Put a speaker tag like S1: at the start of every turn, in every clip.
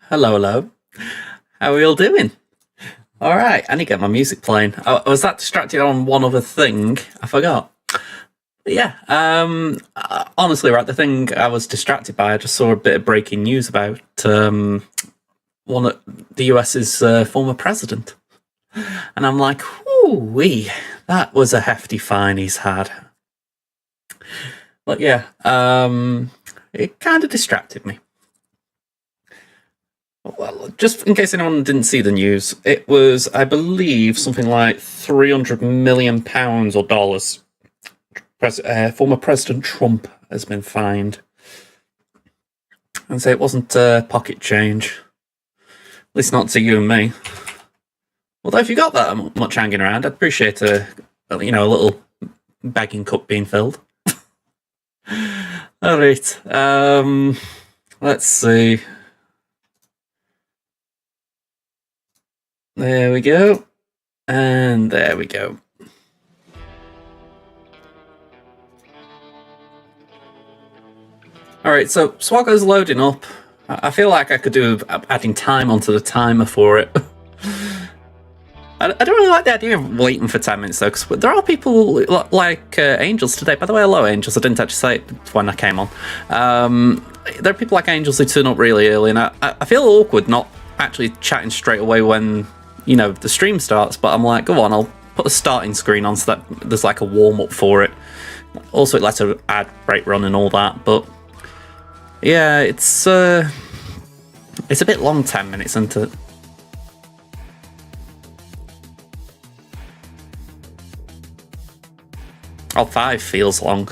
S1: Hello, hello. How are we all doing? All right, I need to get my music playing. I was that distracted on one other thing. I forgot. But yeah, honestly, right, the thing I was distracted by, I just saw a bit of breaking news about one of the US's former president. And I'm like, whoo-wee, that was a hefty fine he's had. But yeah, it kind of distracted me. Well, just in case anyone didn't see the news, it was, I believe, something like £300 million or dollars. Former President Trump has been fined. And say it wasn't pocket change. At least not to you and me. Although if you got that much hanging around, I'd appreciate a little bagging cup being filled. All right. Let's see. There we go. And there we go. Alright, so SWGOH's loading up. I feel like I could do adding time onto the timer for it. I don't really like the idea of waiting for 10 minutes though, because there are people like Angels today. By the way, hello Angels, I didn't actually say it when I came on. There are people like Angels who turn up really early, and I feel awkward not actually chatting straight away when the stream starts, but I'm like, go on, I'll put the starting screen on so that there's like a warm-up for it. Also, it lets an ad break run and all that, but yeah, it's a bit long, 10 minutes, isn't it? Oh, 5 feels long.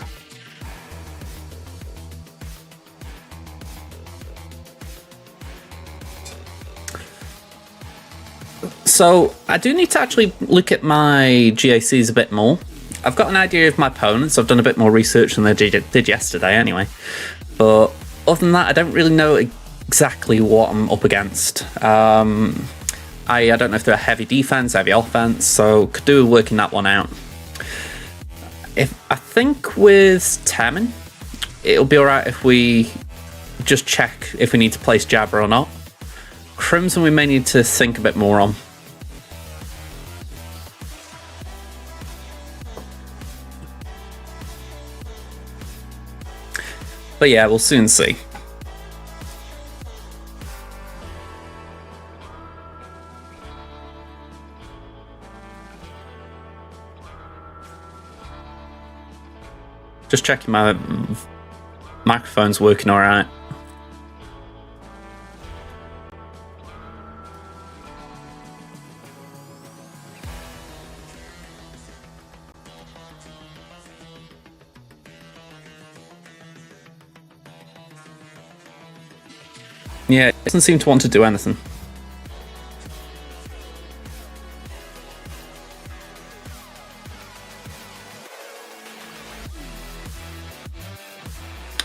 S1: So I do need to actually look at my GACs a bit more. I've got an idea of my opponents. I've done a bit more research than I did yesterday anyway. But other than that, I don't really know exactly what I'm up against. I don't know if they're heavy defense, heavy offense, so could do working that one out. I think with Tamin, it'll be alright if we just check if we need to place Jabber or not. Crimson we may need to think a bit more on. But yeah, we'll soon see. Just checking my microphone's working alright. Yeah, it doesn't seem to want to do anything.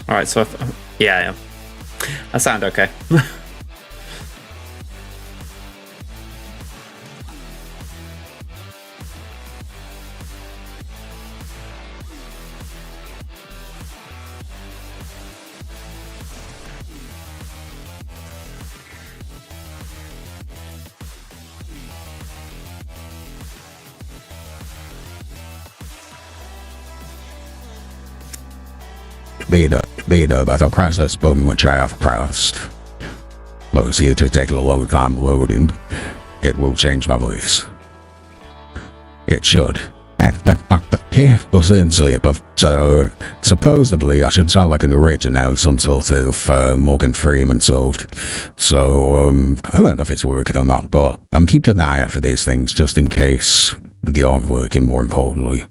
S1: Alright, so yeah. I sound okay.
S2: Beta by the process boom which I have pressed. Those here to take a long time loading. It will change my voice. It should. So supposedly I should sound like an original, some sort of Morgan Freeman solved. So I don't know if it's working or not, but I'm keeping an eye out for these things just in case they aren't working, more importantly.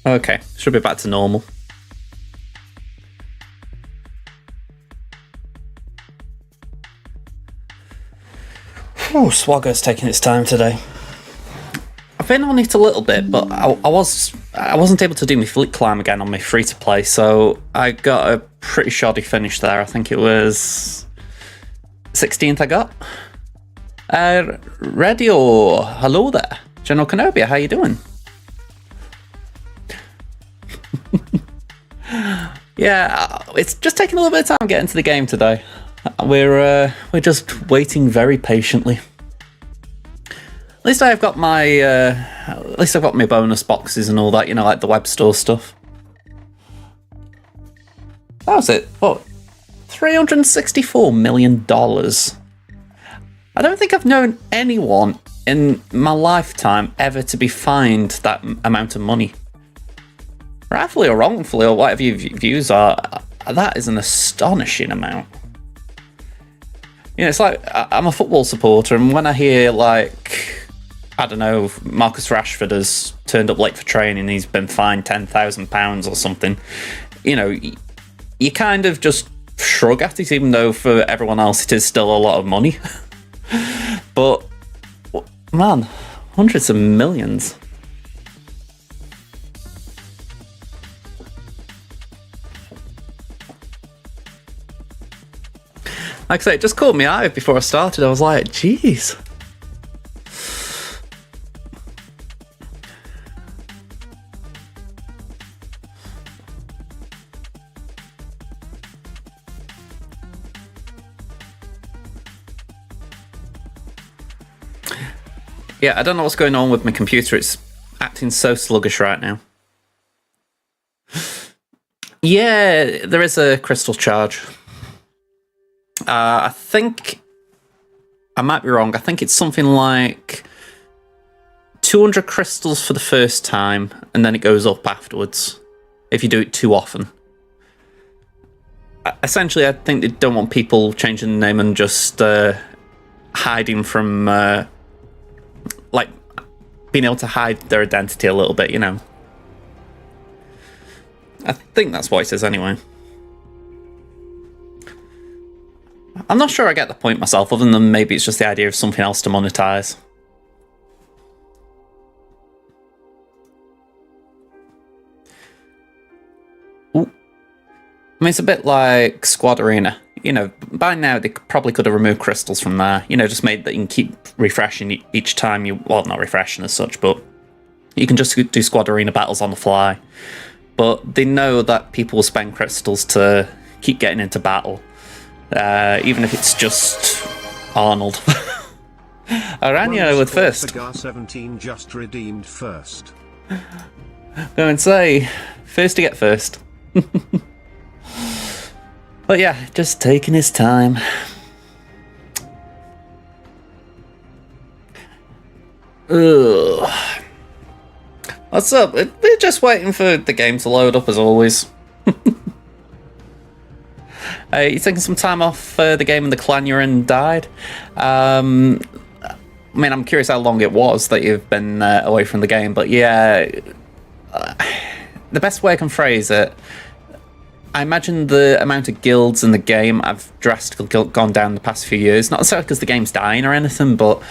S1: Okay, should be back to normal. Oh, SWGOH's taking its time today. I've been on it a little bit, but I wasn't able to do my fleet climb again on my free to play, so I got a pretty shoddy finish there. I think it was 16th I got. Radio, hello there. General Kenobi, how you doing? Yeah, it's just taking a little bit of time getting to the game today. We're just waiting very patiently. At least I've got my bonus boxes and all that, you know, like the web store stuff. That was it. What? $364 million. I don't think I've known anyone in my lifetime ever to be fined that amount of money. Rightfully or wrongfully, or whatever your views are, that is an astonishing amount. You know, it's like, I'm a football supporter, and when I hear, like, I don't know, Marcus Rashford has turned up late for training, he's been fined £10,000 or something, you know, you kind of just shrug at it, even though for everyone else it is still a lot of money. But, man, hundreds of millions. Like I say, it just caught me eye before I started. I was like, jeez. Yeah, I don't know what's going on with my computer. It's acting so sluggish right now. Yeah, there is a crystal charge. I think I might be wrong. I think it's something like 200 crystals for the first time, and then it goes up afterwards if you do it too often. Essentially, I think they don't want people changing the name and just hiding from, like, being able to hide their identity a little bit, you know. I think that's what it says anyway. I'm not sure I get the point myself, other than maybe it's just the idea of something else to monetize. Ooh. I mean, it's a bit like Squad Arena. You know, by now they probably could have removed crystals from there. You know, just made that you can keep refreshing each time you... Well, not refreshing as such, but you can just do Squad Arena battles on the fly. But they know that people will spend crystals to keep getting into battle. Even if it's just Arnold. Aranya with first.
S3: SWGOH just redeemed first.
S1: Go and say, first to get first. But yeah, just taking his time. Ugh. What's up? We're just waiting for the game to load up as always. You taking some time off the game and the clan you're in died? I mean, I'm curious how long it was that you've been away from the game, but yeah, the best way I can phrase it, I imagine the amount of guilds in the game have drastically gone down the past few years. Not necessarily because the game's dying or anything, but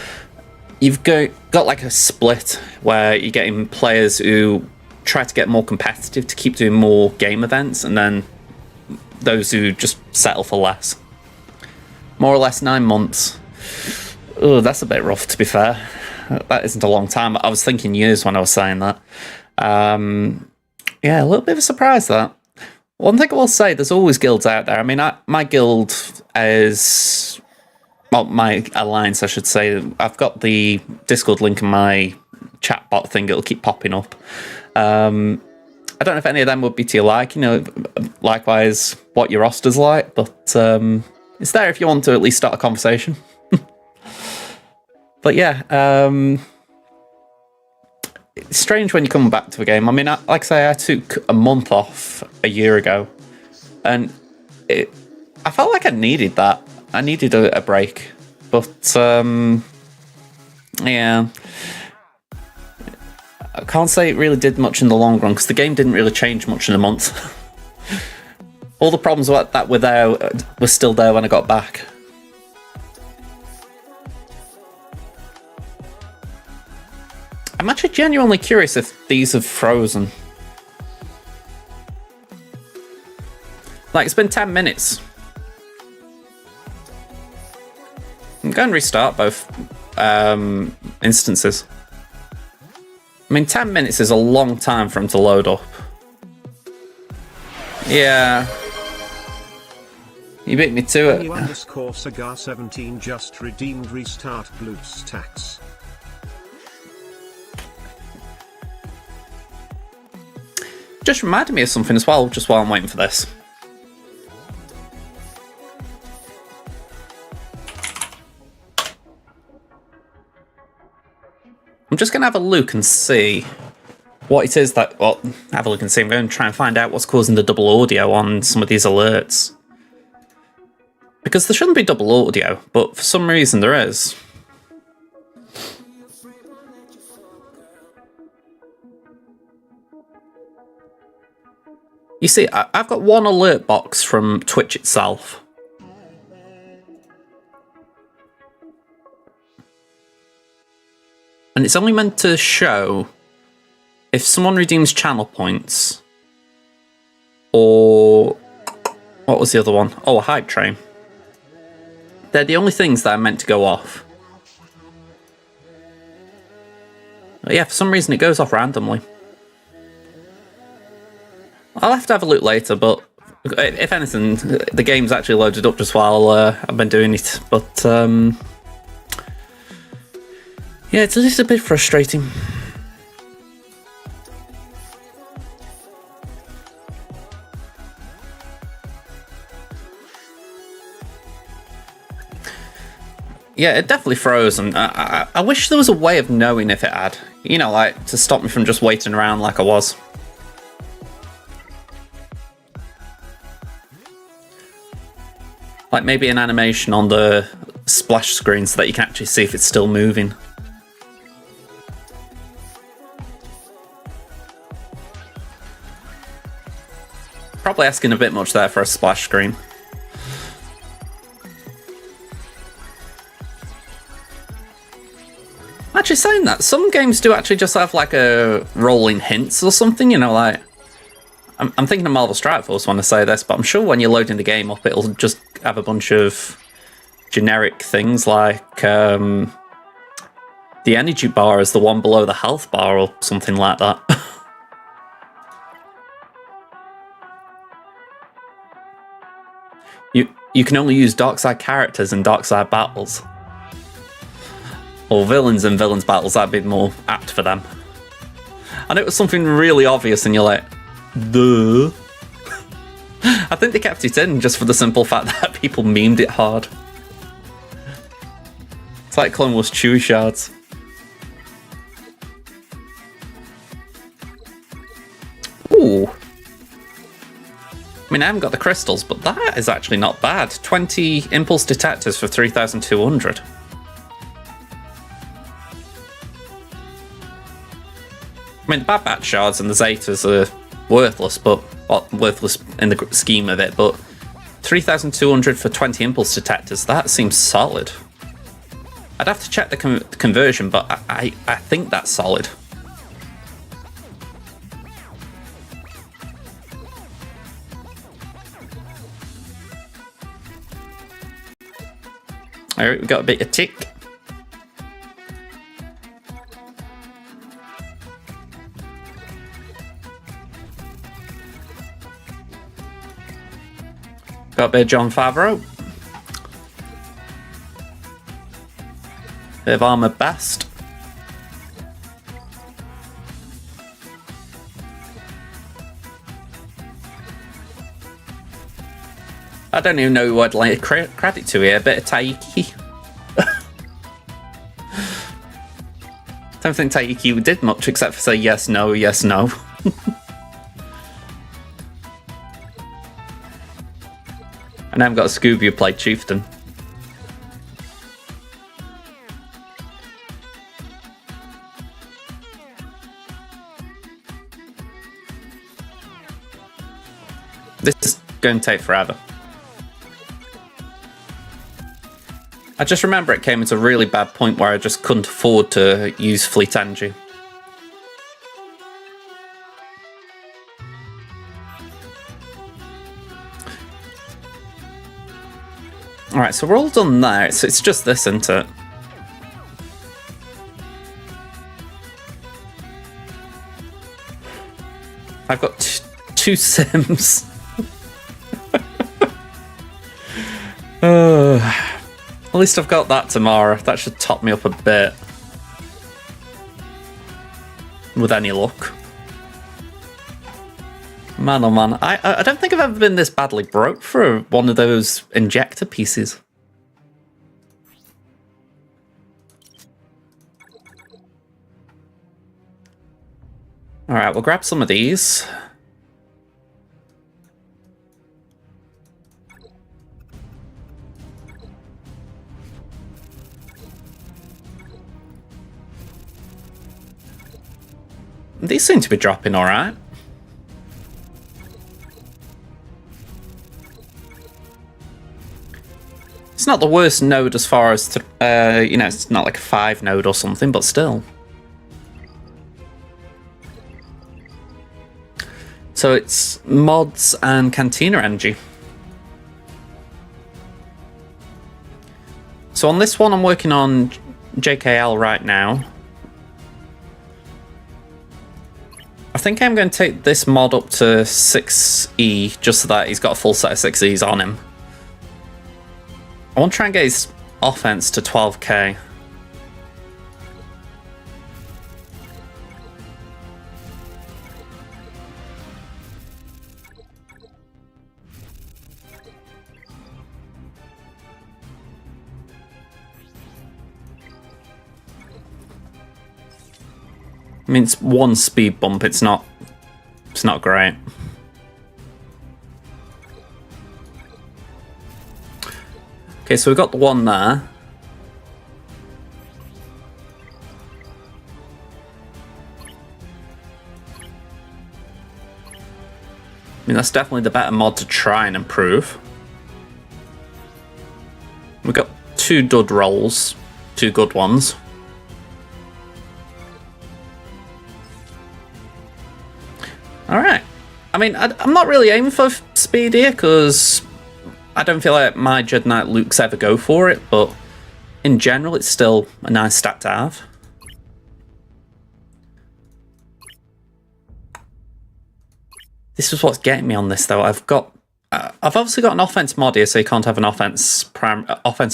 S1: you've got like a split where you're getting players who try to get more competitive to keep doing more game events, and then those who just settle for less. More or less 9 months. Oh, that's a bit rough, to be fair. That isn't a long time. I was thinking years when I was saying that. Yeah, a little bit of a surprise, that. One thing I will say, there's always guilds out there. I mean, my guild is... Well, my alliance, I should say. I've got the Discord link in my chat bot thing. It'll keep popping up. I don't know if any of them would be to your like, you know, likewise what your roster's like, but it's there if you want to at least start a conversation. But yeah, it's strange when you come back to a game. I mean, like I say, I took a month off a year ago, and I felt like I needed that. I needed a break, but yeah. I can't say it really did much in the long run, because the game didn't really change much in a month. All the problems that were there were still there when I got back. I'm actually genuinely curious if these have frozen. Like, it's been 10 minutes. I'm going to restart both instances. I mean, 10 minutes is a long time for him to load up. Yeah. You beat me to it.
S3: _Cigar17 just redeemed restart BlueStacks.
S1: Just reminded me of something as well, just while I'm waiting for this. I'm just going to have a look and see what it is that... Well, have a look and see. I'm going to try and find out what's causing the double audio on some of these alerts. Because there shouldn't be double audio, but for some reason there is. You see, I've got one alert box from Twitch itself. And it's only meant to show if someone redeems channel points, or what was the other one? Oh, a hype train. They're the only things that are meant to go off. But yeah, for some reason it goes off randomly. I'll have to have a look later, but if anything, the game's actually loaded up just while I've been doing it. But yeah, it's a little bit frustrating. Yeah, it definitely froze, and I wish there was a way of knowing if it had. You know, like, to stop me from just waiting around like I was. Like, maybe an animation on the splash screen so that you can actually see if it's still moving. Probably asking a bit much there for a splash screen. Actually, saying that, some games do actually just have like a rolling hints or something, you know, like... I'm thinking of Marvel Strike Force when I say this, but I'm sure when you're loading the game up, it'll just have a bunch of generic things like the energy bar is the one below the health bar or something like that. You can only use dark side characters in dark side battles. Or villains in villains battles, that'd be more apt for them. And it was something really obvious and you're like, duh. I think they kept it in just for the simple fact that people memed it hard. It's like Clone Wars Chewie shards. Ooh. I mean, I haven't got the crystals, but that is actually not bad. 20 impulse detectors for 3,200. I mean, the Bad Batch shards and the Zetas are worthless, but well, worthless in the scheme of it, but 3,200 for 20 impulse detectors, that seems solid. I'd have to check the conversion, but I think that's solid. Alright, we got a bit of tick. Got a bit of John Favreau. Bit of Armored Best. I don't even know who I'd like credit to here. A bit of Taiki. Don't think Taiki did much except for say yes, no, yes, no. And I haven't got a Scooby who played Chieftain. This is going to take forever. I just remember it came into a really bad point where I just couldn't afford to use Fleet Energy. Alright, so we're all done there. It's just this, isn't it? I've got two Sims. At least I've got that tomorrow. That should top me up a bit. With any luck. Man, oh man. I don't think I've ever been this badly broke for one of those injector pieces. Alright, we'll grab some of these. These seem to be dropping alright. It's not the worst node as far as, you know, it's not like a 5 node or something, but still. So it's mods and Cantina energy. So on this one I'm working on JKL right now. I think I'm going to take this mod up to 6E, just so that he's got a full set of 6Es on him. I want to try and get his offense to 12k. I mean, it's one speed bump, it's not great. Okay, so we've got the one there. I mean, that's definitely the better mod to try and improve. We've got 2 dud rolls, 2 good ones. Alright. I mean, I'm not really aiming for speed here, because I don't feel like my Jedi Knight Lukes ever go for it, but in general, it's still a nice stat to have. This is what's getting me on this, though. I've obviously got an offense mod here, so you can't have an offense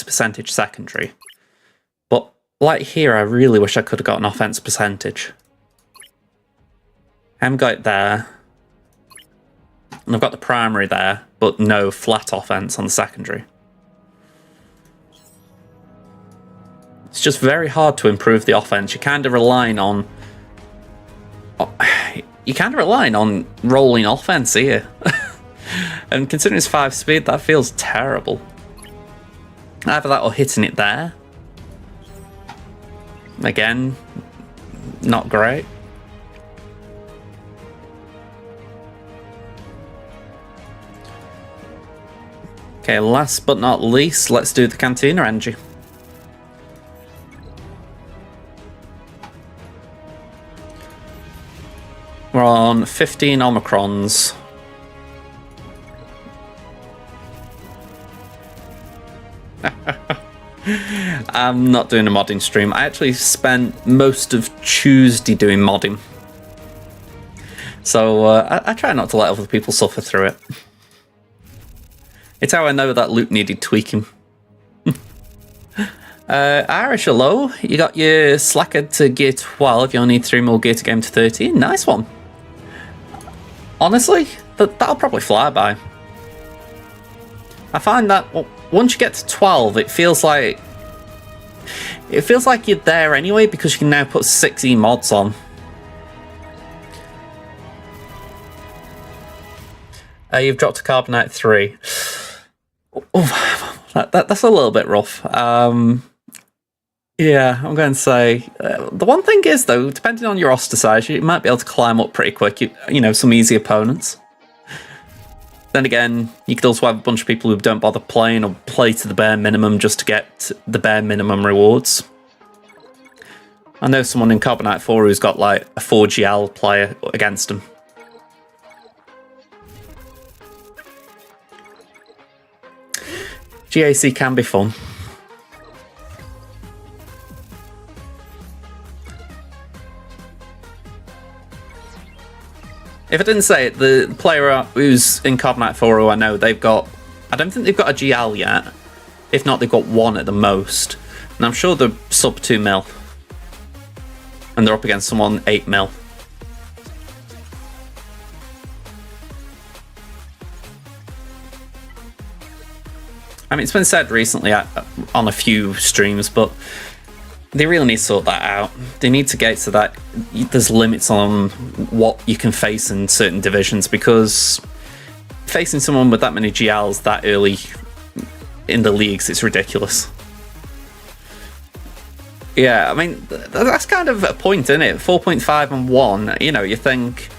S1: percentage secondary. But like here, I really wish I could have got an offense percentage. I haven't got it there. And I've got the primary there, but no flat offense on the secondary. It's just very hard to improve the offense. You're kind of relying on... You're kind of relying on rolling offense here. And considering it's 5 speed, that feels terrible. Either that or hitting it there. Again, not great. Okay, last but not least, let's do the Cantina energy. We're on 15 Omicrons. I'm not doing a modding stream. I actually spent most of Tuesday doing modding. So I try not to let other people suffer through it. It's how I know that loop needed tweaking. Irish, hello. You got your slacker to gear 12. You only need 3 more gear to game to 13. Nice one. Honestly, that'll probably fly by. I find that once you get to 12, it feels like you're there anyway, because you can now put 6E mods on. You've dropped to Carbonite 3. That's a little bit rough. Yeah, I'm going to say the one thing is, though, depending on your roster size, you might be able to climb up pretty quick. You know, some easy opponents. Then again, you could also have a bunch of people who don't bother playing or play to the bare minimum just to get the bare minimum rewards. I know someone in Carbonite 4 who's got like a 4GL player against him. GAC can be fun. If I didn't say it, the player who's in Carbonite 4 who I know, they've got... I don't think they've got a GL yet. If not, they've got one at the most. And I'm sure they're sub 2 mil. And they're up against someone 8 mil. I mean, it's been said recently on a few streams, but they really need to sort that out. They need to get so that there's limits on what you can face in certain divisions, because facing someone with that many GLs that early in the leagues, it's ridiculous. Yeah, I mean, that's kind of a point, isn't it? 4.5 and 1, you know, you think...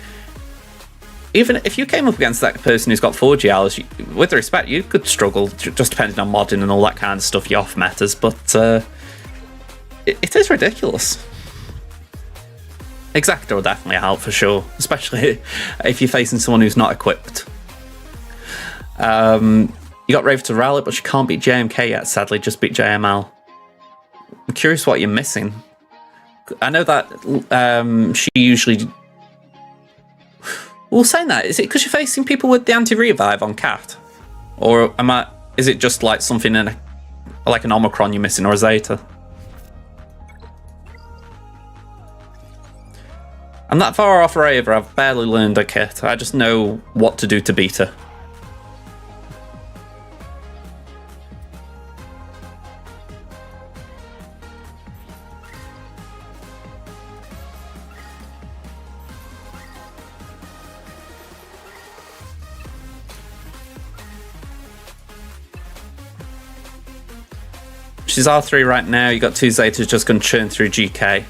S1: Even if you came up against that person who's got 4 GLs, with respect, you could struggle, just depending on modding and all that kind of stuff, you off metas, but it is ridiculous. Exactor will definitely help for sure, especially if you're facing someone who's not equipped. You got Raver to rally, but she can't beat JMK yet, sadly, just beat JML. I'm curious what you're missing. I know that she usually... Well, saying that, is it because you're facing people with the anti-revive on Cat? Or is it just like something in like an Omicron you're missing, or a Zeta? I'm that far off Raver, I've barely learned a kit. I just know what to do to beat her. She's R3 right now, you got 2 Zetas just going to churn through GK.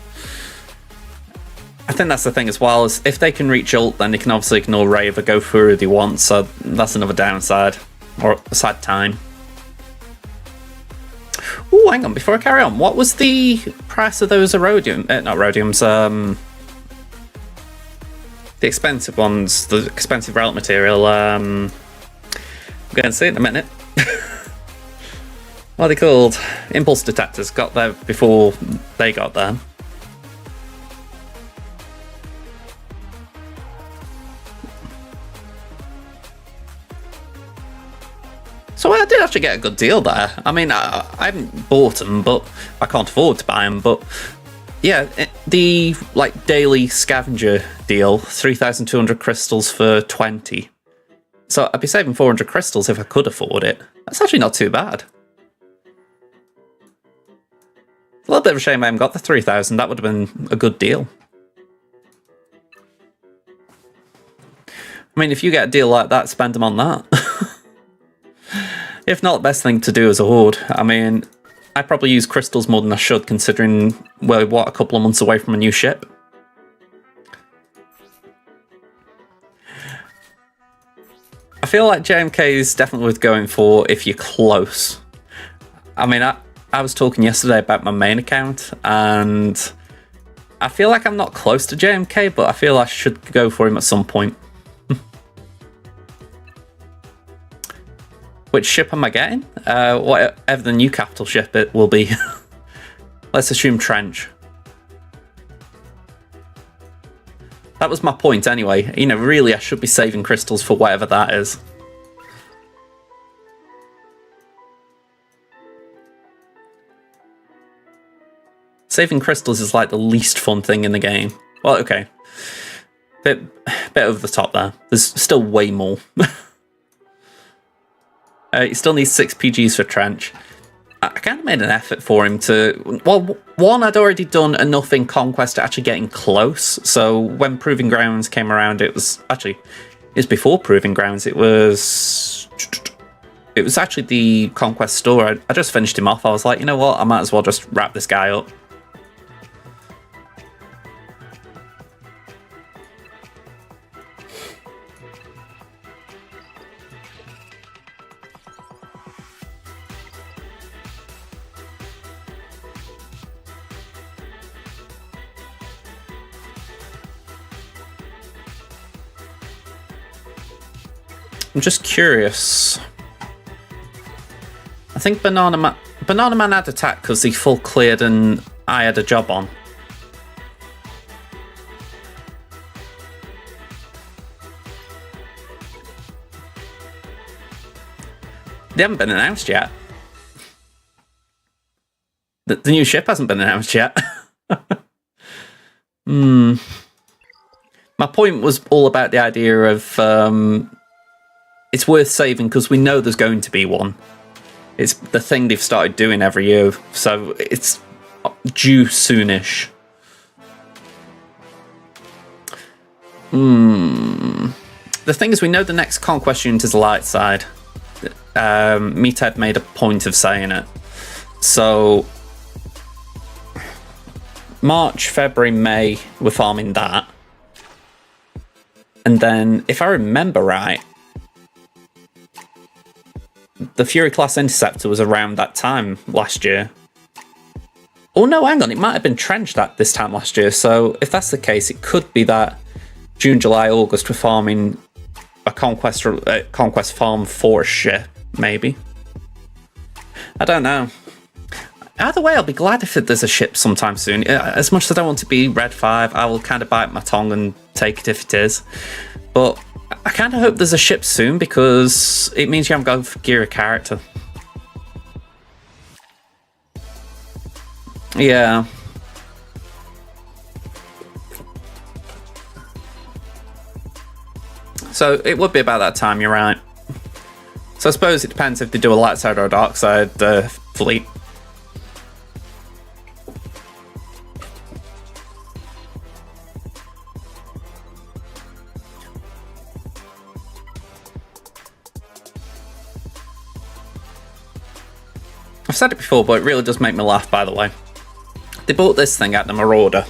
S1: I think that's the thing as well, is if they can reach ult, then they can obviously ignore Raver, go for who they want, so that's another downside, or a sad time. Oh, hang on, before I carry on, what was the price of those Erodium, not Erodiums, the expensive ones, the expensive relic material, I'm going to see it in a minute. What are they called? Impulse detectors. Got there before they got there. So I did actually get a good deal there. I mean, I haven't bought them, but I can't afford to buy them. But yeah, the like daily scavenger deal, 3,200 crystals for 20. So I'd be saving 400 crystals if I could afford it. That's actually not too bad. A little bit of a shame I haven't got the 3,000. That would have been a good deal. I mean, if you get a deal like that, spend them on that. If not, the best thing to do is a hoard. I mean, I probably use crystals more than I should, considering we're, what, a couple of months away from a new ship. I feel like JMK is definitely worth going for if you're close. I mean, I was talking yesterday about my main account, and I feel like I'm not close to JMK, but I feel I should go for him at some point. Which ship am I getting? Whatever the new capital ship it will be. Let's assume Trench. That was my point anyway. You know, really I should be saving crystals for whatever that is. Saving crystals is like the least fun thing in the game. Well, okay. Bit over the top there. There's still way more. You still need 6 PGs for Trench. I kind of made an effort for him to... Well, one, I'd already done enough in Conquest to actually getting close. So when Proving Grounds came around, it was before Proving Grounds. It was actually the Conquest store. I just finished him off. I was like, you know what? I might as well just wrap this guy up. I'm just curious. I think Banana Man had attack because he full cleared and I had a job on. They haven't been announced yet. The new ship hasn't been announced yet. My point was all about the idea of it's worth saving because we know there's going to be one. It's the thing they've started doing every year, so it's due soonish. The thing is, we know the next conquest unit is the light side. Meathead made a point of saying it. So March, February, May, we're farming that. And then, if I remember right, the Fury class Interceptor was around that time last year. Oh no, hang on, it might have been Trench that this time last year. So if that's the case, it could be that June, July, August we're farming a conquest farm for a ship, maybe. I don't know. Either way, I'll be glad if there's a ship sometime soon. As much as I don't want to be Red 5, I will kind of bite my tongue and take it if it is. But I kind of hope there's a ship soon because it means you haven't got to gear a character. Yeah. So it would be about that time, you're right. So I suppose it depends if they do a light side or a dark side fleet. I've said it before, but it really does make me laugh, by the way. They bought this thing at the Marauder,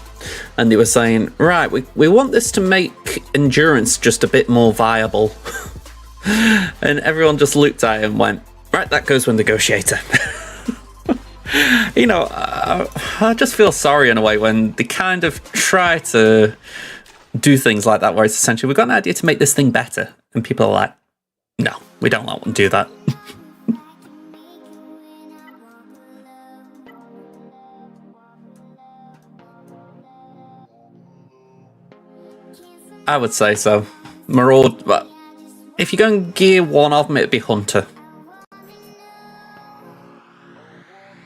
S1: and they were saying, right, we want this to make endurance just a bit more viable. And everyone just looked at it and went, right, that goes with Negotiator. You know, I just feel sorry in a way when they kind of try to do things like that, where it's essentially, we've got an idea to make this thing better. And people are like, no, we don't want to do that. I would say so. Maraud, but if you're going to gear one of them, it'd be Hunter.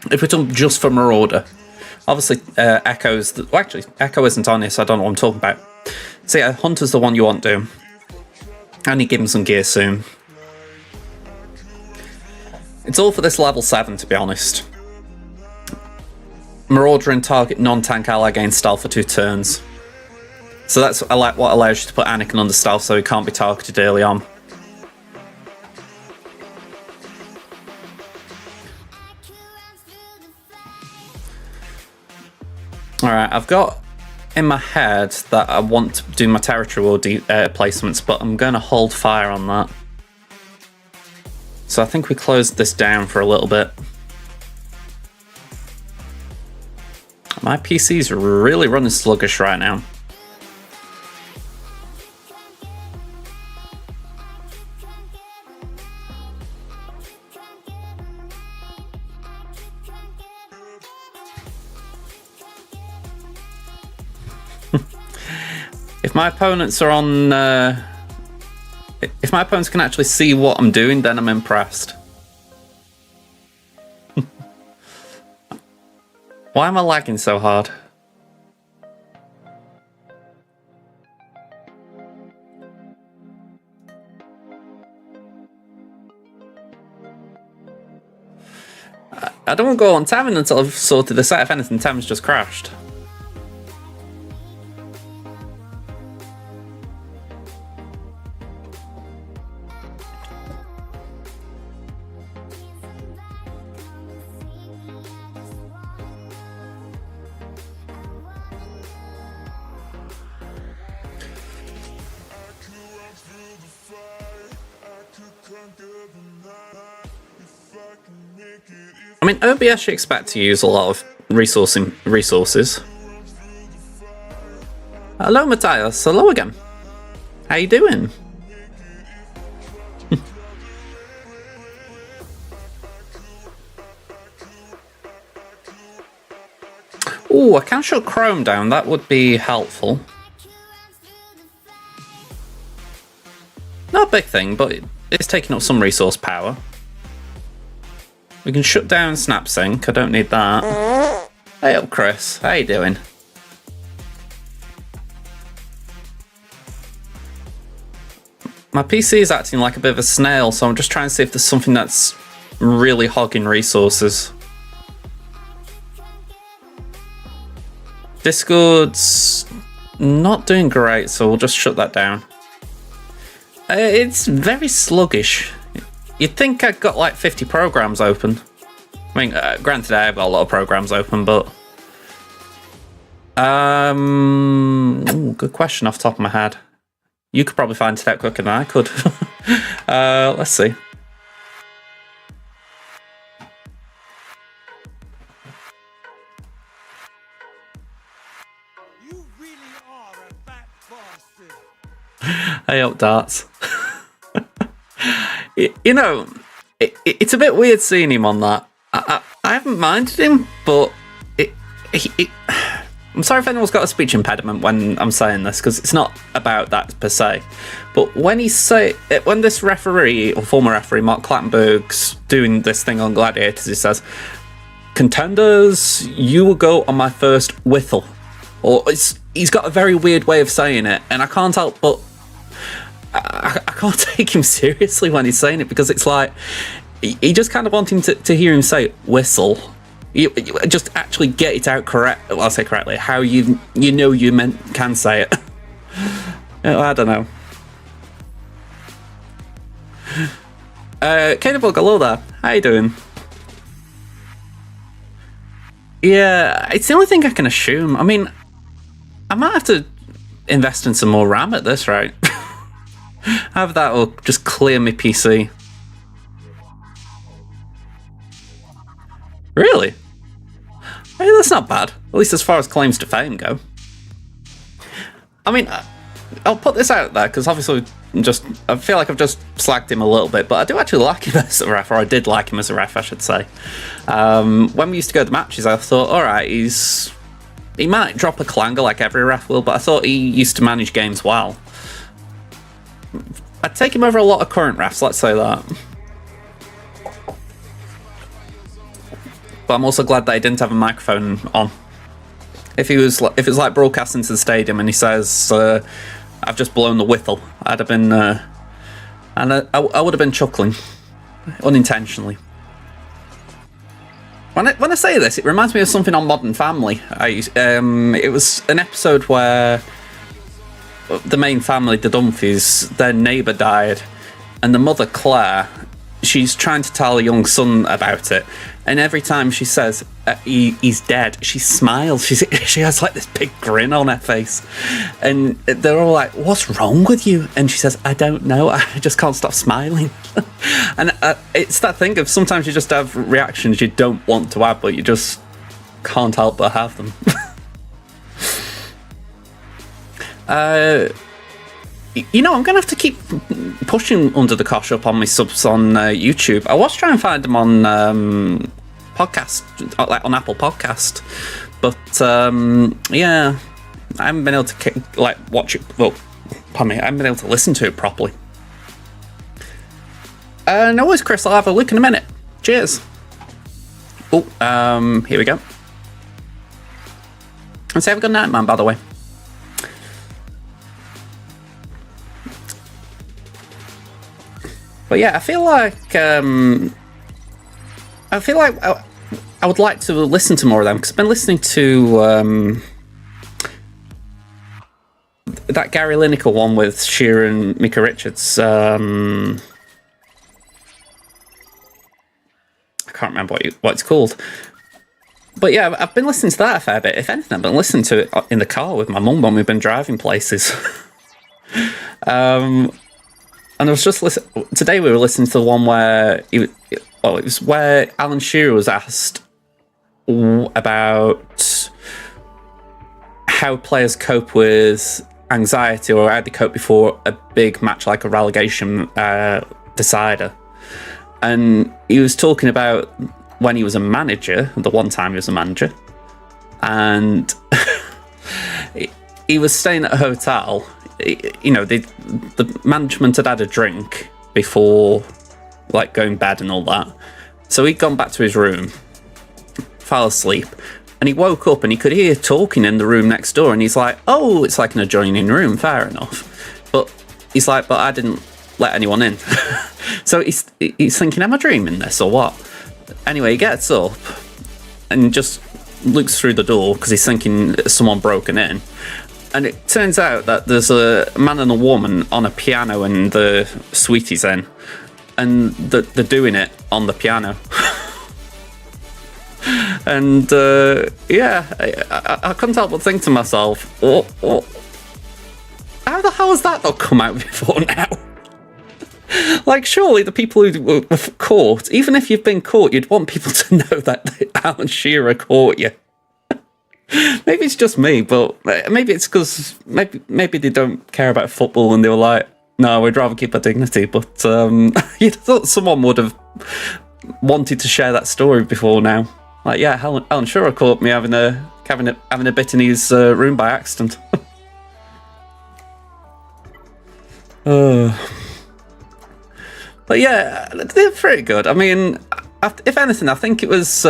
S1: If we're talking just for Marauder. Obviously, Echo's... Well, actually, Echo isn't on here, so I don't know what I'm talking about. So yeah, Hunter's the one you want to. And you give him some gear soon. It's all for this level 7, to be honest. Marauder and target non-tank ally gains stealth for 2 turns. So that's what allows you to put Anakin under stealth so he can't be targeted early on. Alright, I've got in my head that I want to do my territory war placements, but I'm going to hold fire on that. So I think we closed this down for a little bit. My PC's really running sluggish right now. If my opponents are on... if my opponents can actually see what I'm doing, then I'm impressed. Why am I lagging so hard? I don't want to go on Tavern until I've sorted this out. If anything, Tavern's just crashed. I mean, OBS you expect to use a lot of resources. Hello, Matthias. Hello again. How you doing? Ooh, I can shut Chrome down. That would be helpful. Not a big thing, but it's taking up some resource power. We can shut down SnapSync. I don't need that. Hey up, Chris. How you doing? My PC is acting like a bit of a snail, so I'm just trying to see if there's something that's really hogging resources. Discord's not doing great, so we'll just shut that down. It's very sluggish. You'd think I'd got like 50 programs open. I mean, granted, I've got a lot of programs open, but... good question off the top of my head. You could probably find it out quicker than I could. Let's see.
S4: You really are a fat bastard.
S1: Hey up, Darts. You know, it's a bit weird seeing him on that. I haven't minded him, but I'm sorry if anyone's got a speech impediment when I'm saying this, because it's not about that per se. But when when this referee, or former referee, Mark Clattenburg's doing this thing on Gladiators, he says, "Contenders, you will go on my first whistle." Or he's got a very weird way of saying it, and I can't help but I can't take him seriously when he's saying it, because it's like he just kind of wanting to hear him say whistle. You just actually get it out correct. Well, I'll say correctly how you know you can say it. I don't know. Canabug, hello there. How you doing? Yeah, it's the only thing I can assume. I mean, I might have to invest in some more RAM at this rate. Have that or just clear my PC. Really? Hey, that's not bad. At least as far as claims to fame go. I mean, I'll put this out there, because obviously I feel like I've just slagged him a little bit, but I do actually like him as a ref, or I did like him as a ref, I should say. When we used to go to matches, I thought, alright, he might drop a clanger like every ref will, but I thought he used to manage games well. I'd take him over a lot of current refs, let's say that. But I'm also glad that he didn't have a microphone on. If it was like broadcasting to the stadium and he says, "I've just blown the whistle," I'd have been, and I would have been chuckling, unintentionally. When I say this, it reminds me of something on Modern Family. It was an episode where the main family, the Dumfries, their neighbour died, and the mother, Claire, she's trying to tell a young son about it, and every time she says he's dead, she smiles. She has like this big grin on her face, and they're all like, "What's wrong with you?" And she says, "I don't know. I just can't stop smiling." And it's that thing of sometimes you just have reactions you don't want to have, but you just can't help but have them. You know, I'm going to have to keep pushing Under the Kosh up on my subs on YouTube. I was trying to find them on podcast, like on Apple Podcast, but yeah, I haven't been able to watch it. Well, pardon me, I haven't been able to listen to it properly. No worries, Chris. I'll have a look in a minute. Cheers. Oh, here we go. Let's have a good night, man. By the way. But yeah, I feel like I would like to listen to more of them, because I've been listening to that Gary Lineker one with Shearer and Mika Richards. I can't remember what it's called. But yeah, I've been listening to that a fair bit. If anything, I've been listening to it in the car with my mum when we've been driving places. And I was just listening. Today we were listening to the one where it was where Alan Shearer was asked about how players cope with anxiety, or how they cope before a big match like a relegation decider. And he was talking about when he was a manager, the one time he was a manager, and he was staying at a hotel. You know, the management had a drink before, like, going bed and all that, So he'd gone back to his room, fell asleep, and he woke up and he could hear talking in the room next door, and he's like, oh, it's like an adjoining room, fair enough. But he's like, but I didn't let anyone in. So he's thinking, am I dreaming this or what? Anyway, he gets up and just looks through the door because he's thinking someone broken in. And it turns out that there's a man and a woman on a piano and the sweetie's in. And they're doing it on the piano. And yeah, I couldn't help but think to myself, how the hell has that not come out before now? Like, surely the people who were caught, even if you've been caught, you'd want people to know that Alan Shearer caught you. Maybe it's just me, but maybe it's because maybe they don't care about football and they were like, no, we'd rather keep our dignity. But you'd thought someone would have wanted to share that story before now. Like, yeah, Alan Shearer caught me having a bit in his room by accident. But yeah, they're pretty good. I mean, if anything, I think it was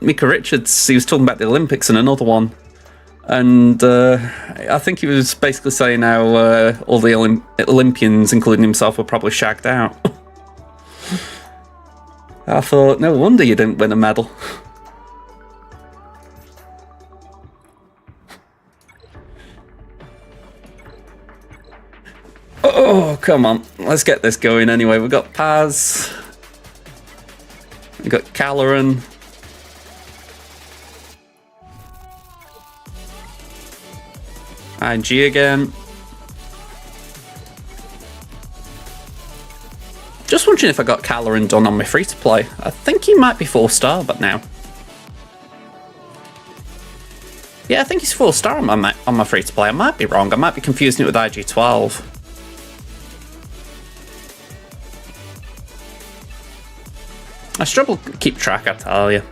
S1: Mika Richards. He was talking about the Olympics in another one. And I think he was basically saying how all the Olympians, including himself, were probably shagged out. I thought, no wonder you didn't win a medal. Oh, come on. Let's get this going anyway. We've got Paz. We've got Caloran. IG again. Just wondering if I got Caloran done on my free-to-play. I think he might be 4-star, but now. Yeah, I think he's 4-star on my free-to-play. I might be wrong. I might be confusing it with IG12. I struggle to keep track, I tell you.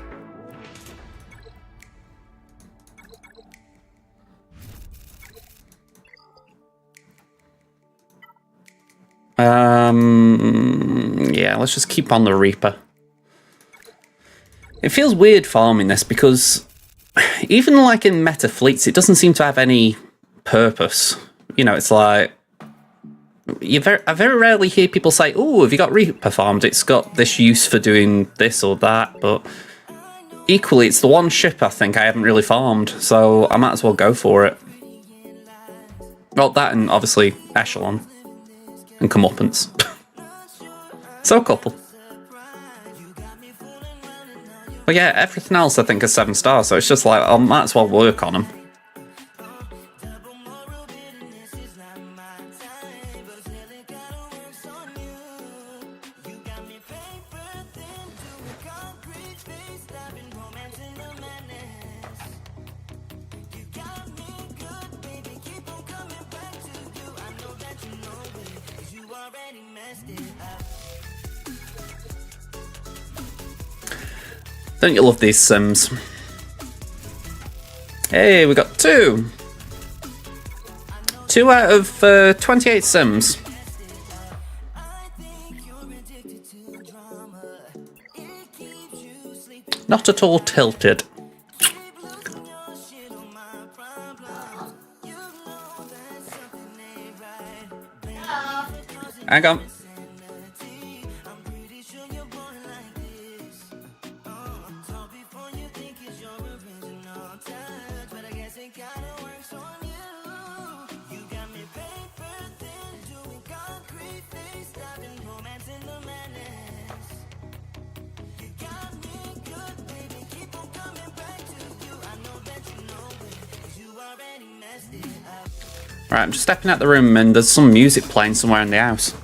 S1: Yeah, let's just keep on the Reaper. It feels weird farming this because even like in meta fleets, it doesn't seem to have any purpose. You know, it's like I very rarely hear people say, "Oh, have you got Reaper farmed? It's got this use for doing this or that." But equally, it's the one ship I think I haven't really farmed, so I might as well go for it. Well, that and obviously Echelon and Comeuppance. So a couple. But yeah, everything else I think is 7-star, so it's just like I might as well work on them. Don't you love these sims? Hey, we got 2. 2 out of 28 sims. Not at all tilted. Hang on. Right, I'm just stepping out the room and there's some music playing somewhere in the house.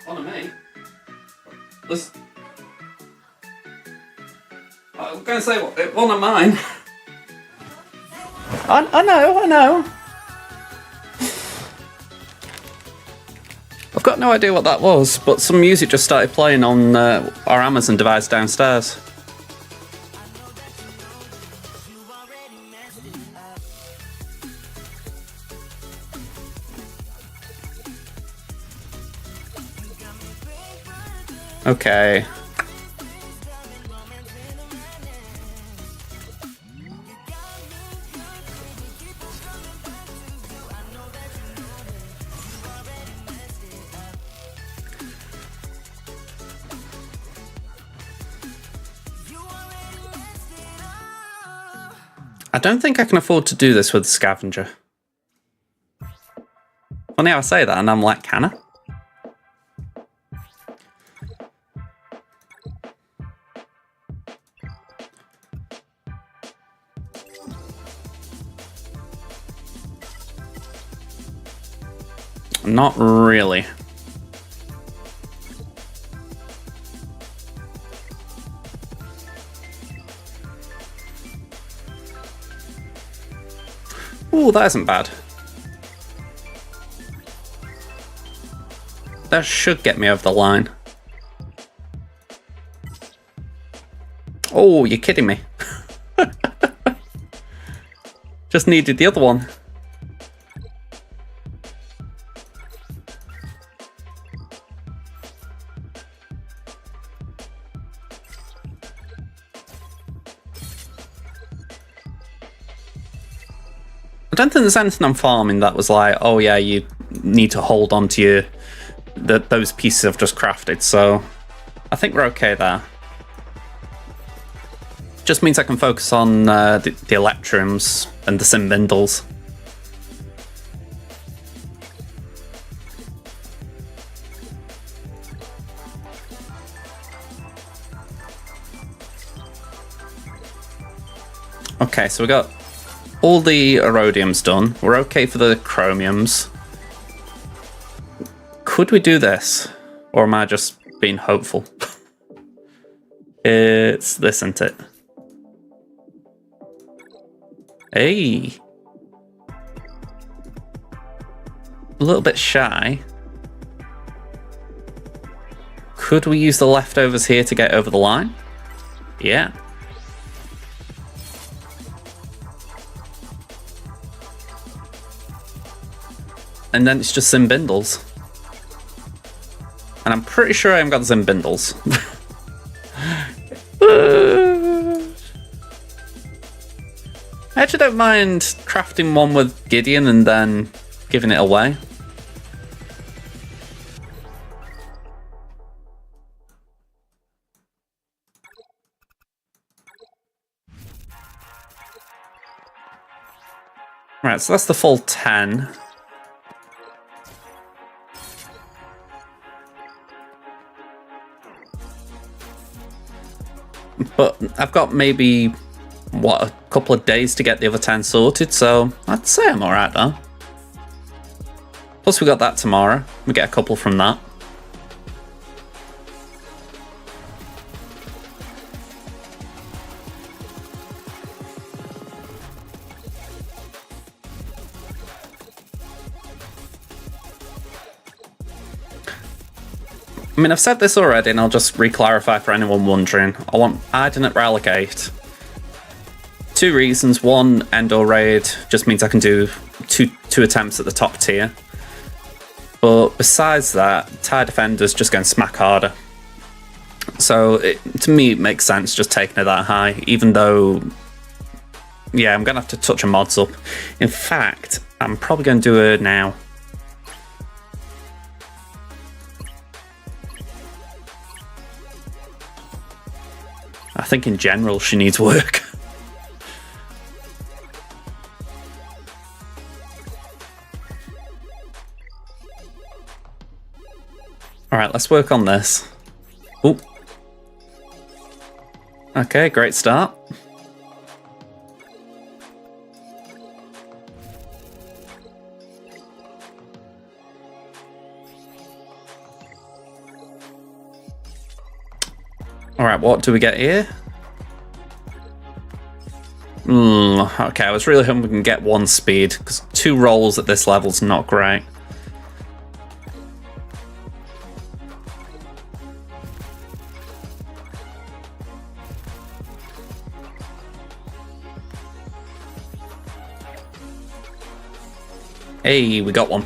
S1: On to me. Listen. Oh, I was going to say one of mine. I know. I've got no idea what that was, but some music just started playing on our Amazon device downstairs. Okay. I don't think I can afford to do this with the scavenger. Funny how I say that, and I'm like, can I? Not really. Ooh, that isn't bad. That should get me over the line. Oh, you're kidding me. Just needed the other one. I don't think there's anything I'm farming that was like, oh yeah, you need to hold on to those pieces I've just crafted, so I think we're okay there. Just means I can focus on the electrums and the Simbindles. Okay, so we got all the Erodiums done. We're okay for the Chromiums. Could we do this? Or am I just being hopeful? It's this, isn't it? Hey. A little bit shy. Could we use the leftovers here to get over the line? Yeah. And then it's just Zimbindles. And I'm pretty sure I haven't got Zimbindles. I actually don't mind crafting one with Gideon and then giving it away. Right, so that's the full 10. But I've got maybe, what, a couple of days to get the other 10 sorted, so I'd say I'm alright though. Plus we got that tomorrow. We get a couple from that. I mean, I've said this already, and I'll just re-clarify for anyone wondering. I want Ardent Relegate. 2 reasons. One, Endor Raid just means I can do two attempts at the top tier. But besides that, Tire Defender's just going to smack harder. So, to me, it makes sense just taking it that high, even though, yeah, I'm going to have to touch a mods up. In fact, I'm probably going to do it now. I think in general she needs work. Alright, let's work on this. Ooh. Okay, great start. Alright, what do we get here? Okay, I was really hoping we can get 1 speed, because 2 rolls at this level's not great. Hey, we got 1.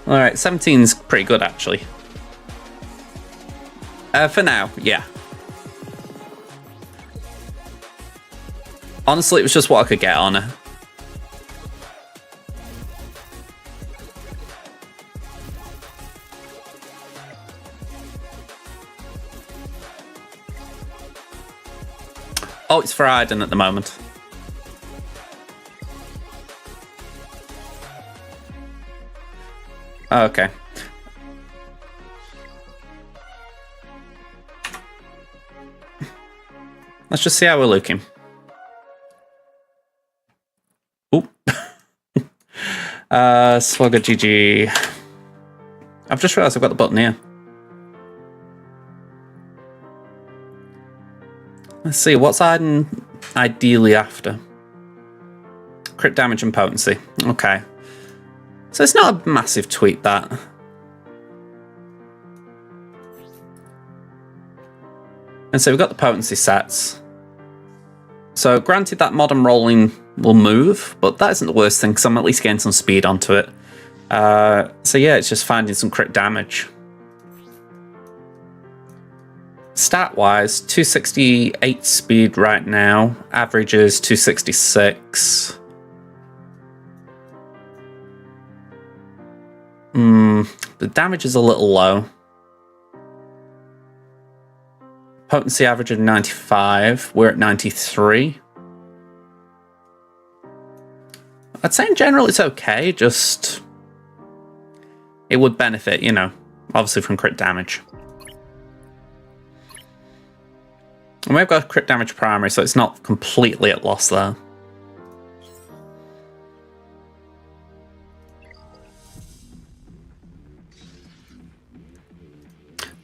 S1: Alright, 17's pretty good, actually. For now, yeah. Honestly, it was just what I could get on her. Oh, it's for Iden at the moment. Okay. Let's just see how we're looking. Oop. SWGOH. I've just realised I've got the button here. Let's see, what's Iden ideally after? Crit damage and potency. Okay. So it's not a massive tweak, that. And so we've got the potency sets. So granted that modern rolling will move, but that isn't the worst thing because I'm at least getting some speed onto it. So yeah, it's just finding some crit damage. Stat-wise, 268 speed right now. Average is 266. The damage is a little low. Potency average of 95. We're at 93. I'd say in general it's okay, just it would benefit, you know, obviously from crit damage. And we've got crit damage primary, so it's not completely at loss there.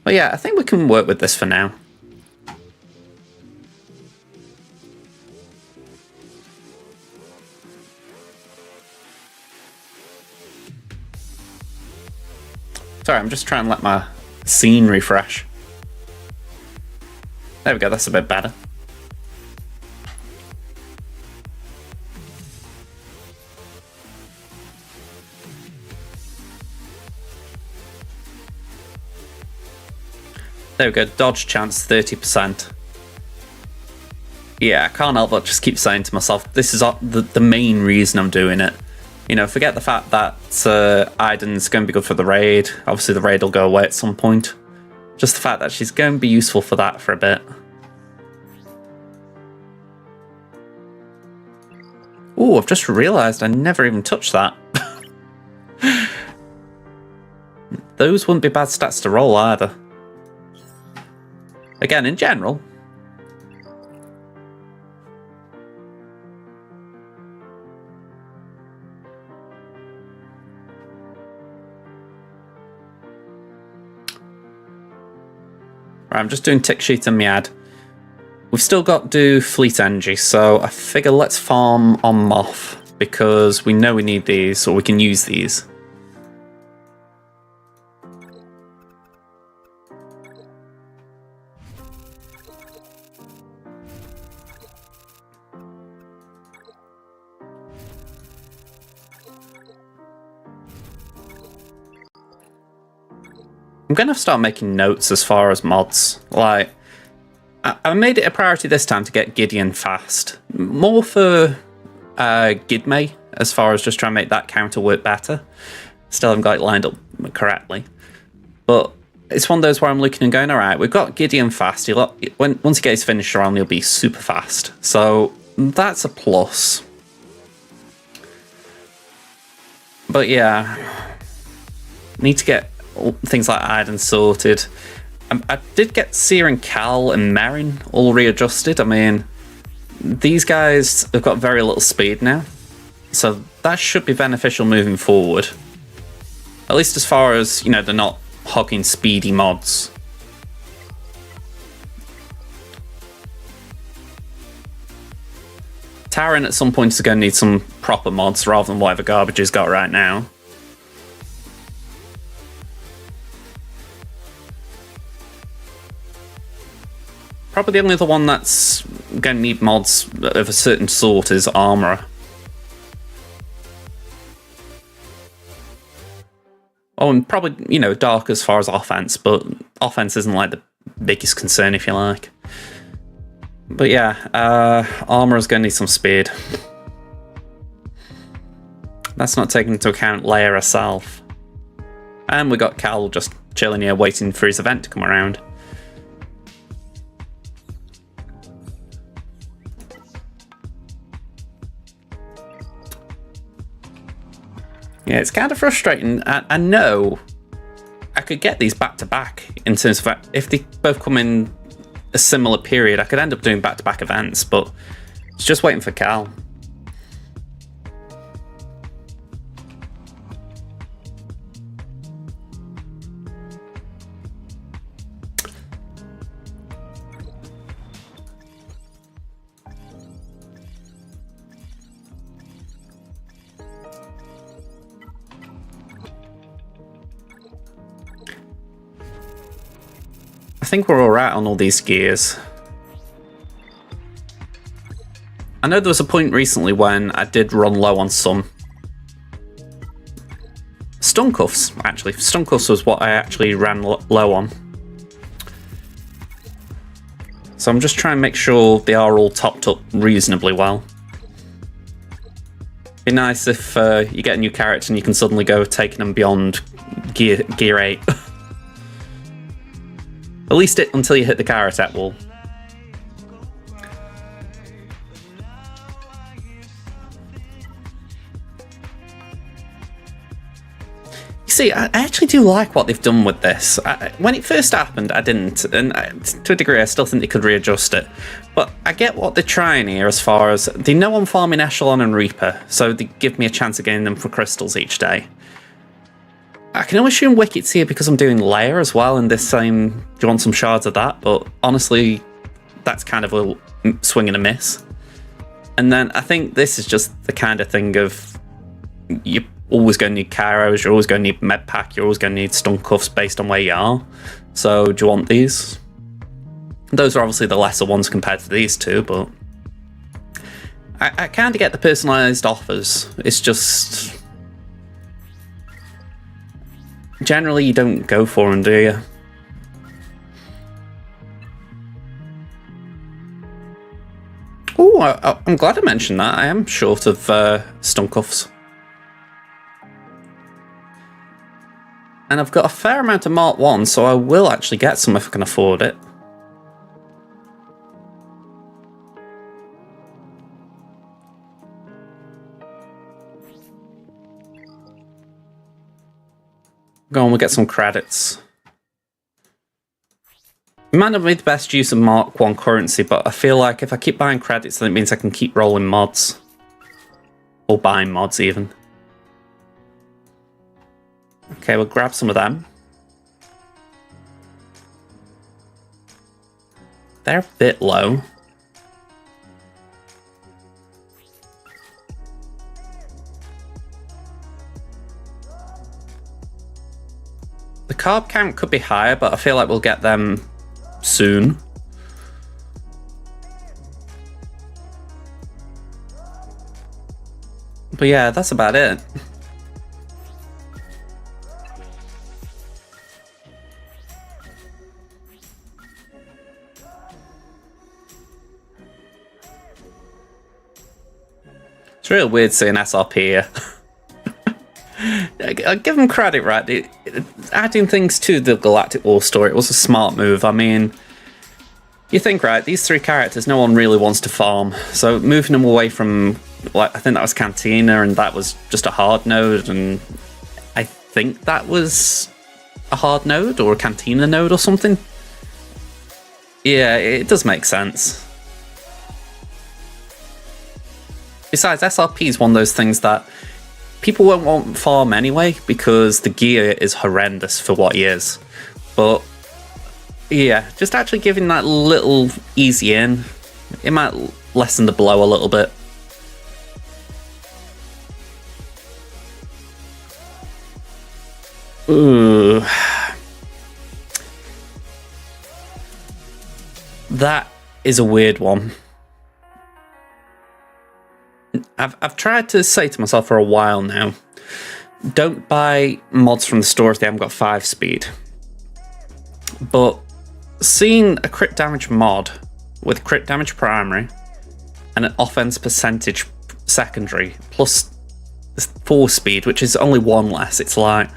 S1: But yeah, I think we can work with this for now. Sorry, I'm just trying to let my scene refresh. There we go, that's a bit better. There we go, dodge chance 30%. Yeah, I can't help but just keep saying to myself, this is the main reason I'm doing it. You know, forget the fact that Iden's going to be good for the raid. Obviously the raid will go away at some point. Just the fact that she's going to be useful for that for a bit. Oh, I've just realised I never even touched that. Those wouldn't be bad stats to roll either. Again, in general. Right, I'm just doing tick sheet and Miad. We've still got to do fleet energy, so I figure let's farm on Moth because we know we need these, or we can use these. I'm going to start making notes as far as mods. Like, I made it a priority this time to get Gideon fast. More for Gidmay, as far as just trying to make that counter work better. Still haven't got it lined up correctly. But it's one of those where I'm looking and going, alright, we've got Gideon fast. Once he gets finished around, he'll be super fast. So that's a plus. But yeah, need to get things like Iden sorted. I did get Seer and Cal and Merrin all readjusted. I mean, these guys have got very little speed now, so that should be beneficial moving forward. At least as far as, you know, they're not hogging speedy mods. Taran at some point is going to need some proper mods rather than whatever garbage he's got right now. Probably the only other one that's going to need mods of a certain sort is Armourer. Oh, and probably, you know, Dark as far as offense, but offense isn't like the biggest concern, if you like. But yeah, Armourer's going to need some speed. That's not taking into account Leia herself. And we got Cal just chilling here waiting for his event to come around. Yeah, it's kind of frustrating. I know I could get these back to back in terms of if they both come in a similar period, I could end up doing back to back events, but it's just waiting for Cal. I think we're alright on all these gears. I know there was a point recently when I did run low on some stun cuffs, actually. Stun cuffs was what I actually ran low on. So I'm just trying to make sure they are all topped up reasonably well. Be nice if you get a new character and you can suddenly go taking them beyond gear 8. At least until you hit the Karatech wall. You see, I actually do like what they've done with this. When it first happened, I didn't, and to a degree I still think they could readjust it. But I get what they're trying here as far as, they know I'm farming Echelon and Reaper, so they give me a chance of getting them for crystals each day. I can only assume Wicket's here because I'm doing Leia as well, and this same, do you want some shards of that? But honestly, that's kind of a swing and a miss. And then I think this is just the kind of thing of, you're always going to need Kairos, you're always going to need med pack, you're always going to need stun cuffs based on where you are. So do you want these? Those are obviously the lesser ones compared to these two, but I kind of get the personalised offers. It's just, generally you don't go for them, do you? Oh, I'm glad I mentioned that. I am short of stun cuffs. And I've got a fair amount of Mark 1, so I will actually get some if I can afford it. Go on, we'll get some credits. We might not made the best use of Mark 1 currency, but I feel like if I keep buying credits, then it means I can keep rolling mods. Or buying mods, even. Okay, we'll grab some of them. They're a bit low. The carb count could be higher, but I feel like we'll get them soon. But yeah, that's about it. It's real weird seeing SRP here. I give them credit, right? Adding things to the Galactic War story, it was a smart move. I mean, you think, right, these three characters no one really wants to farm, so moving them away from, like, I think that was Cantina, and that was just a hard node, and I think that was a hard node, or a Cantina node or something. Yeah, it does make sense. Besides, SRP is one of those things that people won't want farm anyway, because the gear is horrendous for what he is. But yeah, just actually giving that little easy in, it might lessen the blow a little bit. Ooh. That is a weird one. I've tried to say to myself for a while now, don't buy mods from the store if they haven't got 5 speed. But seeing a crit damage mod with crit damage primary and an offense percentage secondary plus 4 speed, which is only 1 less, it's like,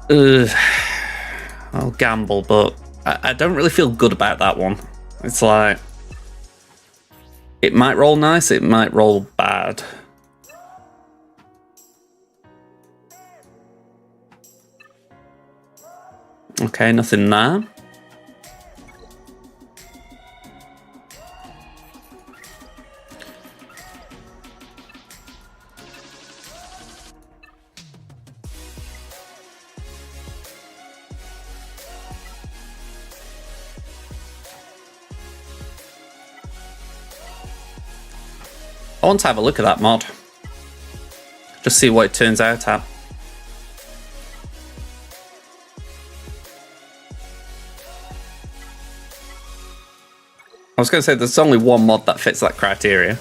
S1: I'll gamble, but I don't really feel good about that one. It's like, it might roll nice, it might roll bad. Okay, nothing there. I want to have a look at that mod. Just see what it turns out at. I was going to say there's only one mod that fits that criteria.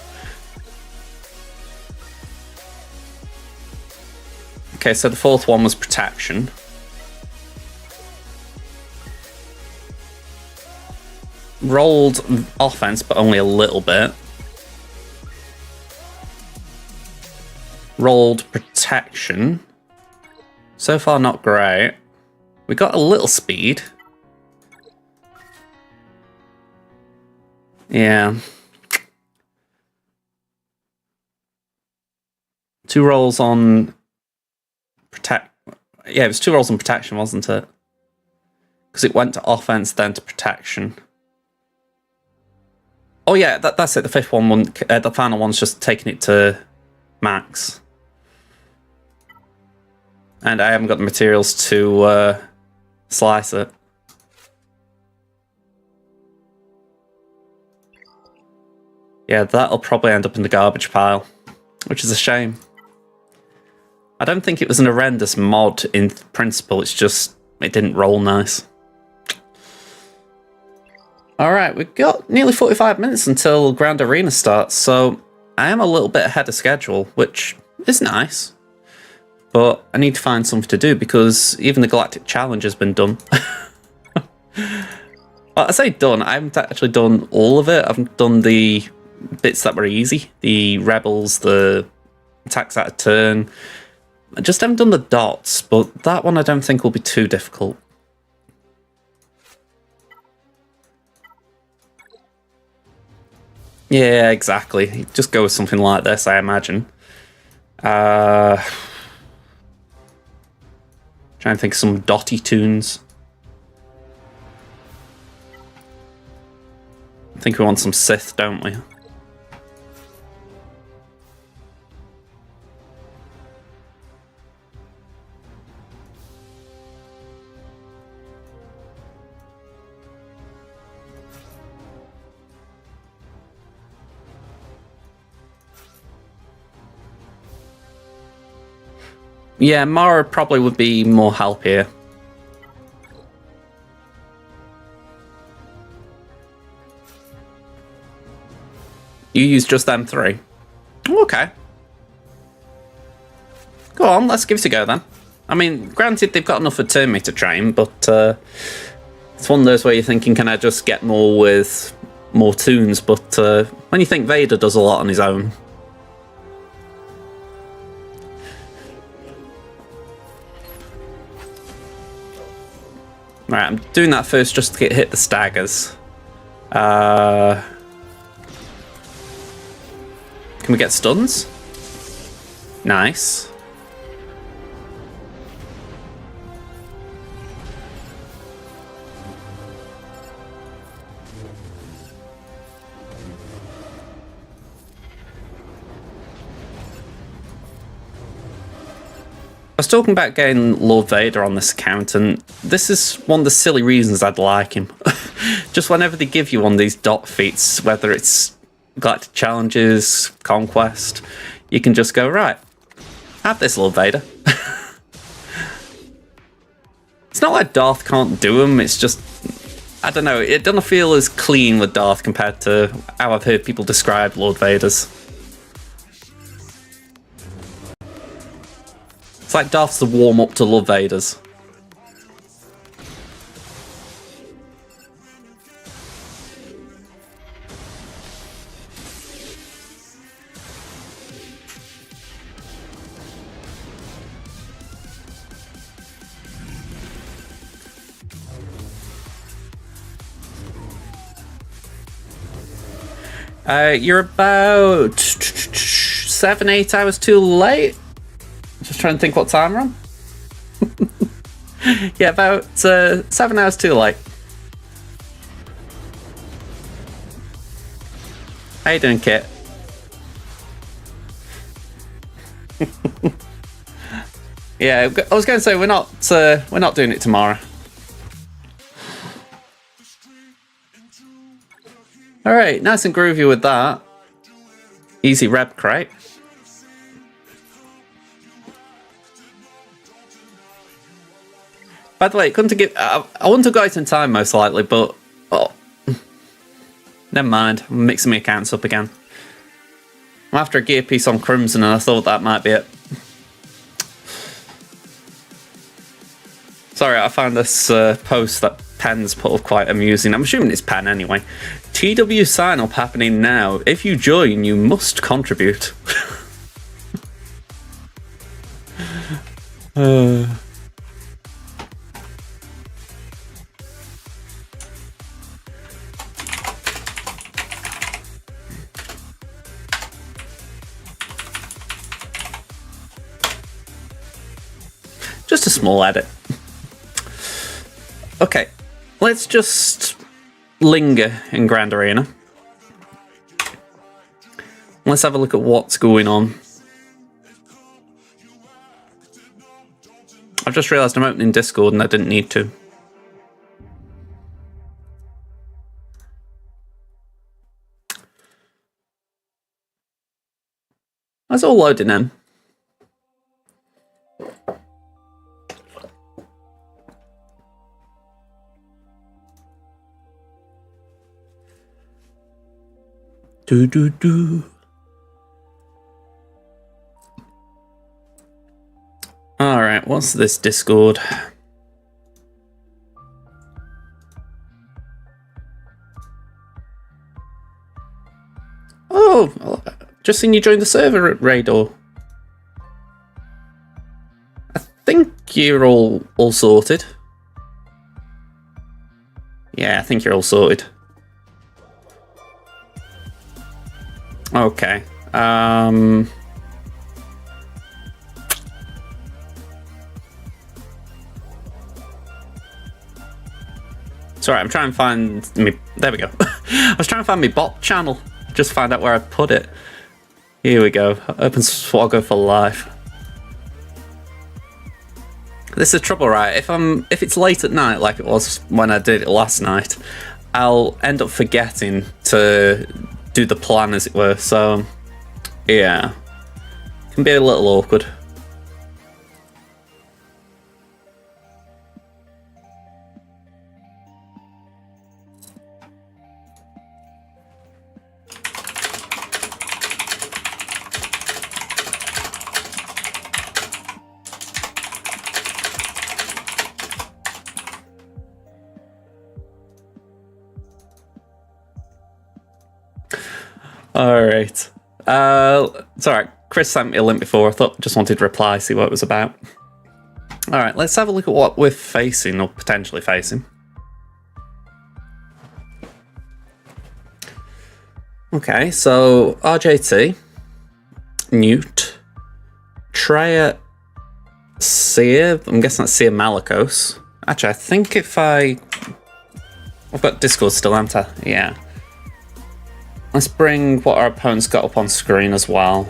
S1: Okay, so the 4th one was protection. Rolled offense, but only a little bit. Rolled protection. So far, not great. We got a little speed. Yeah. 2 rolls on protect. Yeah, it was 2 rolls on protection, wasn't it? Because it went to offense, then to protection. Oh yeah, that's it. The 5th one, the final one's just taking it to max. And I haven't got the materials to slice it. Yeah, that'll probably end up in the garbage pile, which is a shame. I don't think it was an horrendous mod in principle, it's just, it didn't roll nice. Alright, we've got nearly 45 minutes until Grand Arena starts, so I am a little bit ahead of schedule, which is nice. But I need to find something to do because even the Galactic Challenge has been done. Well, I say done, I haven't actually done all of it. I've done the bits that were easy. The Rebels, the attacks out of turn. I just haven't done the dots, but that one I don't think will be too difficult. Yeah, exactly. Just go with something like this, I imagine. Trying to think of some dotty tunes. I think we want some Sith, don't we? Yeah, Mara probably would be more help here. You use just them 3. Okay. Go on, let's give it a go then. I mean, granted, they've got enough for turn me to train, but it's one of those where you're thinking, can I just get more with more tunes? But when you think Vader does a lot on his own. Right, I'm doing that first just to hit the staggers. Can we get stuns? Nice. I was talking about getting Lord Vader on this account, and this is one of the silly reasons I'd like him. Just whenever they give you one of these dot feats, whether it's Galactic Challenges, Conquest, you can just go, right, have this, Lord Vader. not like Darth can't do them, it's just, I don't know, it doesn't feel as clean with Darth compared to how I've heard people describe Lord Vader's. It's like Darth's the warm-up to Lord Vader's. You're about 7-8 hours too late. Just trying to think what time we're on. Yeah, about 7 hours too late. How you doing, Kit? Yeah, I was going to say we're not doing it tomorrow. Alright, nice and groovy with that. Easy rep crate. By the way, couldn't give. I wouldn't have got it in time most likely, but never mind. I'm mixing my accounts up again. I'm after a gear piece on Crimson, and I thought that might be it. Sorry, I found this post that Pen's put up quite amusing. I'm assuming it's Pen anyway. TW sign up happening now. If you join, you must contribute. Just a small edit. Okay, let's just linger in Grand Arena. Let's have a look at what's going on. I've just realised I'm opening Discord and I didn't need to. That's all loading in. Do. Alright, what's this Discord? Oh, just seen you join the server at Radar. I think you're all sorted. Yeah, I think you're all sorted. Okay. Sorry, I'm trying to find me. There we go. I was trying to find my bot channel. Just find out where I put it. Here we go. Open SWGOH for life. This is the trouble, right? If it's late at night, like it was when I did it last night, I'll end up forgetting to do the plan, as it were. So, yeah, it can be a little awkward. Alright. It's alright. Chris sent me a link before. I just wanted to reply, see what it was about. Alright, let's have a look at what we're facing, or potentially facing. Okay, so RJT, Newt, Treya, Seer, I'm guessing that's Seer Malicos. Actually, I think I've got Discord still, haven't I? Yeah. Let's bring what our opponents got up on screen as well.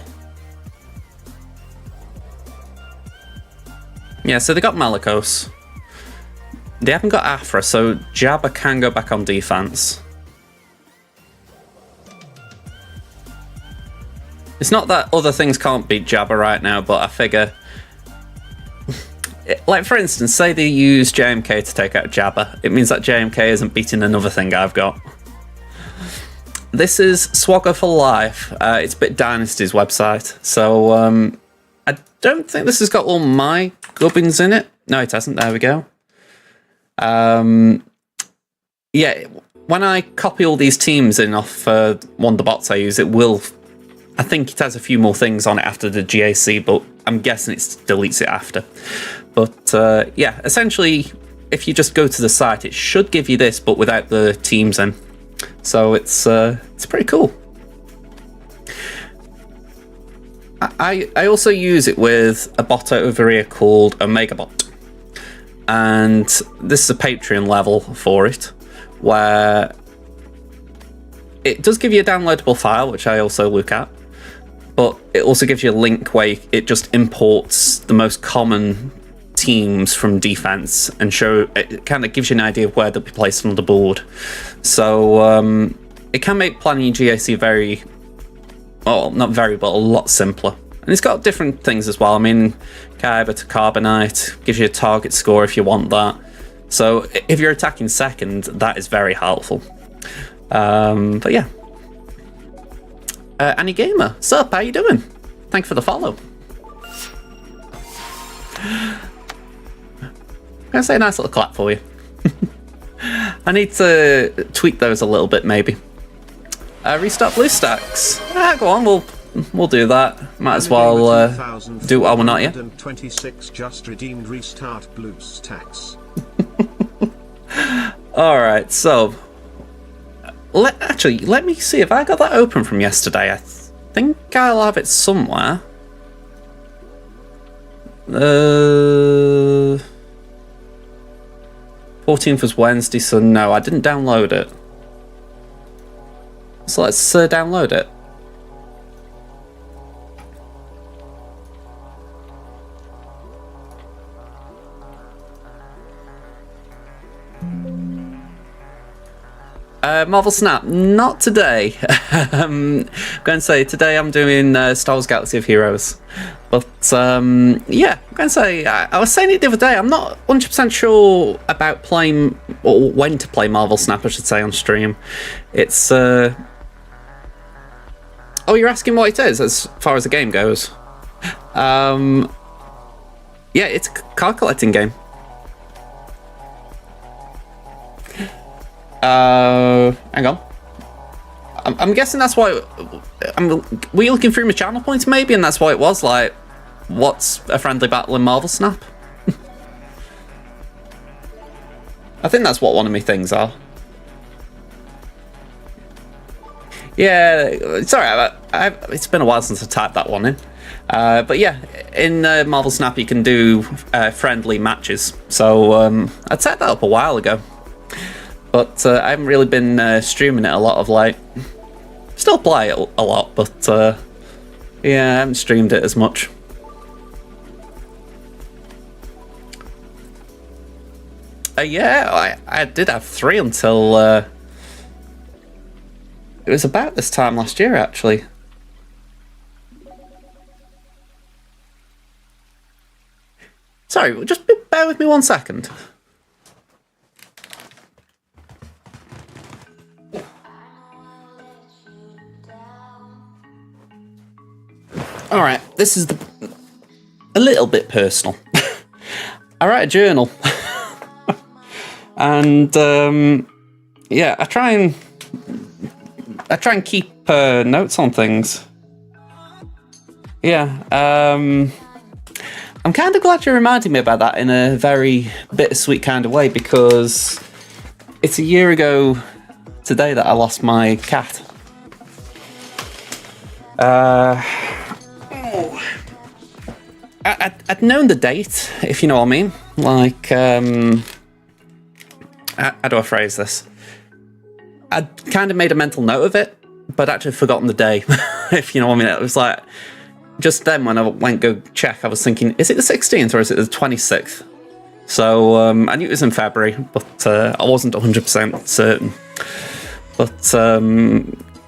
S1: Yeah, so they got Malicos. They haven't got Afra, so Jabba can go back on defense. It's not that other things can't beat Jabba right now, but I figure Like, for instance, say they use JMK to take out Jabba. It means that JMK isn't beating another thing I've got. This is SWGOH for Life. It's Bit Dynasty's website. So, I don't think this has got all my gubbins in it. No, it hasn't. There we go. Yeah, when I copy all these teams in off one of the bots I use, it will... I think it has a few more things on it after the GAC, but I'm guessing it deletes it after. But yeah, essentially, if you just go to the site, it should give you this, but without the teams in. So it's pretty cool. I also use it with a bot over here called OmegaBot, and this is a Patreon level for it, where it does give you a downloadable file, which I also look at. But it also gives you a link where it just imports the most common teams from defense and it kind of gives you an idea of where they'll be placed on the board. So it can make planning your GAC very, well, not very, but a lot simpler. And it's got different things as well. I mean, Kyber to Carbonite gives you a target score if you want that. So if you're attacking second, that is very helpful. But yeah. Annie Gamer, sup, how you doing? Thanks for the follow. I'm gonna say a nice little clap for you. I need to tweak those a little bit, maybe. Restart BlueStacks. Go on, we'll do that. Might as well do it while we're not here.
S3: 26 just redeemed restart BlueStacks.
S1: All right, so. Actually, let me see if I got that open from yesterday. I think I'll have it somewhere. 14th was Wednesday, so no, I didn't download it. So let's download it. Marvel Snap, not today. I'm going to say today I'm doing Star Wars Galaxy of Heroes. But yeah, I'm going to say, I was saying it the other day, I'm not 100% sure about playing, or when to play Marvel Snap, I should say, on stream. It's, oh, you're asking what it is as far as the game goes? Yeah, it's a card collecting game. Hang on. I'm guessing that's why. Were you looking through my channel points maybe, and that's why it was like, what's a friendly battle in Marvel Snap? I think that's what one of my things are. Yeah, it's alright. It's been a while since I typed that one in. But yeah, in Marvel Snap you can do friendly matches. So I set that up a while ago. But I haven't really been streaming it a lot of late. Still play it a lot, but yeah, I haven't streamed it as much. Yeah, I did have 3 until it was about this time last year, actually. Sorry, just bear with me 1 second. Alright, this is a little bit personal. I write a journal. And yeah, I try and keep notes on things. Yeah, I'm kind of glad you reminded me about that in a very bittersweet kind of way, because it's a year ago today that I lost my cat. I'd known the date, if you know what I mean. Like, how do I phrase this? I'd kind of made a mental note of it, but actually forgotten the day, if you know what I mean. It was like, just then when I went go check, I was thinking, is it the 16th or is it the 26th? So I knew it was in February, but I wasn't 100% certain. But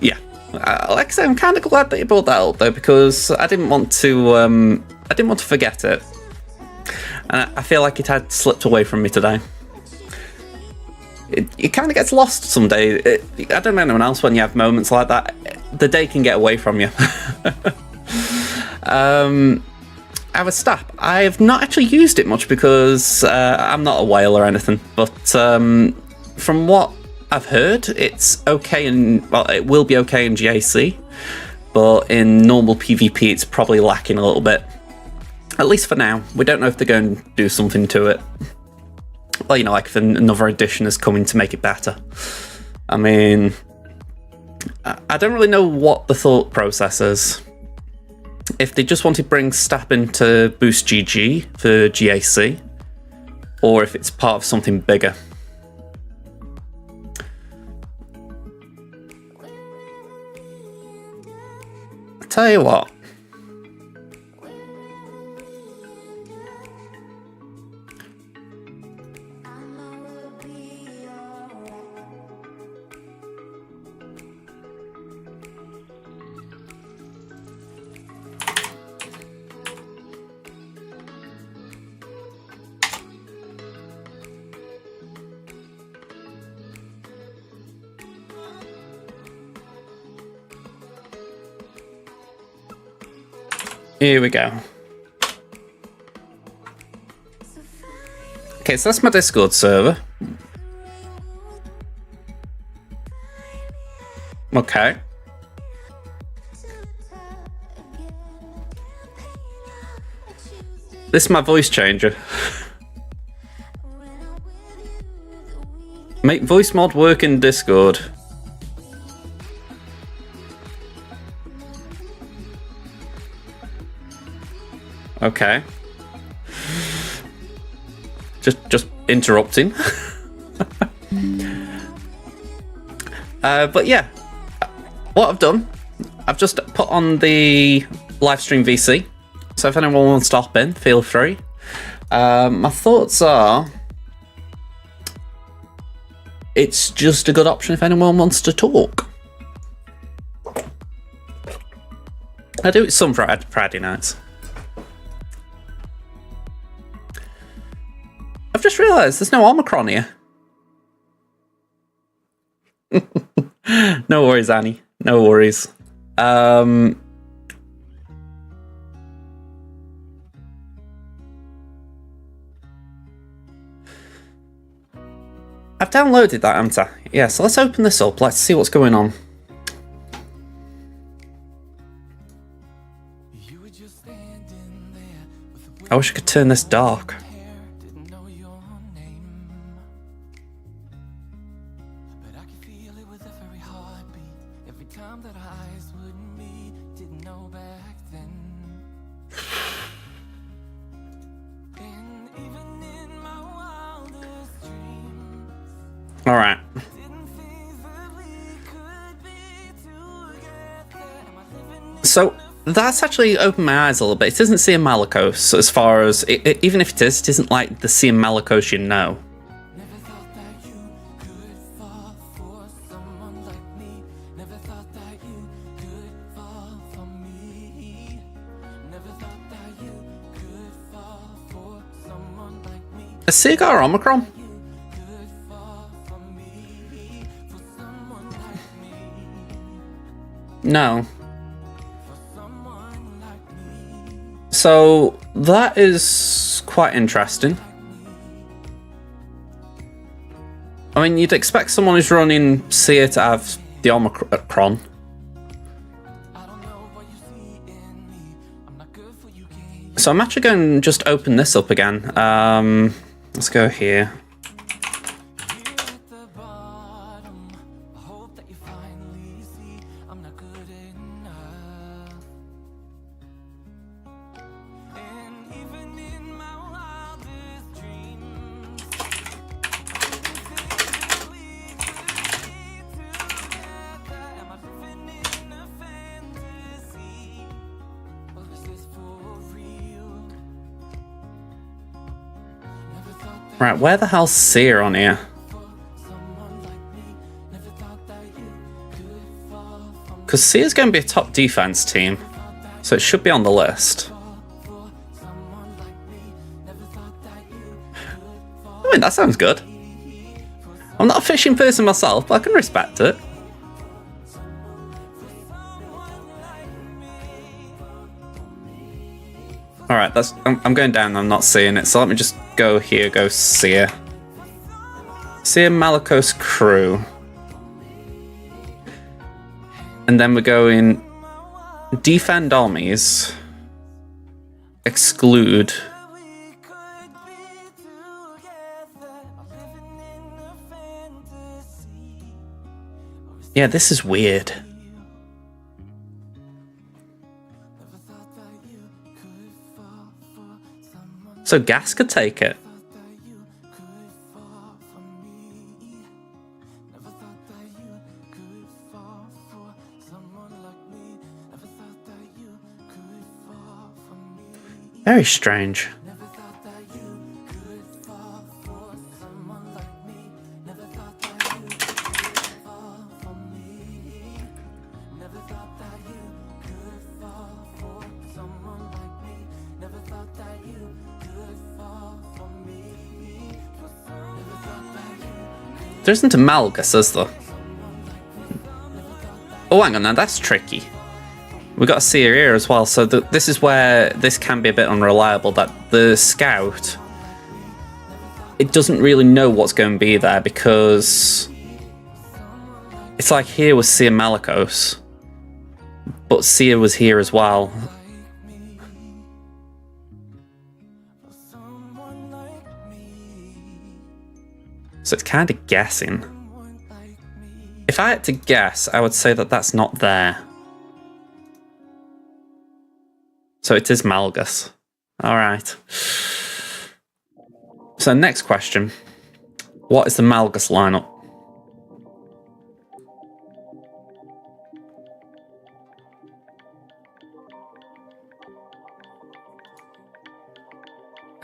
S1: yeah, like I said, I'm kind of glad that you brought that up though, because I didn't want to forget it. and I feel like it had slipped away from me today. It kind of gets lost someday. I don't know anyone else when you have moments like that. The day can get away from you. Our staff, I have not actually used it much because I'm not a whale or anything, but from what I've heard, it's okay in, well, it will be okay in GAC, but in normal PvP it's probably lacking a little bit. At least for now. We don't know if they're going to do something to it. Well, you know, like if another edition is coming to make it better. I mean, I don't really know what the thought process is. If they just want to bring Stap in to boost GG for GAC, or if it's part of something bigger. I tell you what. Here we go. Okay, so that's my Discord server. Okay. This is my voice changer. Make voice mod work in Discord. Okay. Just interrupting. But yeah, what I've done, I've just put on the livestream VC. So if anyone wants to hop in, feel free. My thoughts are, it's just a good option if anyone wants to talk. I do it some Friday nights. I've just realised there's no Omicron here. No worries, Annie. No worries. I've downloaded that, haven't I? Yeah, so let's open this up. Let's see what's going on. I wish I could turn this dark. All right. So that's actually opened my eyes a little bit. It isn't Sea Malicos as far as even if it is, it isn't like the Sea Malicos you know. Has Sea got Omicron? No. So that is quite interesting. I mean, you'd expect someone who's running Seer to have the Omicron. So I'm actually going to just open this up again. Let's go here. Right, where the hell's Seer on here? Because Seer's going to be a top defense team, so it should be on the list. mean, that sounds good. I'm not a fishing person myself, but I can respect it. Alright, I'm going down and I'm not seeing it, so let me just go here, go Seer. Seer Malicos Crew. And then we're going defend armies, exclude. Yeah, this is weird. So gas could take it. Very strange. There isn't a Malgus, is there? Oh, hang on, now that's tricky. We've got a Seer here as well, so this is where this can be a bit unreliable, that the Scout, it doesn't really know what's going to be there, because it's like here was Seer Malicos, but Seer was here as well. So it's kind of guessing. If I had to guess, I would say that that's not there. So it is Malgus. Alright. So next question. What is the Malgus lineup?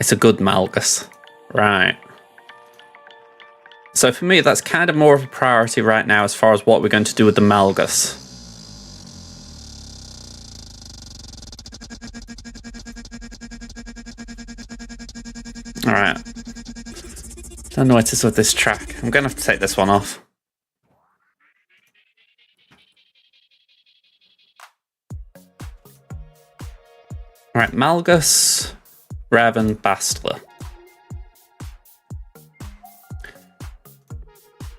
S1: It's a good Malgus. Right. So for me, that's kind of more of a priority right now as far as what we're going to do with the Malgus. Alright. Don't know what it is with this track. I'm going to have to take this one off. Alright, Malgus, Raven, Bastila.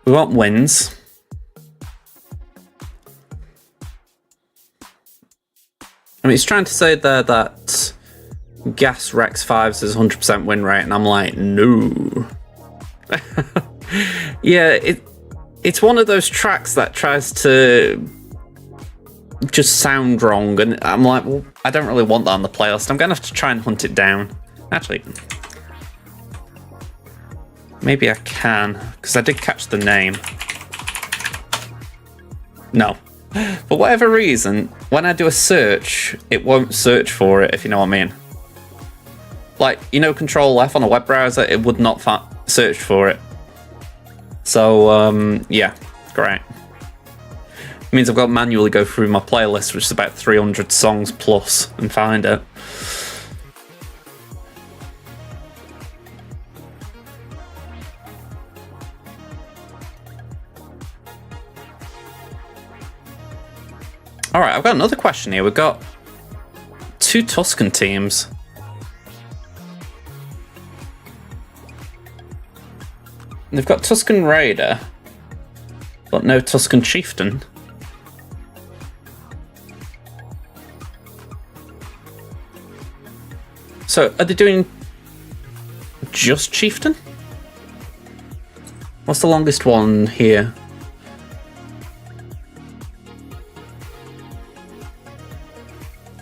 S1: We want wins. I mean, it's trying to say there that Gas Rex 5s is 100% win rate, and I'm like, no. Yeah, it's one of those tracks that tries to just sound wrong, and I'm like, well, I don't really want that on the playlist. I'm going to have to try and hunt it down. Actually, maybe I can, because I did catch the name. No. For whatever reason, when I do a search, it won't search for it, if you know what I mean. Like, you know, Control F on a web browser, it would not search for it. So, yeah, great. It means I've got to manually go through my playlist, which is about 300 songs plus, and find it. Alright, I've got another question here. We've got two Tuscan teams. They've got Tuscan Raider, but no Tuscan Chieftain. So, are they doing just Chieftain? What's the longest one here?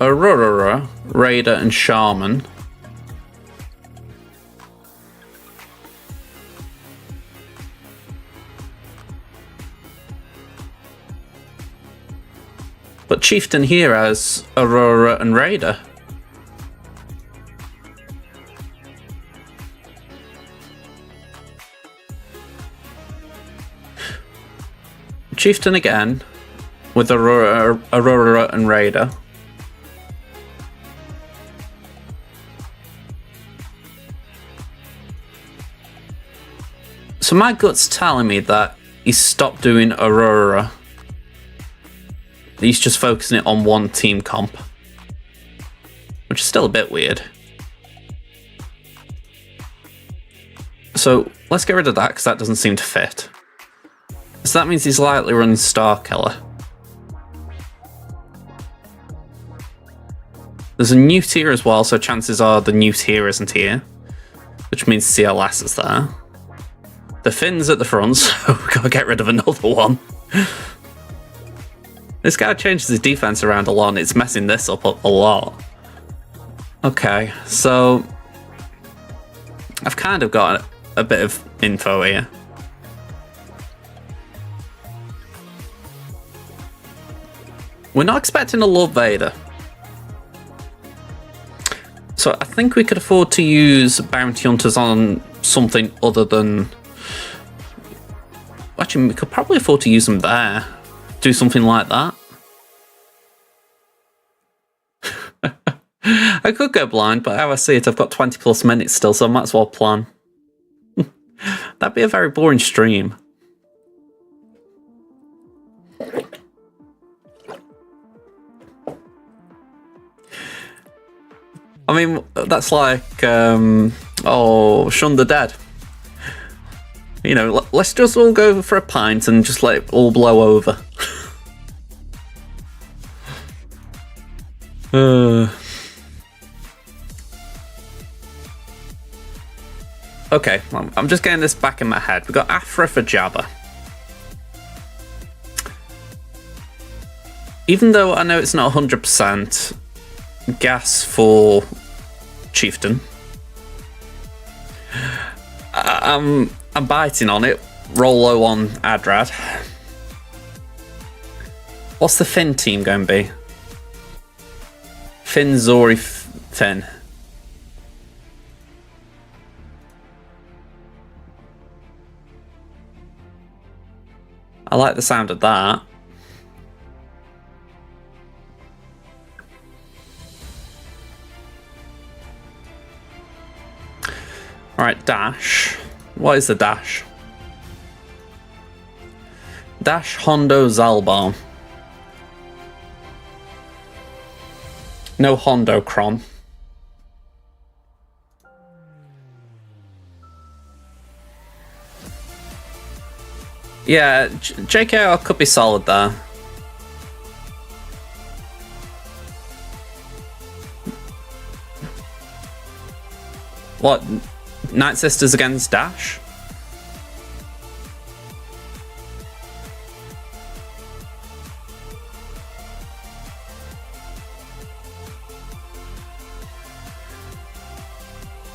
S1: Aurora, Raider, and Shaman. But Chieftain here has Aurora and Raider. Chieftain again, with Aurora and Raider. So my gut's telling me that he's stopped doing Aurora. He's just focusing it on one team comp. Which is still a bit weird. So let's get rid of that because that doesn't seem to fit. So that means he's likely running Star Killer. There's a Newt here as well, so chances are the Newt here isn't here. Which means CLS is there. The Finn's at the front, so we've got to get rid of another one. This guy changes his defense around a lot and it's messing this up a lot. Okay, so I've kind of got a bit of info here. We're not expecting a Lord Vader. So I think we could afford to use bounty hunters on something other than... Actually, we could probably afford to use them there. Do something like that. I could go blind, but how I see it, I've got 20 plus minutes still, so I might as well plan. That'd be a very boring stream. I mean, that's like, Shaun the Dead. You know, let's just all go for a pint and just let it all blow over. Okay, I'm just getting this back in my head. We've got Afra for Jabba. Even though I know it's not 100%, gas for Chieftain. I'm biting on it. Roll low on Adrad. What's the Finn team going to be? Finn, Zori, Finn. I like the sound of that. Alright, dash. What is the dash? Dash Hondo Zalbar. No Hondo Cron. Yeah, JKR could be solid there. What? Night Sisters against Dash?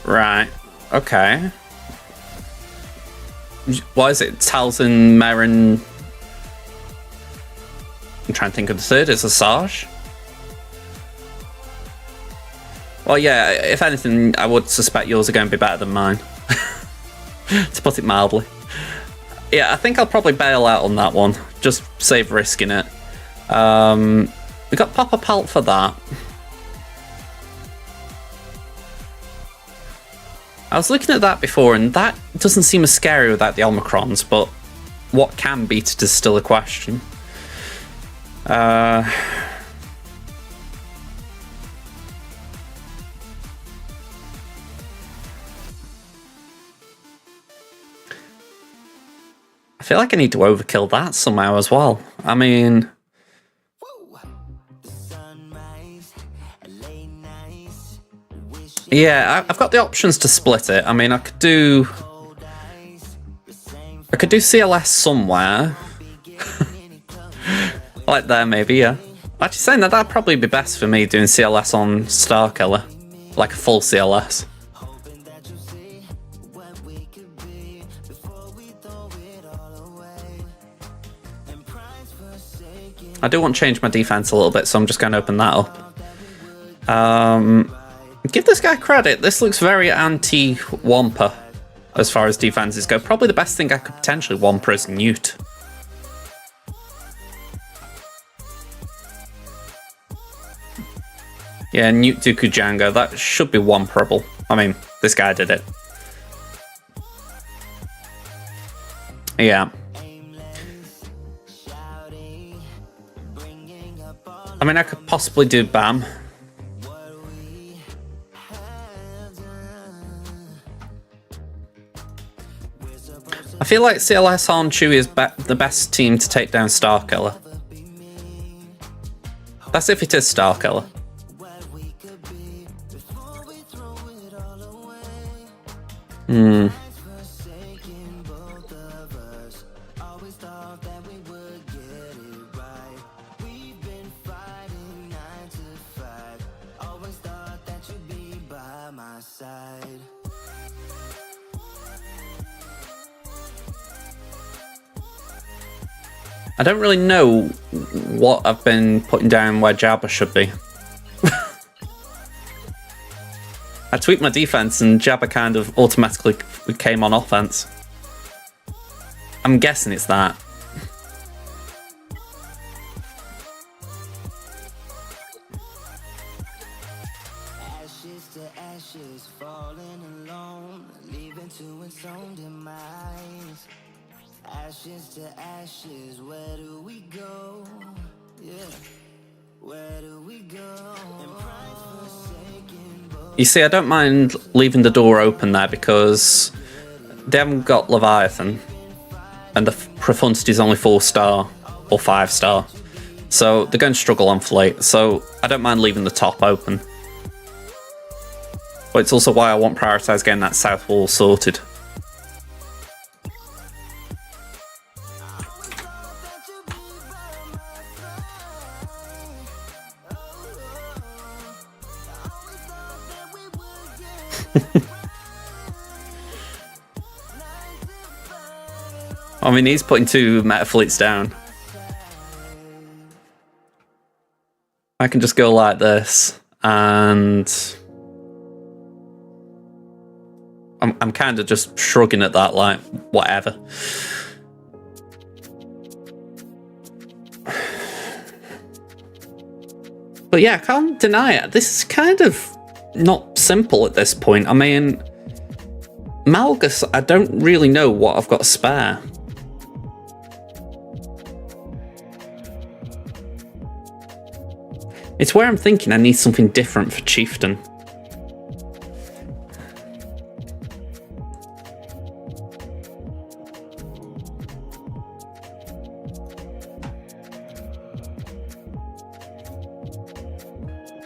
S1: Right. Okay. What is it? Talzin, Marin. I'm trying to think of the third. Is Asajj? Well, yeah, if anything, I would suspect yours are going to be better than mine. To put it mildly. Yeah, I think I'll probably bail out on that one. Just save risking it. We got Papa Palt for that. I was looking at that before, and that doesn't seem as scary without the Omicrons, but what can beat it is still a question. I feel like I need to overkill that somehow as well. I mean... Yeah, I've got the options to split it. I mean, I could do CLS somewhere. Like there, maybe, yeah. Actually, saying that, that'd probably be best for me, doing CLS on Star Killer. Like a full CLS. I do want to change my defense a little bit, so I'm just going to open that up. Give this guy credit. This looks very anti-Wampa as far as defenses go. Probably the best thing I could potentially Wampa is Newt. Yeah, Newt Dooku Django. That should be Wamperable. I mean, this guy did it. Yeah. I mean, I could possibly do BAM. I feel like CLS on Chewie is the best team to take down Starkiller. That's if it is Starkiller. I don't really know what I've been putting down where Jabba should be. I tweaked my defense and Jabba kind of automatically came on offense. I'm guessing it's that.
S5: Ashes to ashes, falling alone, leaving to its own demise. Ashes to ashes, where do we go? Yeah, where do we go?
S1: You see, I don't mind leaving the door open there because they haven't got Leviathan, and the profundity is only 4-star or 5-star, so they're going to struggle on fleet. So I don't mind leaving the top open, but it's also why I want to prioritise getting that south wall sorted. I mean, he's putting 2 meta fleets down. I can just go like this, and I'm kind of just shrugging at that, like, whatever. But yeah, I can't deny it. This is kind of not simple at this point. I mean, Malgus, I don't really know what I've got spare. It's where I'm thinking I need something different for Chieftain.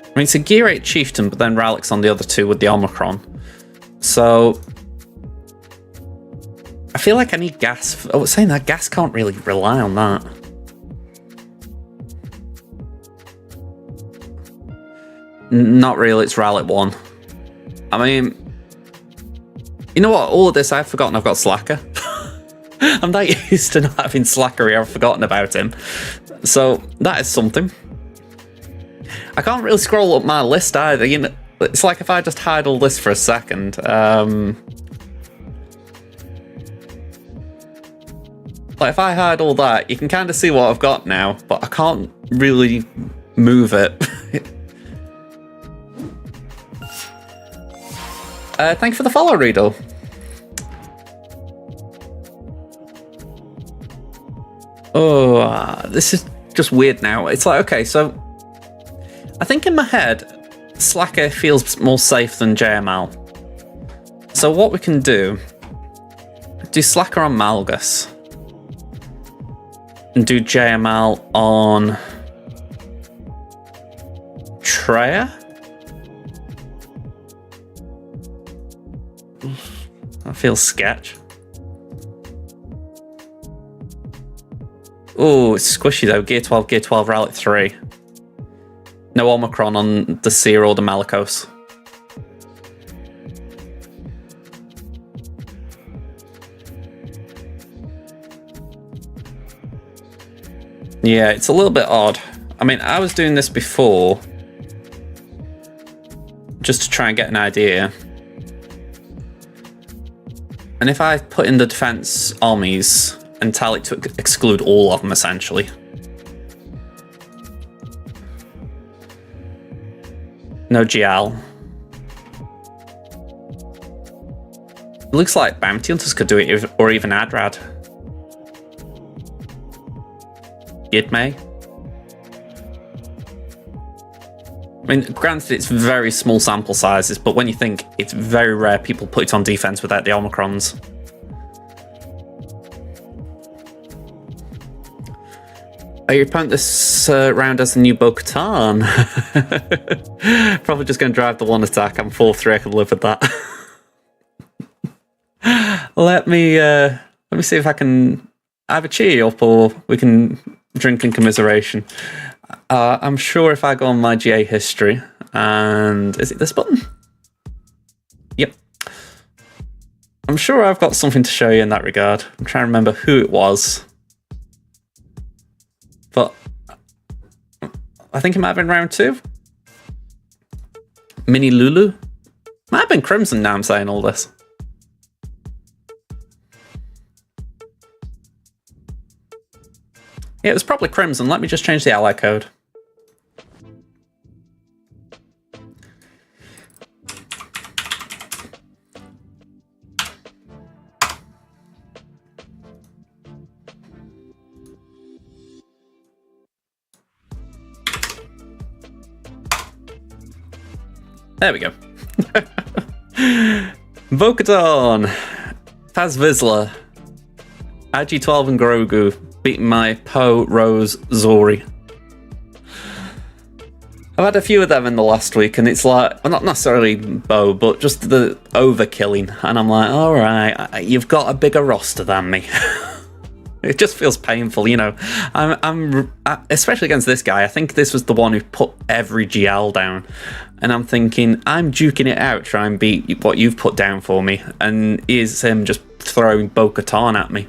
S1: I mean, it's a Gear 8 Chieftain, but then Rallick's on the other 2 with the Omicron. So I feel like I need gas. Oh, saying that, gas can't really rely on that. Not really, it's Rallick 1. I mean, you know what? All of this, I've forgotten I've got Slacker. I'm that used to not having Slackery, I've forgotten about him. So that is something. I can't really scroll up my list either. You know, it's like if I just hide all this for a second. Like if I hide all that, you can kind of see what I've got now, but I can't really move it. Thank you for the follow, Rido. Oh, this is just weird now. It's like, okay, so I think in my head, Slacker feels more safe than JML. So what we can do Slacker on Malgus. And do JML on Treya? That feels sketch. Oh, it's squishy though. Gear 12, Rallick 3. No Omicron on the Seer or the Malicos. Yeah, it's a little bit odd. I mean, I was doing this before just to try and get an idea. And if I put in the defense armies and tell it to exclude all of them, essentially. No GL. It looks like Bounty Hunters could do it, or even Adrad. Gidmay. I mean, granted, it's very small sample sizes, but when you think it's very rare people put it on defense without the Omicrons. Oh, your opponent this round has the new Bo-Katan. Probably just going to drive the one attack. I'm 4-3. I can live with that. Let me see if I can either cheer you up or we can drink in commiseration. I'm sure if I go on my GA history, and is it this button? Yep. I'm sure I've got something to show you in that regard. I'm trying to remember who it was. But I think it might have been round 2. Mini Lulu? Might have been Crimson now I'm saying all this. Yeah, it was probably Crimson. Let me just change the ally code. There we go. Bo-Katan, Paz Vizsla, IG-12 and Grogu beating my Poe, Rose, Zori. I've had a few of them in the last week, and it's like, well, not necessarily Bo, but just the overkilling. And I'm like, all right, you've got a bigger roster than me. It just feels painful, you know. I'm especially against this guy. I think this was the one who put every GL down, and I'm thinking I'm duking it out, try and beat what you've put down for me, and here's him just throwing Bo-Katan at me.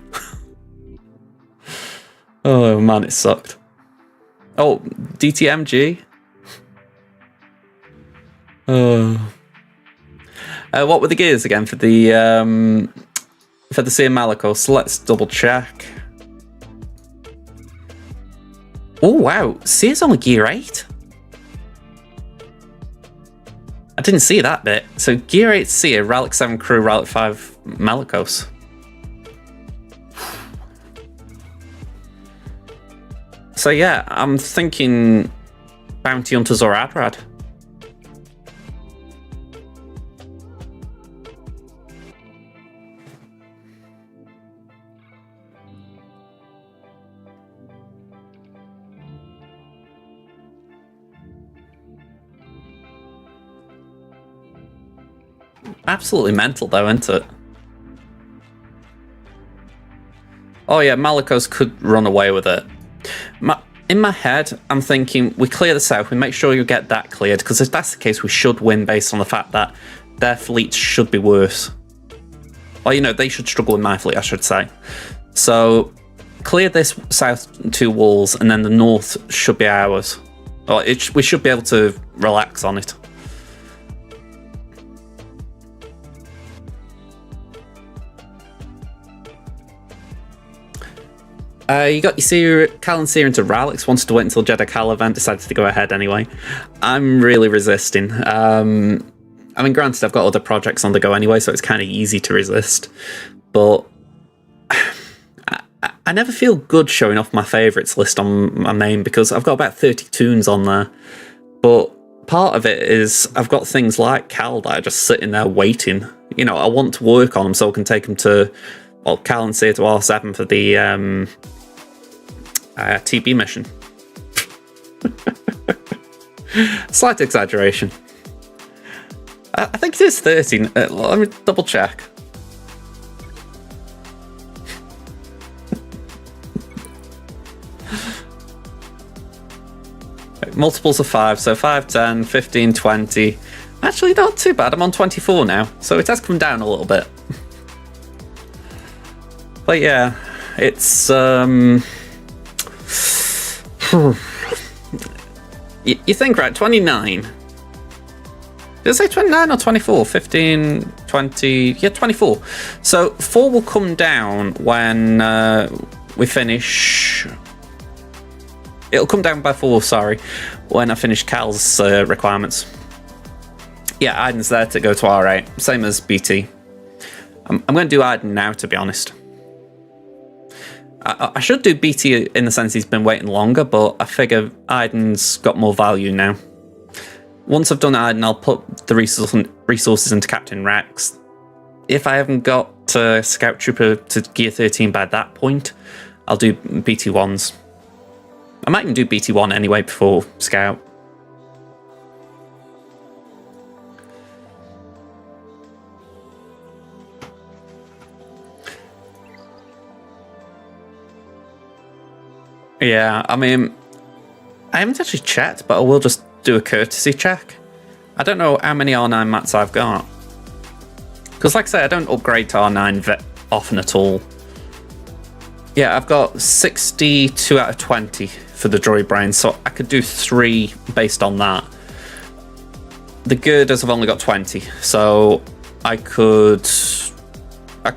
S1: Oh man, it sucked. Oh, DTMG. Oh. What were the gears again for the Sea Malicos? So let's double check. Oh wow, Sea's only gear 8. I didn't see that bit. So gear 8 Sea, Relic 7 Crew, Relic 5 Malicos. So yeah, I'm thinking Bounty Hunters or Adrad. Absolutely mental though, isn't it? Oh yeah, Malicos could run away with it. In my head, I'm thinking we clear the south, we make sure you get that cleared, because if that's the case, we should win based on the fact that their fleets should be worse. Or, you know, they should struggle with my fleet, I should say. So, clear this south 2 walls, and then the north should be ours. Or we should be able to relax on it. You got your Cal and Seer into Ralix, wanted to wait until Jedi Cal event, decided to go ahead anyway. I'm really resisting. I mean, granted, I've got other projects on the go anyway, so it's kind of easy to resist. But I never feel good showing off my favourites list on my main, because I've got about 30 tunes on there. But part of it is I've got things like Cal that are just sitting there waiting. You know, I want to work on them so I can take them to, well, Cal and Seer to R7 for the TB mission. Slight exaggeration. I think it is 13. Let me double check. Multiples of 5, so 5, 10, 15, 20. Actually, not too bad. I'm on 24 now, so it has come down a little bit. But yeah, it's you think, right, 29. Did I say 29 or 24? 15, 20, yeah, 24. So 4 will come down when we finish. It'll come down by 4, sorry, when I finish Cal's requirements. Yeah, Aiden's there to go to R8, same as BT. I'm going to do Aiden now, to be honest. I should do BT in the sense he's been waiting longer, but I figure Iden's got more value now. Once I've done Iden, I'll put the resources into Captain Rex. If I haven't got Scout Trooper to Gear 13 by that point, I'll do BT1s. I might even do BT1 anyway before Scout. Yeah, I mean, I haven't actually checked, but I will just do a courtesy check. I don't know how many R9 mats I've got. Because like I say, I don't upgrade to R9 often at all. Yeah, I've got 62 out of 20 for the droid brain, so I could do 3 based on that. The girders have only got 20, so I could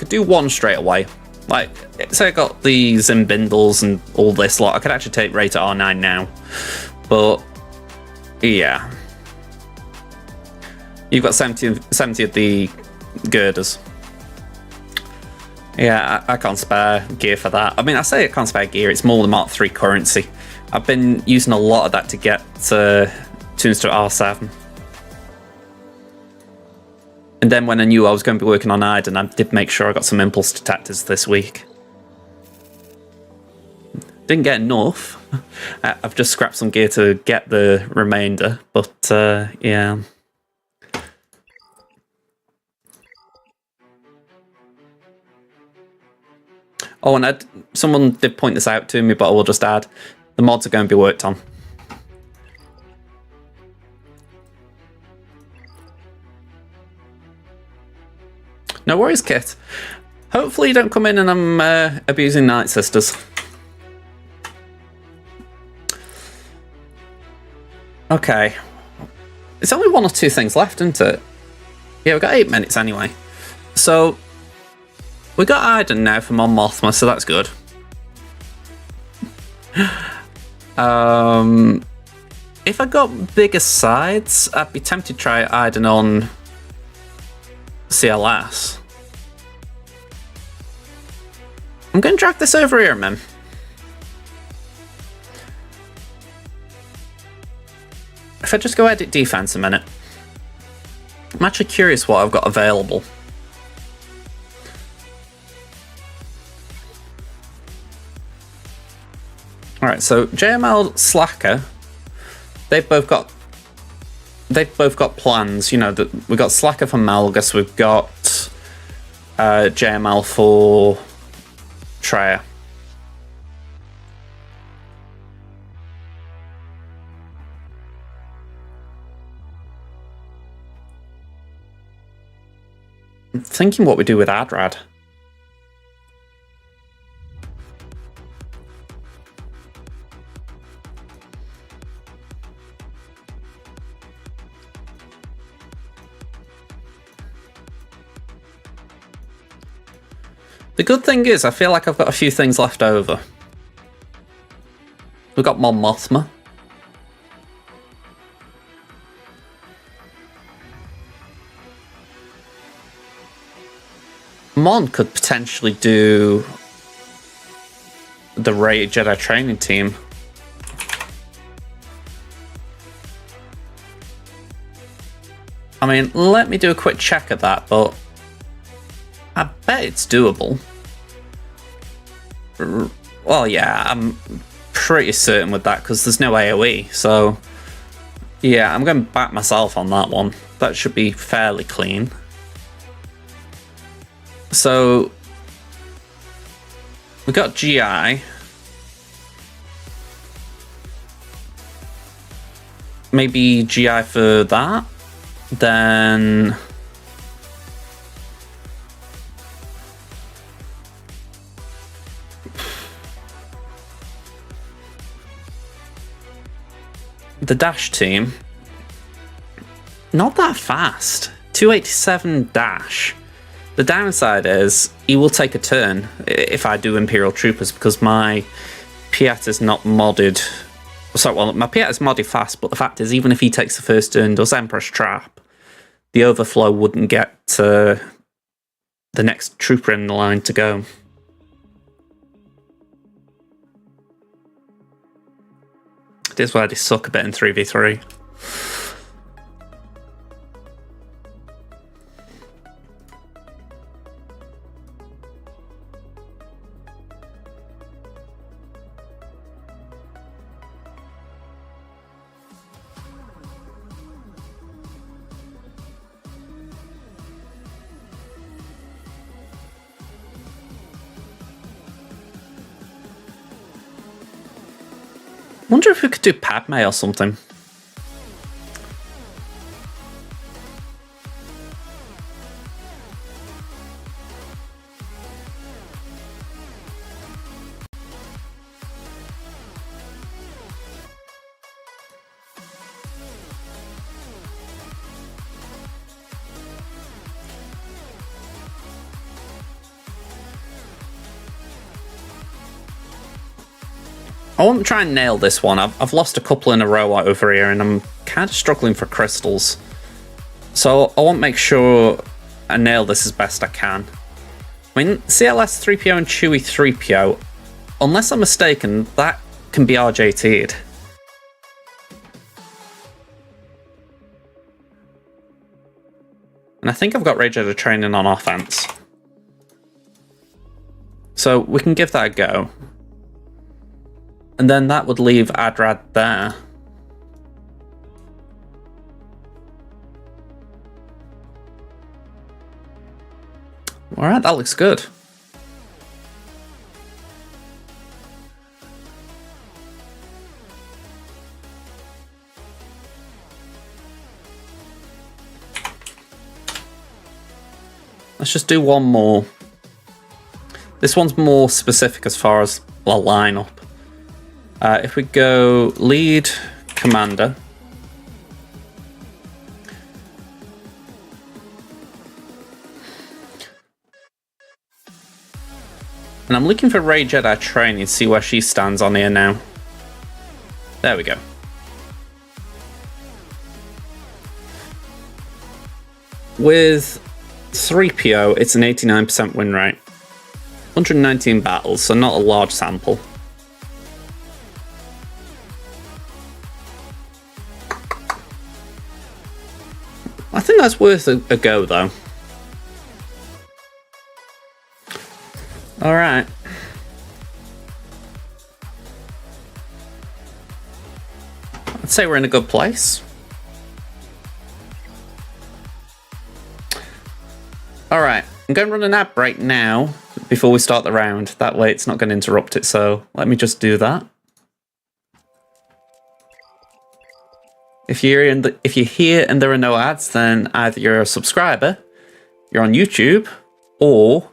S1: do 1 straight away. Like, say I got the Zim Bindles and all this lot, I could actually take Ray to R9 now. But, yeah. You've got 70 of the girders. Yeah, I can't spare gear for that. I mean, I say I can't spare gear, it's more than Mark 3 currency. I've been using a lot of that to get tunes to R7. And then when I knew I was going to be working on Iden, I did make sure I got some impulse detectors this week. Didn't get enough. I've just scrapped some gear to get the remainder, but yeah. Oh, and someone did point this out to me, but I will just add, the mods are going to be worked on. No worries, Kit. Hopefully you don't come in and I'm abusing Night Sisters. Okay. It's only 1 or 2 things left, isn't it? Yeah, we've got 8 minutes anyway. So, we got Iden now for Mon Mothma, so that's good. If I got bigger sides, I'd be tempted to try Iden on CLS. I'm going to drag this over here, man. If I just go edit defense a minute. I'm actually curious what I've got available. Alright, so JML Slacker, they've both got plans. You know, that we've got Slacker for Malgus, we've got JML for Treya. I'm thinking what we do with Adrad. The good thing is, I feel like I've got a few things left over. We've got Mon Mothma. Mon could potentially do the Rey Jedi training team. I mean, let me do a quick check of that, but I bet it's doable. Well, yeah, I'm pretty certain with that because there's no AoE, so yeah, I'm going to back myself on that one. That should be fairly clean. So we got GI. Maybe GI for that. Then the Dash team, not that fast. 287 Dash. The downside is he will take a turn if I do Imperial Troopers because my Piet is not modded. So, well, my Piet is modded fast, but the fact is, even if he takes the first turn, does Emperor's Trap, the overflow wouldn't get the next trooper in the line to go. It is where they suck a bit in 3v3. Wonder if we could do Padme or something. I want to try and nail this one. I've lost a couple in a row over here, and I'm kind of struggling for crystals. So I want to make sure I nail this as best I can. I mean, CLS 3PO and Chewie 3PO, unless I'm mistaken, that can be RJT'd. And I think I've got Rage Jedi training on offense. So we can give that a go. And then that would leave Adrad there. Alright, that looks good. Let's just do one more. This one's more specific as far as a lineup. If we go lead commander, and I'm looking for Rey Jedi training, see where she stands on here now. There we go. With 3PO, it's an 89% win rate. 119 battles, so not a large sample. I think that's worth a go, though. Alright. I'd say we're in a good place. Alright, I'm going to run an ad break now before we start the round. That way it's not going to interrupt it, so let me just do that. If you're here and there are no ads, then either you're a subscriber, you're on YouTube, or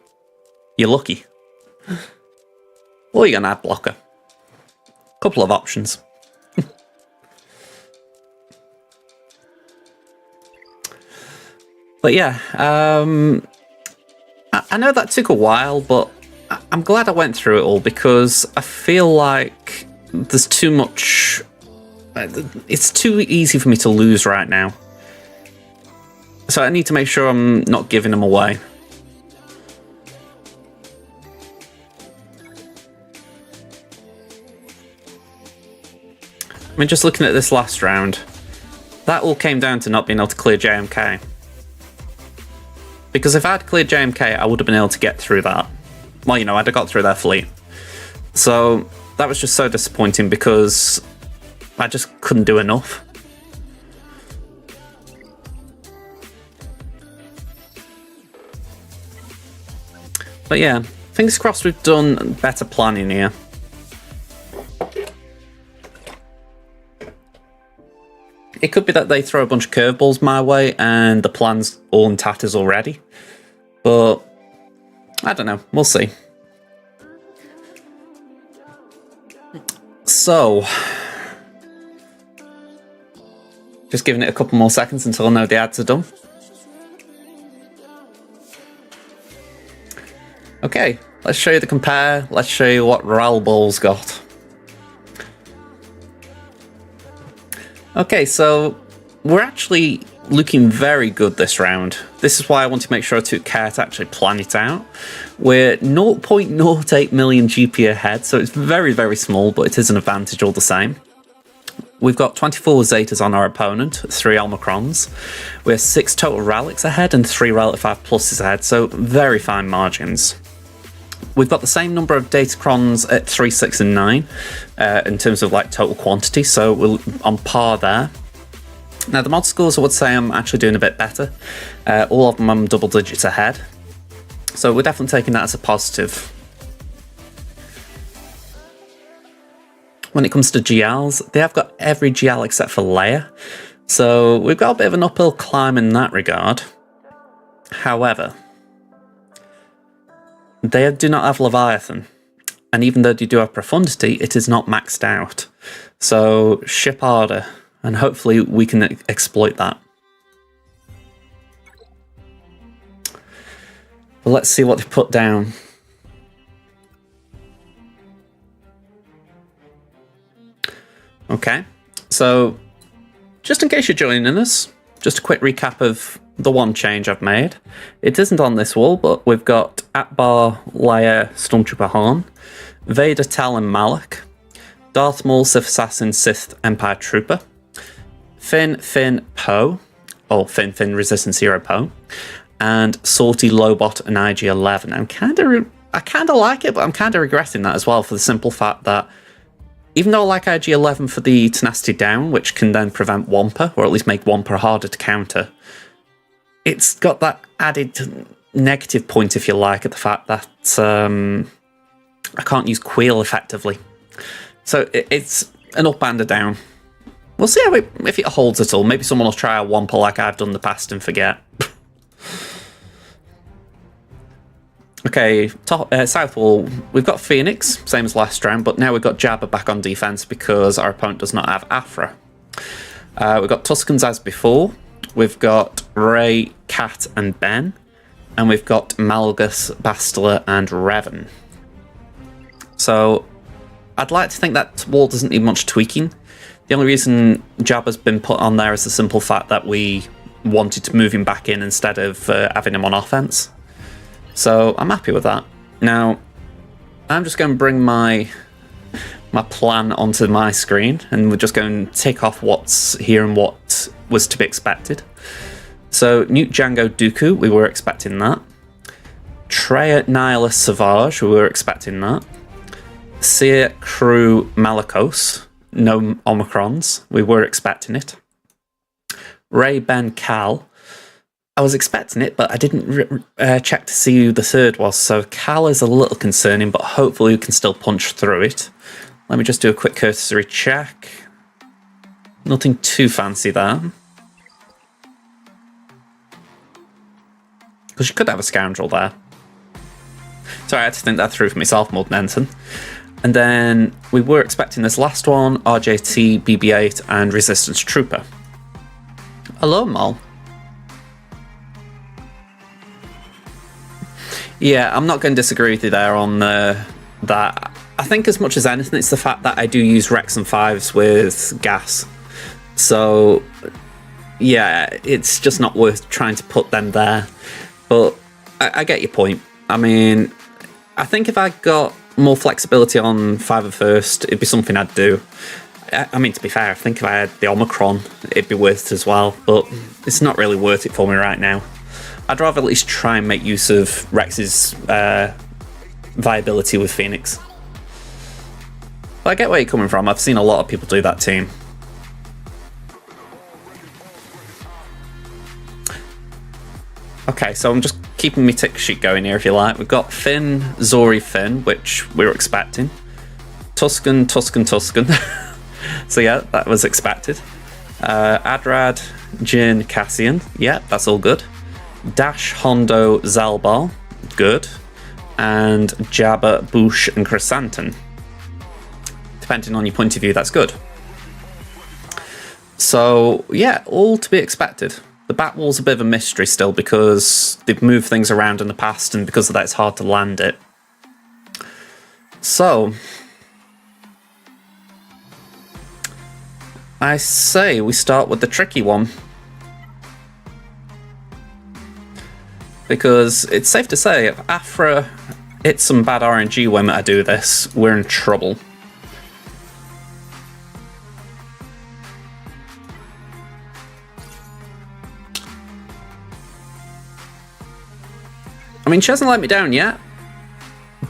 S1: you're lucky. Or you're an ad blocker. Couple of options. But yeah, I know that took a while, but I'm glad I went through it all because I feel like there's too much. It's too easy for me to lose right now. So I need to make sure I'm not giving them away. I mean, just looking at this last round, that all came down to not being able to clear JMK. Because if I'd cleared JMK, I would have been able to get through that. Well, you know, I'd have got through their fleet. So that was just so disappointing because I just couldn't do enough. But yeah, fingers crossed we've done better planning here. It could be that they throw a bunch of curveballs my way and the plan's all in tatters already. But I don't know, we'll see. So, just giving it a couple more seconds until I know the ads are done. Okay, let's show you the compare. Let's show you what Ralball's got. Okay, so we're actually looking very good this round. This is why I want to make sure I took care to actually plan it out. We're 0.08 million GP ahead, so it's very, very small, but it is an advantage all the same. we've got 24 Zetas on our opponent, 3 Omicrons. We're 6 total Relics ahead and 3 Relic 5 Pluses ahead, so very fine margins. We've got the same number of Datacrons at 3, 6, and 9 in terms of like total quantity, so we're on par there. Now the mod scores, I would say I'm actually doing a bit better. All of them I'm double digits ahead, so we're definitely taking that as a positive. When it comes to GLs, they have got every GL except for Leia, so we've got a bit of an uphill climb in that regard. However, they do not have Leviathan, and even though they do have Profundity, it is not maxed out. So ship harder, and hopefully we can exploit that. But let's see what they put down. Okay, so just in case you're joining us, just a quick recap of the one change I've made. It isn't on this wall, but we've got Atbar, Leia, Stormtrooper Han, Vader, Tal, and Malak, Darth Maul, Sith Assassin, Sith Empire Trooper, Finn, Poe, or Finn, Resistance Hero Poe, and Salty, Lobot, and IG-11. I kind of like it, but I'm kind of regretting that as well, for the simple fact that even though I like IG-11 for the tenacity down, which can then prevent Wampa, or at least make Wampa harder to counter, it's got that added negative point, if you like, at the fact that I can't use Queel effectively. So it's an up and a down. We'll see how if it holds at all. Maybe someone will try a Wampa like I've done in the past and forget. Okay, south wall, we've got Phoenix, same as last round, but now we've got Jabba back on defense because our opponent does not have Afra. We've got Tuscans as before, we've got Rey, Kat, and Ben, and we've got Malgus, Bastila, and Revan. So, I'd like to think that wall doesn't need much tweaking. The only reason Jabba's been put on there is the simple fact that we wanted to move him back in instead of having him on offense. So I'm happy with that. Now, I'm just going to bring my plan onto my screen, and we're just going to tick off what's here and what was to be expected. So, Newt Django Dooku, we were expecting that. Treya Nihilus Savage, we were expecting that. Seer Crew Malakos, no Omicrons, we were expecting it. Rey Ben Cal, I was expecting it, but I didn't check to see who the third was, so Cal is a little concerning, but hopefully we can still punch through it. Let me just do a quick cursory check. Nothing too fancy there. Because you could have a scoundrel there. Sorry, I had to think that through for myself more than anything. And then we were expecting this last one, RJT, BB-8, and Resistance Trooper. Hello, Mal. Yeah, I'm not going to disagree with you there on that. I think as much as anything, it's the fact that I do use Rex and 5s with gas. So, yeah, it's just not worth trying to put them there. But I get your point. I mean, I think if I got more flexibility on 5 at first, it'd be something I'd do. I mean, to be fair, I think if I had the Omicron, it'd be worth it as well. But it's not really worth it for me right now. I'd rather at least try and make use of Rex's viability with Phoenix. But I get where you're coming from. I've seen a lot of people do that team. Okay, so I'm just keeping my tick sheet going here, if you like. We've got Finn, Zori, Finn, which we were expecting. Tuscan. So yeah, that was expected. Adrad, Jin, Cassian. Yeah, that's all good. Dash, Hondo, Zalbar. Good. And Jabba, Boosh, and Chrysanthemum. Depending on your point of view, that's good. So, yeah, all to be expected. The back wall's a bit of a mystery still because they've moved things around in the past, and because of that it's hard to land it. So, I say we start with the tricky one. Because it's safe to say, if Afra hits some bad RNG when I do this, we're in trouble. mean, she hasn't let me down yet,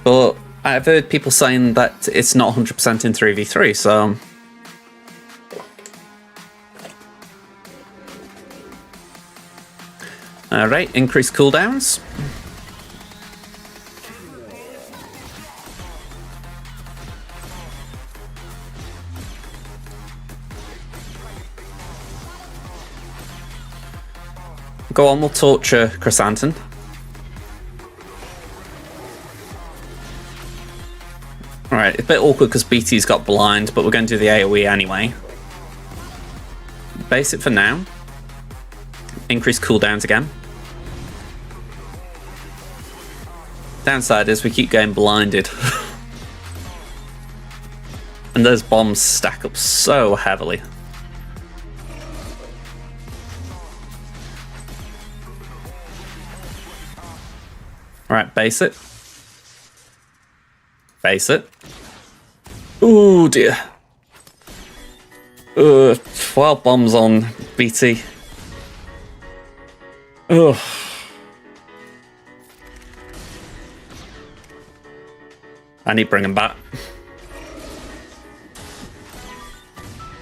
S1: but I've heard people saying that it's not 100% in 3v3, so... Alright, increased cooldowns. Go on, we'll torture Chrysanthemum. Alright, it's a bit awkward because BT's got blind, but we're going to do the AoE anyway. Base it for now. Increase cooldowns again. Downside is we keep getting blinded. And those bombs stack up so heavily. Alright, base it. Base it. Ooh dear. 12 bombs on BT. Ugh. I need to bring him back.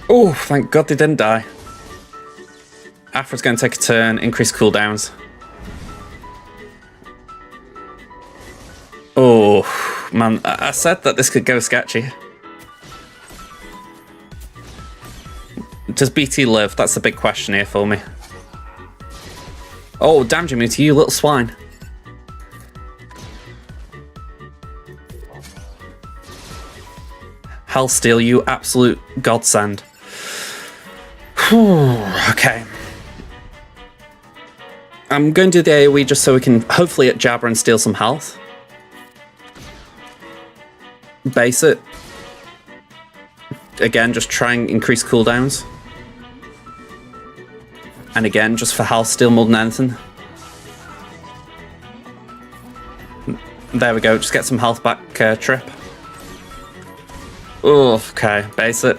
S1: Oh, thank God they didn't die. Afra's going to take a turn, increase cooldowns. Oh, man, I said that this could go sketchy. Does BT live? That's the big question here for me. Oh, damn you, Muti, you little swine. Hellsteel, you absolute godsend. Whew, okay. I'm going to do the AoE just so we can hopefully hit Jabber and steal some health. Base it. Again, just try and increase cooldowns. And again, just for health steal more than anything. There we go, just get some health back, Trip. Oh, okay, base it.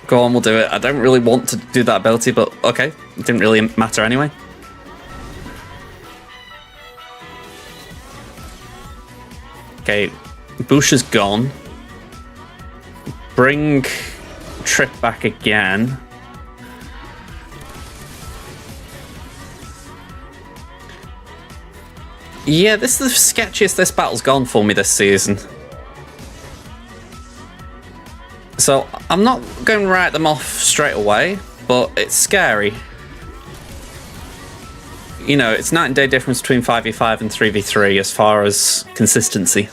S1: Go on, we'll do it. I don't really want to do that ability, but okay, it didn't really matter anyway. Okay, Bush is gone. Bring Trip back again. Yeah, this is the sketchiest this battle's gone for me this season. So, I'm not going to write them off straight away, but it's scary. You know, it's night and day difference between 5v5 and 3v3 as far as consistency.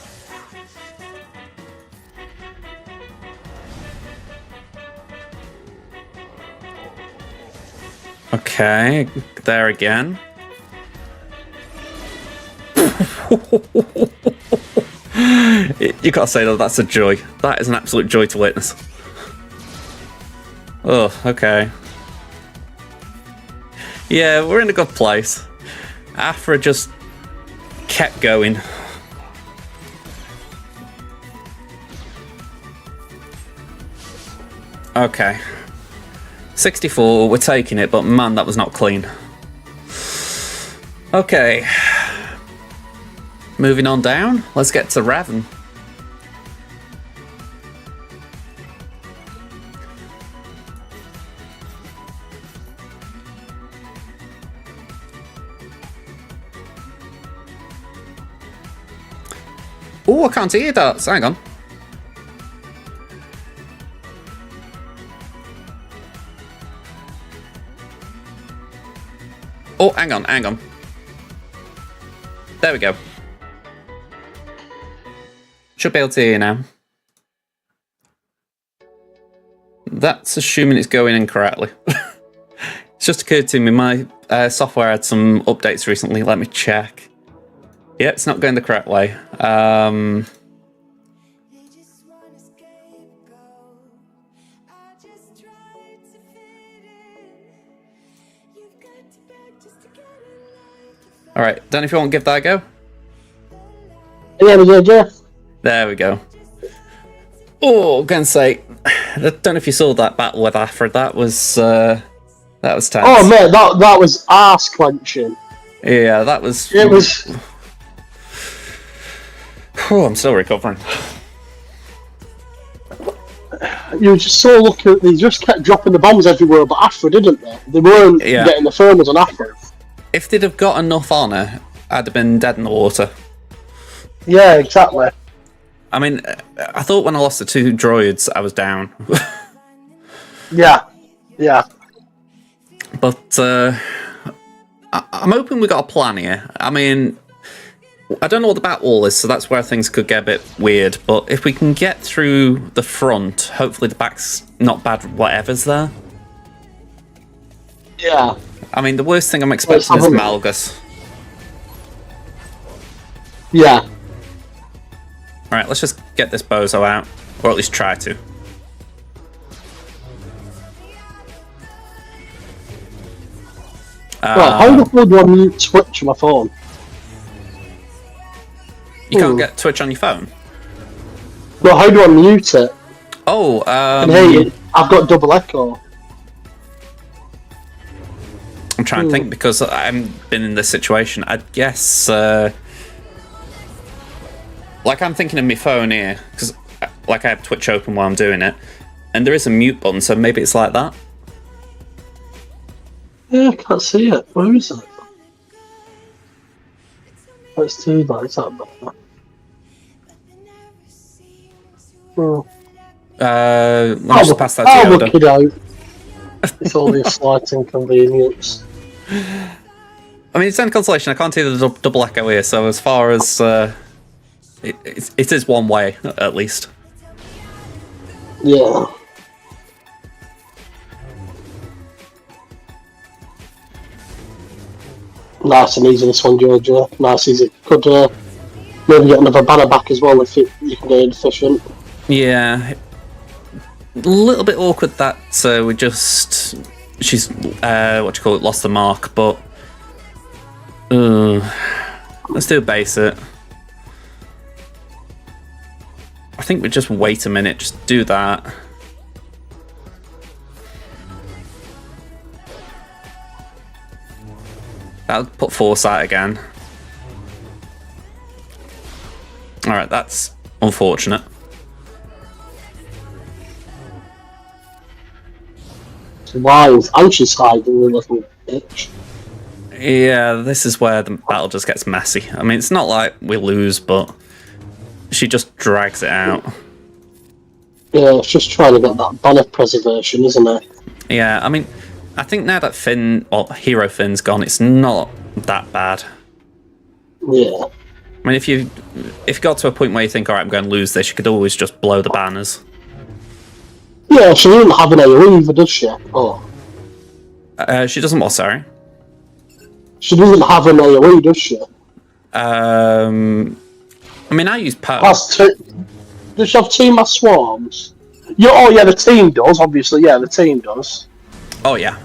S1: Okay, there again. You gotta say that that's a joy. That is an absolute joy to witness. Oh, okay. Yeah, we're in a good place. Afra just kept going. Okay. 64, we're taking it, but man, that was not clean. Okay. Moving on down, let's get to Raven. Oh, I can't hear that. Hang on. Oh, hang on, hang on. There we go. Should be able to hear you now. That's assuming it's going in correctly. It's just occurred to me, my software had some updates recently. Let me check. Yeah, it's not going the correct way. Alright, don't know if you want to give that a go?
S6: Yeah, we go, Jeff.
S1: There we go. Oh, gonna say, I don't know if you saw that battle with Afra. That was tense.
S6: Oh man, that was arse clenching.
S1: Yeah, that was.
S6: It was.
S1: Oh, I'm still recovering.
S6: You were just so lucky that they just kept dropping the bombs everywhere, but Afra didn't they? They weren't getting the thermals on Afra.
S1: If they'd have got enough on her, I'd have been dead in the water.
S6: Yeah, exactly.
S1: I mean, I thought when I lost the 2 droids, I was down.
S6: Yeah.
S1: But I'm hoping we got a plan here. I mean, I don't know what the back wall is, so that's where things could get a bit weird. But if we can get through the front, hopefully the back's not bad, whatever's there.
S6: Yeah.
S1: I mean, the worst thing I'm expecting is Malgus.
S6: Yeah.
S1: Alright, let's just get this bozo out. Or at least try to.
S6: Right, how the hell do I mute Twitch on my phone?
S1: You can't get Twitch on your phone?
S6: Well, how do I mute it?
S1: Oh,
S6: And hey, I've got double echo.
S1: I'm trying to think because I haven't been in this situation. I guess, like I'm thinking of my phone here, because like I have Twitch open while I'm doing it, and there is a mute button, so maybe it's like that.
S6: Yeah, I can't see it. Where is it? Let's do that. Is that better?
S1: Let me just pass that to
S6: I'll
S1: Yoda.
S6: look it out. It's only a slight inconvenience.
S1: I mean, it's any consolation. I can't see the double echo here, so as far as it is one way at least.
S6: Yeah. Nice and easy this one, Georgia. Nice easy. Could maybe get another banner back as well if you can get efficient.
S1: Yeah. A little bit awkward that we just... She's, lost the mark, but... let's do a base it. I think we just wait a minute, just do that. That'll put foresight again. Alright, that's unfortunate.
S6: Wise, and she's hiding the little bitch.
S1: Yeah, this is where the battle just gets messy. I mean, it's not like we lose, but she just drags it out.
S6: Yeah, it's just trying to get that banner preservation, isn't it?
S1: Yeah, I mean, I think now that Finn, or Hero Finn's gone, it's not that bad.
S6: Yeah.
S1: I mean, if you got to a point where you think, alright, I'm going to lose this, you could always just blow the banners.
S6: Yeah, she doesn't have an AoE either, does she? Oh.
S1: She doesn't what, sorry?
S6: She doesn't have an AoE, does she?
S1: I mean, I use Poe.
S6: Does she have 2 mass swarms? Yeah, oh yeah, the team does, obviously, yeah, the team does.
S1: Oh, yeah.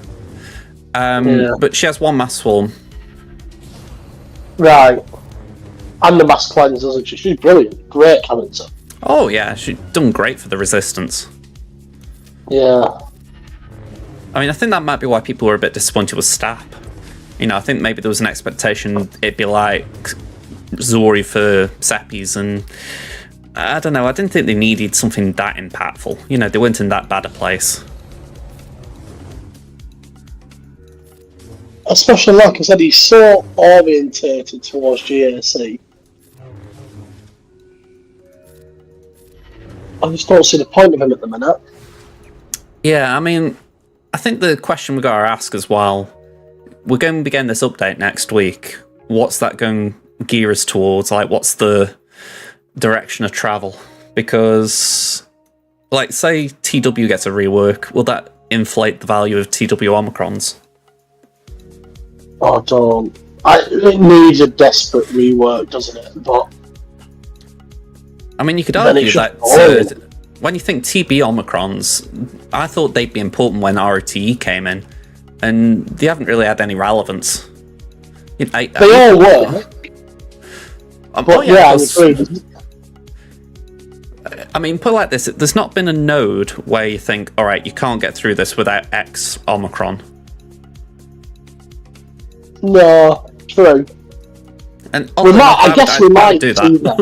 S1: But she has 1 mass swarm.
S6: Right. And the mass cleanse, doesn't she? She's brilliant. Great character.
S1: Oh, yeah, she's done great for the Resistance.
S6: Yeah.
S1: I mean, I think that might be why people were a bit disappointed with Stap. You know, I think maybe there was an expectation it'd be like Zori for Seppies, and I don't know, I didn't think they needed something that impactful. You know, they weren't in that bad a place.
S6: Especially, like I said, he's so orientated towards GAC. I just don't see the point of him at the minute.
S1: Yeah, I mean, I think the question we got to ask as well, we're going to begin this update next week. What's that going to gear us towards? Like, what's the direction of travel? Because, like, say TW gets a rework, will that inflate the value of TW Omicrons?
S6: Oh, don't. It needs a desperate rework, doesn't it? But
S1: I mean, you could argue that when you think TB Omicrons, I thought they'd be important when ROTE came in, and they haven't really had any relevance.
S6: They all were. But yeah, I agree.
S1: I mean, put it like this: there's not been a node where you think, all right, you can't get through this without X Omicron.
S6: No, true.
S1: And
S6: We might, I guess we might
S1: do
S6: see
S1: that.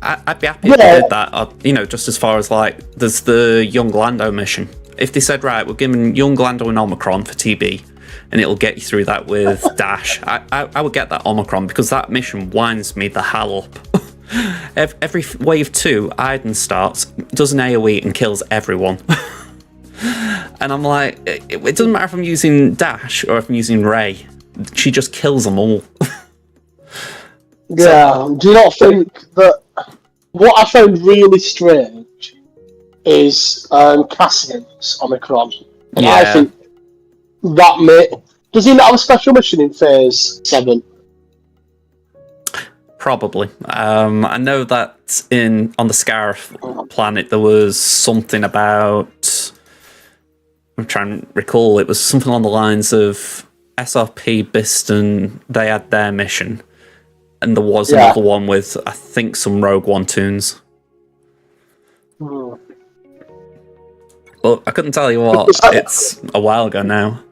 S6: that.
S1: I'd be happy if they did that. Just as far as like, there's the Young Lando mission. If they said, right, we're giving Young Lando an Omicron for TB, and it'll get you through that with Dash, I would get that Omicron, because that mission winds me the hell up. Every wave 2, Iden starts, does an AoE and kills everyone. And I'm like, it doesn't matter if I'm using Dash or if I'm using Rey. She just kills them all.
S6: Yeah, do you not think that what I found really strange is Cassian's Omicron? And I think that does he not have a special mission in Phase 7?
S1: Probably. I know that on the Scarif planet there was something about, I'm trying to recall, it was something on the lines of SRP, Biston, they had their mission. And there was another one with, I think, some Rogue One tunes. But I couldn't tell you what, it's a while ago now.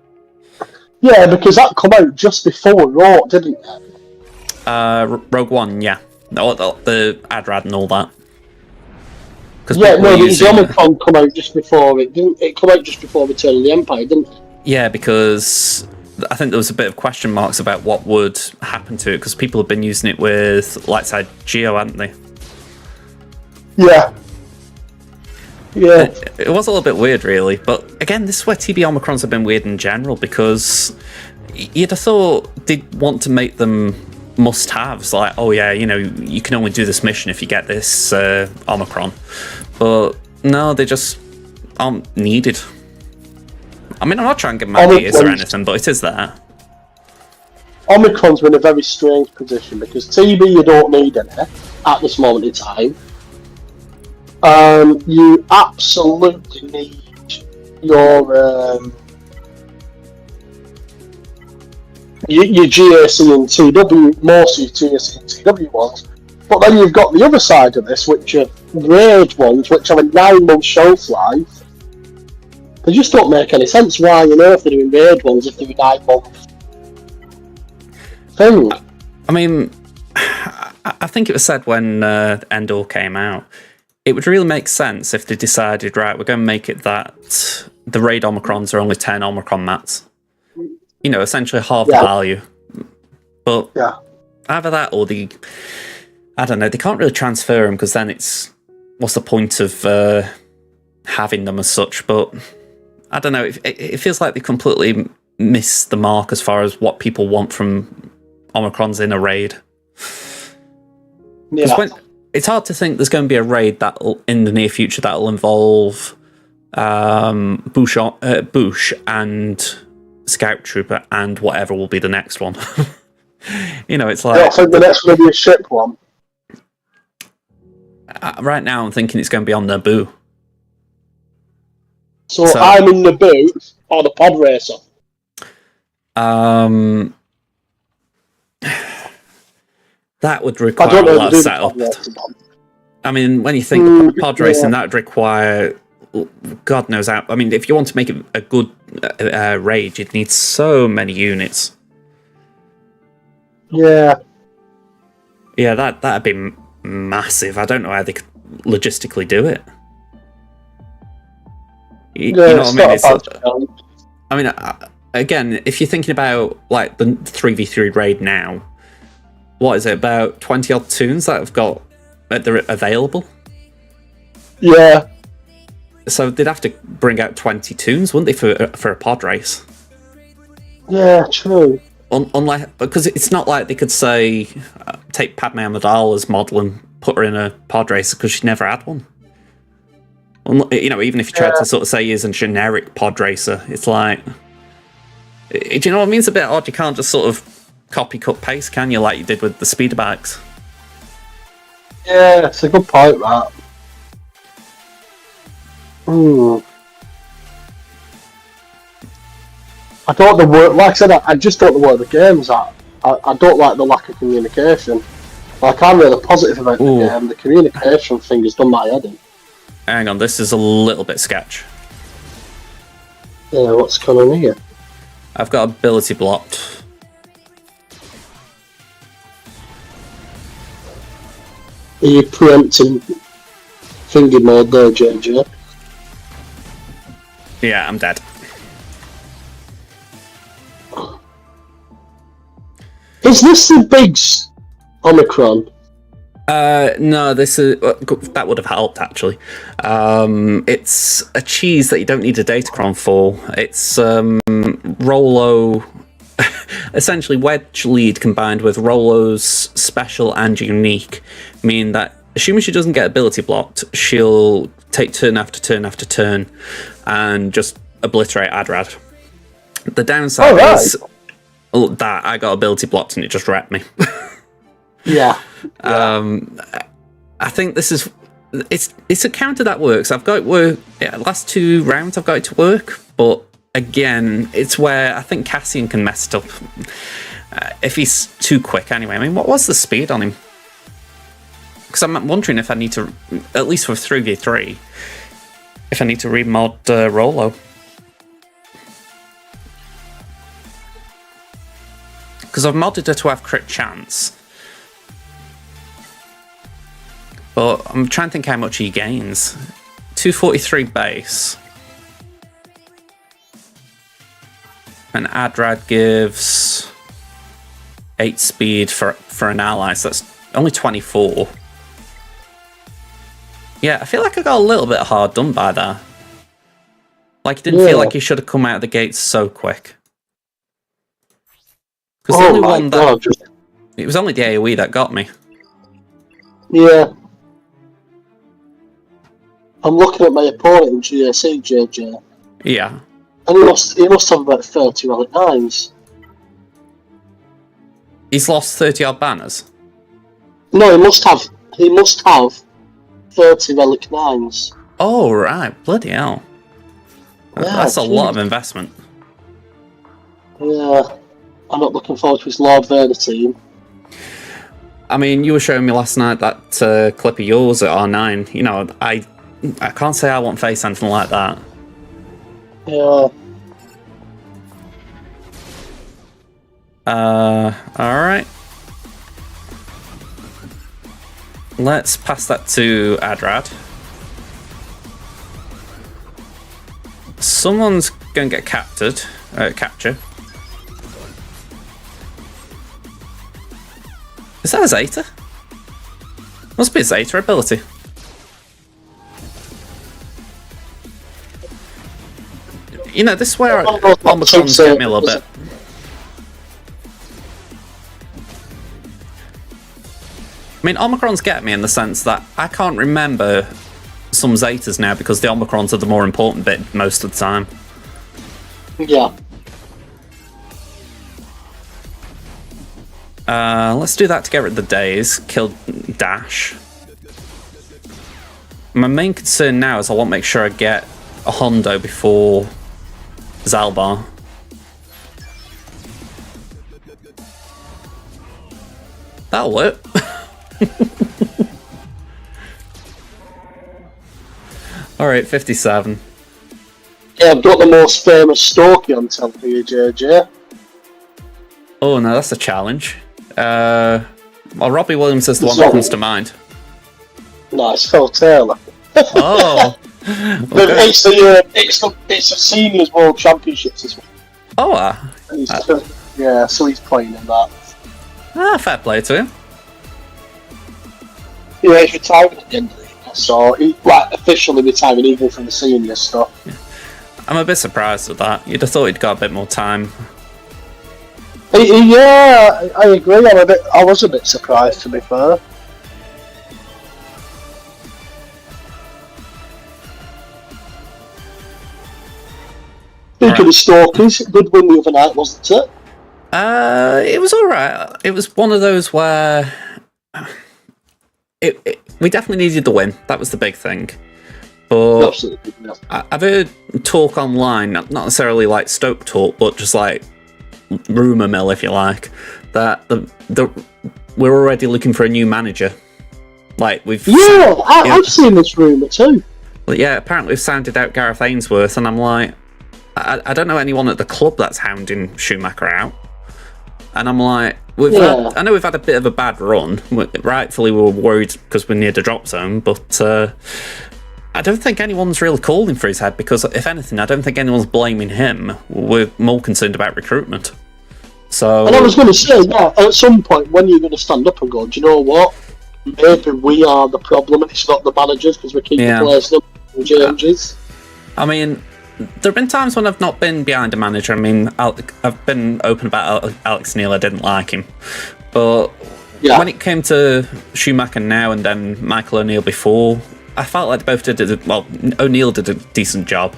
S6: Yeah, because that come out just before Raw, didn't it?
S1: Rogue One, yeah. The Adrad and all that.
S6: Yeah, no, the Omicron come out just before it, didn't it? Come out just before Return of the Empire, didn't it?
S1: Yeah, because I think there was a bit of question marks about what would happen to it, because people have been using it with Lightside Geo, hadn't they?
S6: Yeah. Yeah.
S1: It was a little bit weird, really. But again, this is where TB Omicrons have been weird in general, because you'd have thought they'd want to make them must-haves, like, oh yeah, you can only do this mission if you get this Omicron. But no, they just aren't needed. I mean, I'm not trying to give them ideas or anything, but it is there.
S6: Omicron's in a very strange position, because TB you don't need any at this moment in time. You absolutely need your GAC and TW, most of your GAC and TW ones. But then you've got the other side of this, which are raid ones, which have a 9-month shelf life. They just don't make any sense. Why, if they're doing raid ones, if they're 9-month thing.
S1: I mean, I think it was said when Endor came out, it would really make sense if they decided, right, we're going to make it that the raid Omicrons are only 10 Omicron mats. Essentially half the value. But either that or I don't know, they can't really transfer them, because then what's the point of having them as such? But I don't know, it feels like they completely miss the mark as far as what people want from Omicrons in a raid. Yeah. It's hard to think there's going to be a raid in the near future that'll involve Bush and Scout Trooper and whatever will be the next one. It's like...
S6: I think the next one will be a ship one.
S1: Right now I'm thinking it's going to be on Naboo.
S6: So I'm in Naboo or the pod racer?
S1: That would require a lot of setup. I mean, when you think pod racing, that would require God knows how. I mean, if you want to make it a good raid, you'd need so many units.
S6: Yeah.
S1: Yeah, that'd be massive. I don't know how they could logistically do it. You know what I mean? Again, if you're thinking about like the 3v3 raid now, what is it, about 20 odd tunes that have got they're available?
S6: Yeah.
S1: So they'd have to bring out 20 tunes, wouldn't they, for a pod race?
S6: Yeah, true.
S1: Unless, because it's not like they could say take Padme Amidala's model and put her in a pod race, because she never had one. Even if you tried to sort of say he's a generic pod racer, it's like, do you know what I mean? It's a bit odd. You can't just sort of copy, cut, paste, can you, like you did with the speeder bikes?
S6: Yeah, it's a good point, that. I don't know like I said, I just don't know where the game's at. I don't like the lack of communication. Like, I'm really positive about the
S1: Ooh.
S6: game. The communication thing has done my head in.
S1: Hang on, this is a little bit sketch.
S6: Yeah, what's going on here?
S1: I've got ability blocked.
S6: Are you preempting finger mode there, JJ?
S1: Yeah, I'm dead.
S6: Is this the big Omicron?
S1: No, this is that would have helped actually. It's a cheese that you don't need a datacron for. It's Rolo, essentially wedge lead combined with Rolo's special and unique, meaning that assuming she doesn't get ability blocked, she'll take turn after turn after turn and just obliterate Adrad. The downside is that I got ability blocked and it just wrecked me.
S6: Yeah.
S1: I think this is it's a counter that works. I've got it work. Yeah, last 2 rounds I've got it to work, but again, it's where I think Cassian can mess it up if he's too quick. Anyway, I mean, what was the speed on him? Because I'm wondering if I need to, at least for 3v3, if I need to remod Rolo. Because I've modded her to have crit chance. But I'm trying to think how much he gains. 243 base. And Adrad gives 8 speed for an ally, so that's only 24. Yeah, I feel like I got a little bit hard done by that. Like, it didn't feel like he should have come out of the gates so quick. Because the only one that... It was only the AoE that got me.
S6: Yeah. I'm looking at my opponent in GSE, JJ.
S1: Yeah.
S6: And he must have about 30 relic 9s.
S1: He's lost 30 odd banners?
S6: No, he must have 30 relic 9s.
S1: Oh, right. Bloody hell.
S6: Yeah,
S1: that's a lot of investment.
S6: Yeah. I'm not looking forward to his Lord Vader team.
S1: I mean, you were showing me last night that clip of yours at R9. You know, I can't say I won't face anything like that.
S6: Yeah.
S1: Alright. Let's pass that to Adrad. Someone's gonna get captured. Is that a Zeta? Must be a Zeta ability. You know, this is where Omicron's get me a little bit. I mean, Omicron's get me in the sense that I can't remember some Zetas now because the Omicrons are the more important bit most of the time.
S6: Yeah.
S1: Let's do that to get rid of the days. Kill Dash. My main concern now is I want to make sure I get a Hondo before Zalbar. That'll work. Alright, 57.
S6: Yeah, I've got the most famous Storky on top of you, JJ.
S1: Oh no, that's a challenge. Well, Robbie Williams is the one that comes to mind.
S6: Nice, Phil Taylor.
S1: Oh! Okay.
S6: It's the Seniors World Championships this week.
S1: Oh,
S6: yeah, so he's playing in that.
S1: fair play to him.
S6: Yeah, he's retiring at the end of the year, so he's officially retiring even from the senior stuff.
S1: Yeah. I'm a bit surprised with that. You'd have thought he'd got a bit more time.
S6: Yeah, I agree. I was a bit surprised, to be fair. Speaking of Stalkers, good win the other night, wasn't it?
S1: It was alright. It was one of those where we definitely needed the win. That was the big thing. But
S6: Absolutely. Yeah.
S1: I've heard talk online, not necessarily like Stoke talk, but just like rumour mill, if you like, that the we're already looking for a new manager. Like
S6: I've seen this rumour too.
S1: Well, yeah, apparently we've sounded out Gareth Ainsworth, and I'm like, I don't know anyone at the club that's hounding Schumacher out. And I'm like, I know we've had a bit of a bad run. Rightfully, we were worried because we're near the drop zone, but I don't think anyone's really calling for his head, because if anything, I don't think anyone's blaming him. We're more concerned about recruitment. So,
S6: and I was going to say, at some point, when you're going to stand up and go, do you know what? Maybe we are the problem, and it's not the managers, because we keep replacing them with changes.
S1: I mean, there have been times when I've not been behind a manager. I mean, I've been open about Alex Neil. I didn't like him. But when it came to Schumacher now and then Michael O'Neill before, I felt like they both O'Neill did a decent job.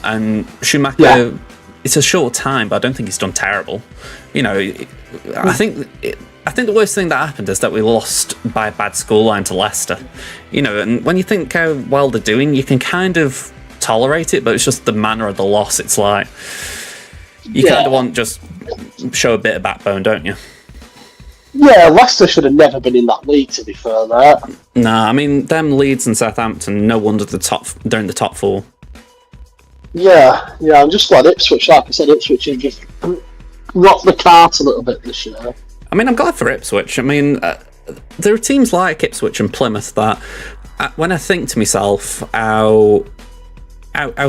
S1: And Schumacher, it's a short time, but I don't think he's done terrible. You know, I think the worst thing that happened is that we lost by a bad scoreline to Leicester. You know, and when you think how well they're doing, you can kind of tolerate it, but it's just the manner of the loss. It's like you kind of want just show a bit of backbone, don't you?
S6: Yeah, Leicester should have never been in that league, to be fair.
S1: Nah, I mean, them Leeds and Southampton, no wonder they're in the top four.
S6: Yeah, I'm just glad Ipswich, like I said, Ipswich has just rocked the cart a little bit this year.
S1: I mean, I'm glad for Ipswich. I mean, there are teams like Ipswich and Plymouth that, when I think to myself how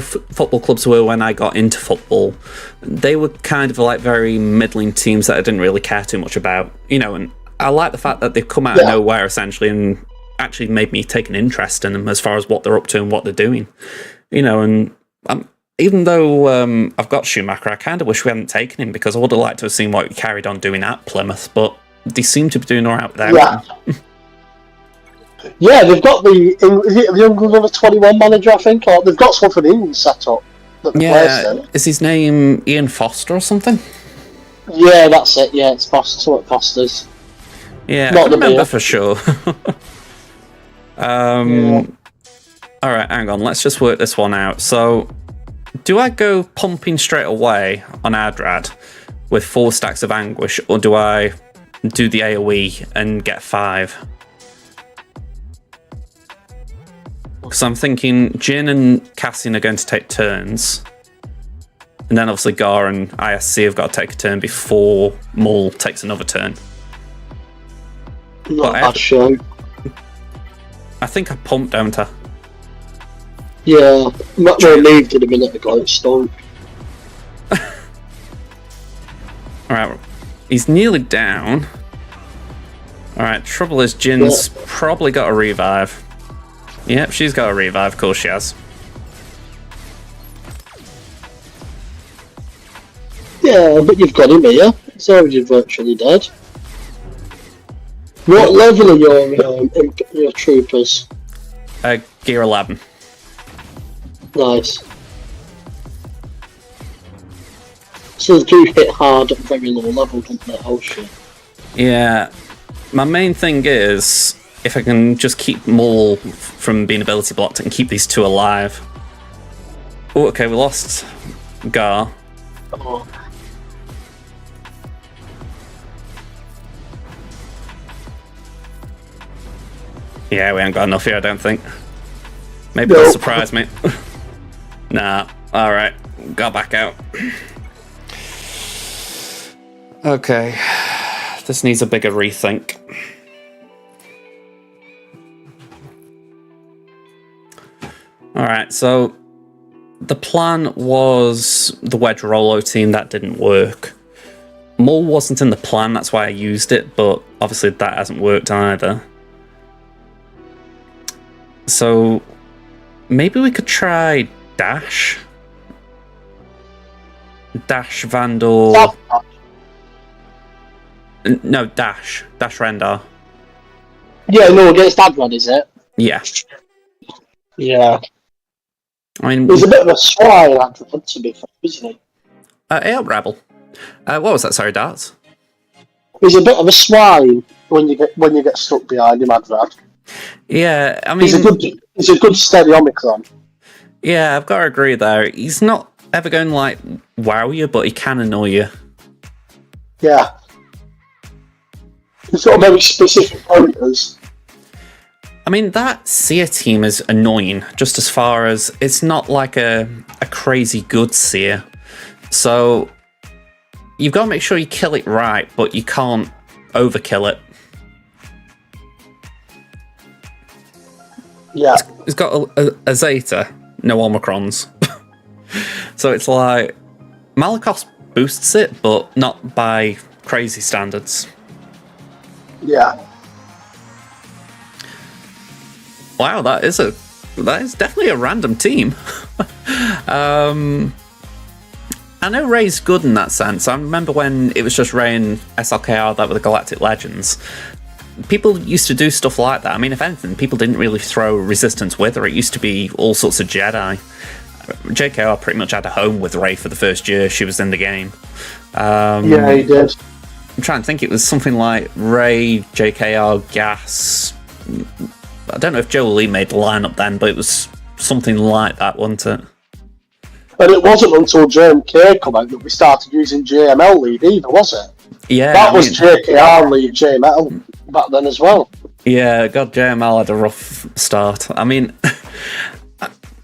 S1: football clubs were when I got into football, they were kind of like very middling teams that I didn't really care too much about, you know, and I like the fact that they've come out of nowhere essentially and actually made me take an interest in them as far as what they're up to and what they're doing, you know. And even though I've got Schumacher, I kind of wish we hadn't taken him, because I would have liked to have seen what he carried on doing at Plymouth, but they seem to be doing all right with everything.
S6: Yeah, they've got the young under 21 manager, I think, or they've got something in set up.
S1: Is his name Ian Foster or something?
S6: Yeah, that's it. Yeah, it's Foster's.
S1: Yeah, I can remember for sure. All right, hang on. Let's just work this one out. So, do I go pumping straight away on Adrad with 4 stacks of anguish, or do I do the AoE and get 5? Because I'm thinking Jin and Cassian are going to take turns. And then obviously Gar and ISC have got to take a turn before Mull takes another turn.
S6: Not bad show.
S1: I think I pumped, don't I?
S6: Yeah, Matway moved in a minute ago, it's stunk.
S1: Alright, he's nearly down. Alright, trouble is Jin's probably got a revive. Yep, she's got a revive, of course she has.
S6: Yeah, but you've got him here. It's already virtually dead. What level are your troopers?
S1: Gear 11.
S6: Nice. So they do hit hard at very low level, don't they? Oh shit.
S1: Yeah. My main thing is, if I can just keep Mull from being ability blocked and keep these 2 alive. Oh, okay, we lost Gar.
S6: Oh.
S1: Yeah, we ain't got enough here, I don't think. Maybe they'll surprise me. Nah, alright. Got back out. Okay. This needs a bigger rethink. Alright, so the plan was the wedge Rollo team. That didn't work. Mull wasn't in the plan, that's why I used it, but obviously that hasn't worked either. So maybe we could try Dash? Dash Vandal. No, Dash. Dash Rendar.
S6: Yeah, no, against Adran, is it?
S1: Yeah.
S6: Yeah.
S1: I mean,
S6: he's a bit of a swine, Adran, to be fair, isn't he?
S1: Yeah, Rebel. What was that? Sorry, Darts.
S6: He's a bit of a swine when you get stuck behind him, Adran.
S1: Yeah, I mean,
S6: he's a good steady Omicron.
S1: Yeah, I've got to agree there. He's not ever going to like wow you, but he can annoy you.
S6: Yeah. It's got very specific pointers.
S1: I mean, that Seer team is annoying, just as far as it's not like a crazy good Seer. So you've got to make sure you kill it right, but you can't overkill it.
S6: Yeah.
S1: It's got a Zeta, no Omicrons. So it's like, Malakos boosts it, but not by crazy standards.
S6: Yeah.
S1: Wow, that is definitely a random team. I know Ray's good in that sense. I remember when it was just Ray and SLKR that were the Galactic Legends. People used to do stuff like that. I mean, if anything, people didn't really throw Resistance with her. It used to be all sorts of Jedi. JKR pretty much had a home with Ray for the first year she was in the game.
S6: Yeah, he did.
S1: I'm trying to think. It was something like Ray, JKR, Gas. I don't know if Joe Lee made the lineup then, but it was something like that, wasn't it?
S6: And it wasn't until JMK came out that we started using JML lead either, was it?
S1: Yeah,
S6: that was JKR lead JML back then as well.
S1: Yeah, God, JML had a rough start. I mean,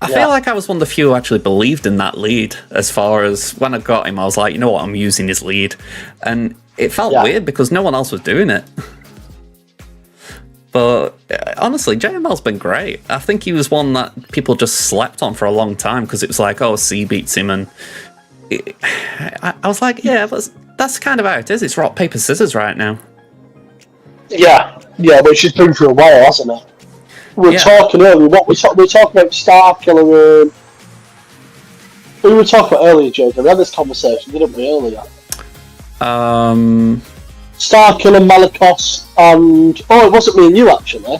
S1: I feel like I was one of the few who actually believed in that lead. As far as when I got him, I was like, you know what, I'm using his lead. And it felt weird because no one else was doing it. But honestly, JML's been great. I think he was one that people just slept on for a long time because it was like, oh, C beats him. And I was like, yeah, that's kind of how it is. It's rock, paper, scissors right now.
S6: Yeah, but she's been for a while, hasn't it? We were talking earlier. We were talking about Starkiller. We were talking about earlier, Jacob. We had this conversation, didn't we, earlier? Starkiller, Malakos, and it wasn't me and you actually.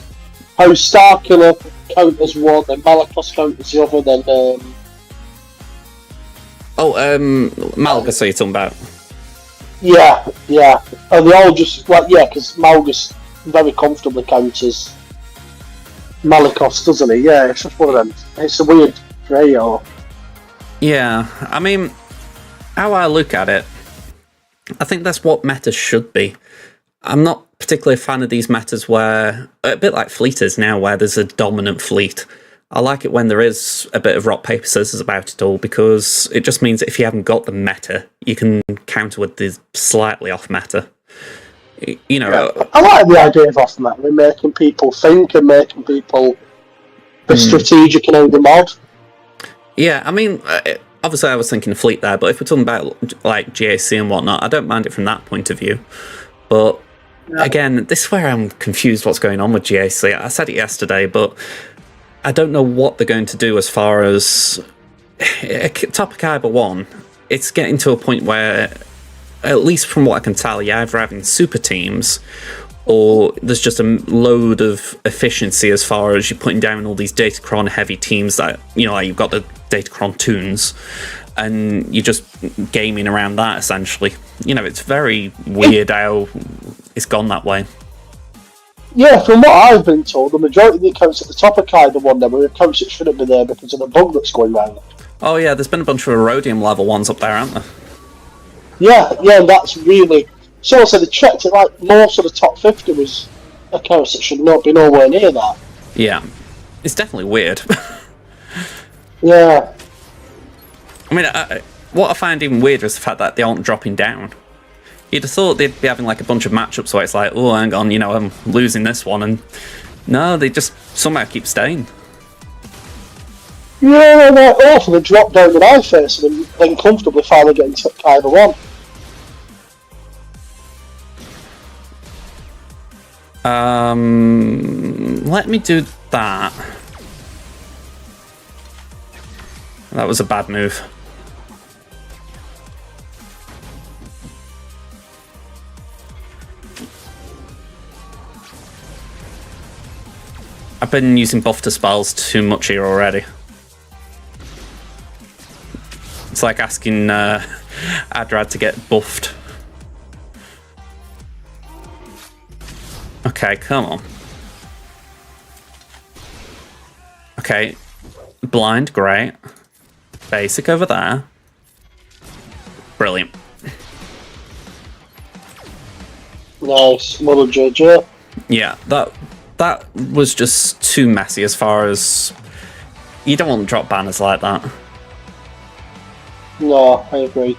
S6: How Starkiller counters one, then Malakos counters the other, then.
S1: Malgus, are you talking about?
S6: Yeah, and they all just because Malgus very comfortably counters Malakos, doesn't he? Yeah, it's just one of them. It's a weird trio.
S1: Yeah, I mean, how I look at it, I think that's what metas should be. I'm not particularly a fan of these metas where, a bit like Fleet is now, where there's a dominant fleet. I like it when there is a bit of rock, paper, scissors about it all, because it just means that if you haven't got the meta, you can counter with the slightly off meta. You know,
S6: I like the idea of off meta, making people think and making people be strategic and over mod. Yeah,
S1: I mean, obviously I was thinking of Fleet there, but if we're talking about like GAC and whatnot, I don't mind it from that point of view. But again, this is where I'm confused what's going on with GAC. I said it yesterday, but I don't know what they're going to do as far as Topic Kyber 1. It's getting to a point where, at least from what I can tell, you're either having super teams or there's just a load of efficiency as far as you're putting down all these Datacron heavy teams that, you know, like you've got the Datacron Toons and you're just gaming around that essentially. You know, it's very weird how it's gone that way.
S6: Yeah, from what I've been told, the majority of the accounts at the top of Kyber 1 there were accounts that shouldn't be there because of the bug that's going around. Oh
S1: yeah, there's been a bunch of Erodium level ones up there, aren't there?
S6: Yeah, and that's really... So I said they checked it, like, most of the top 50 was accounts that should not be nowhere near that.
S1: Yeah, it's definitely weird.
S6: Yeah.
S1: I mean, what I find even weirder is the fact that they aren't dropping down. You'd have thought they'd be having like a bunch of matchups where it's like, oh, hang on, you know, I'm losing this one, and no, they just somehow keep staying.
S6: Yeah, they're awful. They drop down the knife face and then comfortably finally getting to Kyber 1.
S1: Let me do that. That was a bad move. I've been using buff to spells too much here already. It's like asking Adrad to get buffed. Okay, come on. Okay, blind, great. Basic over there. Brilliant.
S6: Nice. Well done, JJ.
S1: Yeah, that was just too messy as far as... You don't want to drop banners like that.
S6: No, I agree.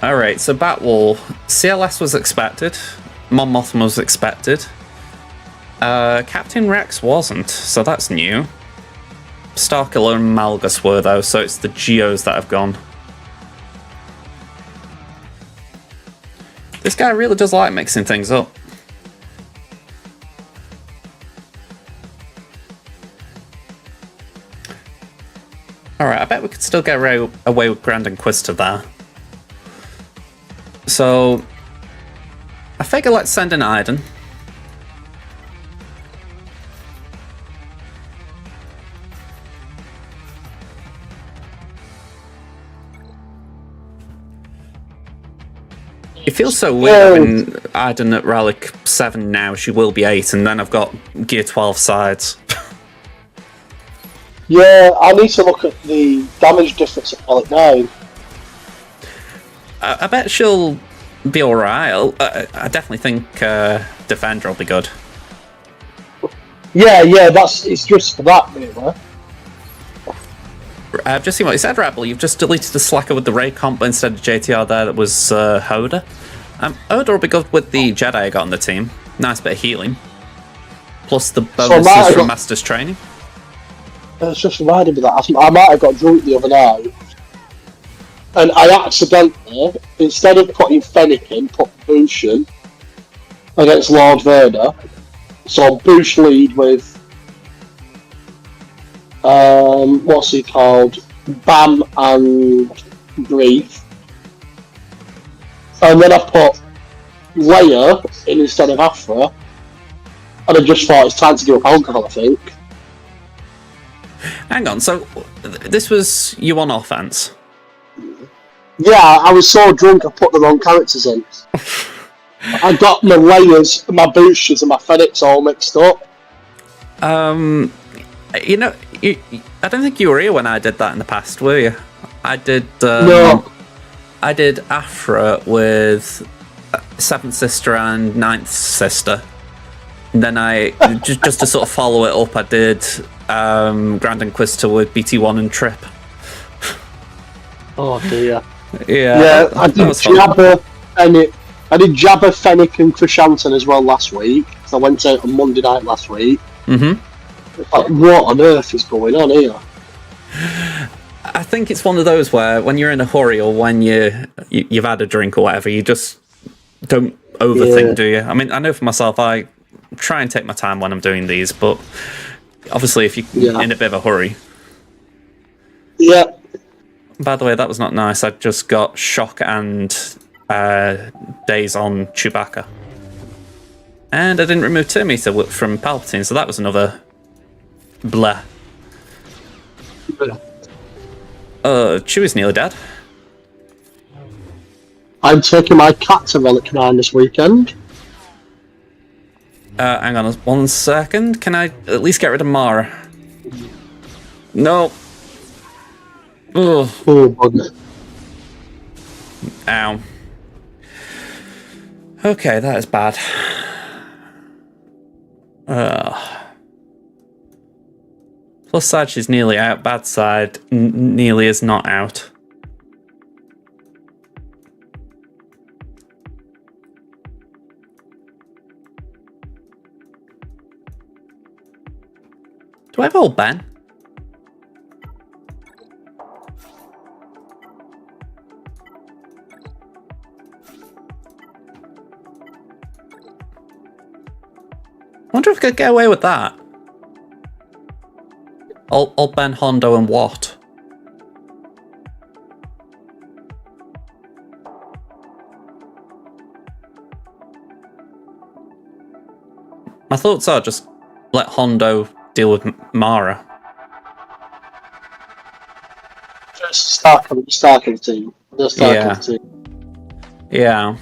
S1: Alright, so Batwall. CLS was expected. Mon Mothma was expected. Captain Rex wasn't, so that's new. Starkiller and Malgus were, though, so it's the Geos that have gone. This guy really does like mixing things up. Alright, I bet we could still get away with Grand Inquisitor there. So, I figure let's send an Iden. It feels so weird having Iden at Relic 7 now. She will be 8, and then I've got Gear 12 sides.
S6: Yeah, I need to look at the damage difference at Relic 9.
S1: I bet she'll be alright. I definitely think Defender will be good.
S6: Yeah, it's just for that, really.
S1: I've just seen what you said, Rebel. You've just deleted the Slacker with the Ray comp instead of JTR there. That was Hoda. Hoda will be good with the Jedi I got on the team. Nice bit of healing. Plus the bonuses from Master's Training.
S6: It's just reminded me that I might have got drunk the other night. And I accidentally, instead of putting Fennec in, put Bushin against Lord Vader. So Bush lead with what's he called? Bam and Grief. And then I put Leia in instead of Afra. And I just thought it's time to give up alcohol, I think.
S1: Hang on, so this was you on offense?
S6: Yeah, I was so drunk I put the wrong characters in. I got my Leias, my Bushes and my Fennecs all mixed up.
S1: You know, I don't think you were here when I did that in the past, were you? I did.
S6: No.
S1: I did Afra with Seventh Sister and Ninth Sister. And then I just to sort of follow it up, I did Grand Inquisitor with BT1 and Trip.
S6: Oh dear.
S1: Yeah,
S6: I did Jabba, Fennec and Krishantan as well last week. So I went out on Monday night last week. Like, what on earth is going on here?
S1: I think it's one of those where when you're in a hurry or when you've had a drink or whatever, you just don't overthink, do you? I mean, I know for myself, I try and take my time when I'm doing these, but obviously if you're in a bit of a hurry.
S6: Yeah.
S1: By the way, that was not nice. I just got Shock and Days on Chewbacca. And I didn't remove Terminator from Palpatine, so that was another blah. Chewie's nearly dead.
S6: I'm taking my cat to Relic 9 this weekend.
S1: Hang on 1 second. Can I at least get rid of Mara? No. Ugh.
S6: Oh, bugger.
S1: Ow. Okay, that is bad. Plus side, she's nearly out. Bad side, nearly is not out. Do I have old Ben? I wonder if I could get away with that. Old Ben, Hondo, and Watt. My thoughts are just let Hondo deal with Mara.
S6: Just Stark team.
S1: Yeah.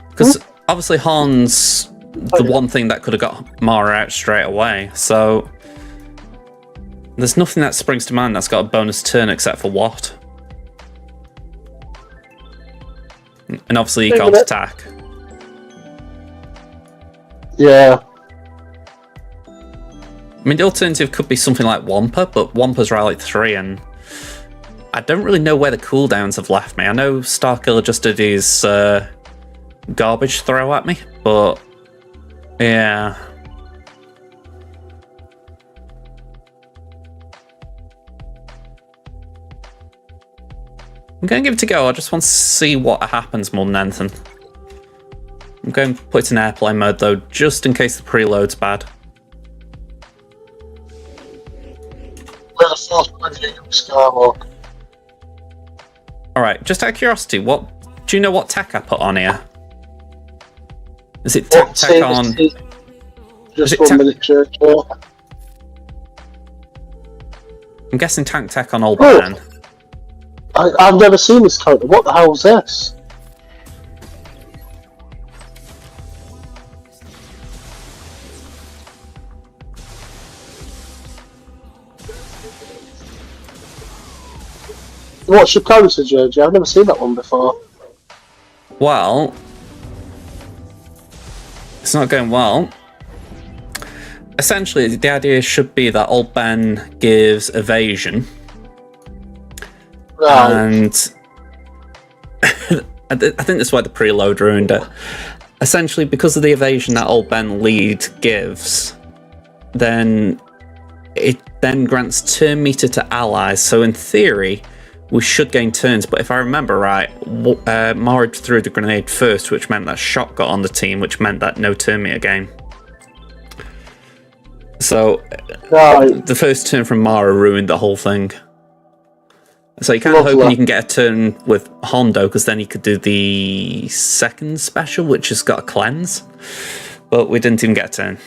S1: Because obviously Han's the one thing that could have got Mara out straight away, so there's nothing that springs to mind that's got a bonus turn except for Watt. And obviously he can't attack.
S6: Yeah.
S1: I mean, the alternative could be something like Wampa, but Wampa's Rally 3, and I don't really know where the cooldowns have left me. I know Starkiller just did his garbage throw at me, but yeah. I'm going to give it a go. I just want to see what happens more than anything. I'm going to put it in airplane mode though, just in case the preload's bad.
S6: Where the first one you use Skywalk?
S1: Alright, just out of curiosity, do you know what tech I put on here? Is it tech on...
S6: Just 1 minute, Churchill.
S1: I'm guessing tank tech on Old Ben.
S6: I've never seen this character. What the hell is this? What's your character, JJ? I've never seen that one before.
S1: Well, it's not going well. Essentially, the idea should be that Old Ben gives evasion.
S6: Right.
S1: And I think that's why the preload ruined it. Essentially, because of the evasion that Old Ben lead gives, then it then grants turn meter to allies. So in theory, we should gain turns. But if I remember right, Mara threw the grenade first, which meant that shot got on the team, which meant that no turn meter gain. So the first turn from Mara ruined the whole thing. So you're kind of hoping you can get a turn with Hondo, because then he could do the second special, which has got a cleanse. But we didn't even get a turn.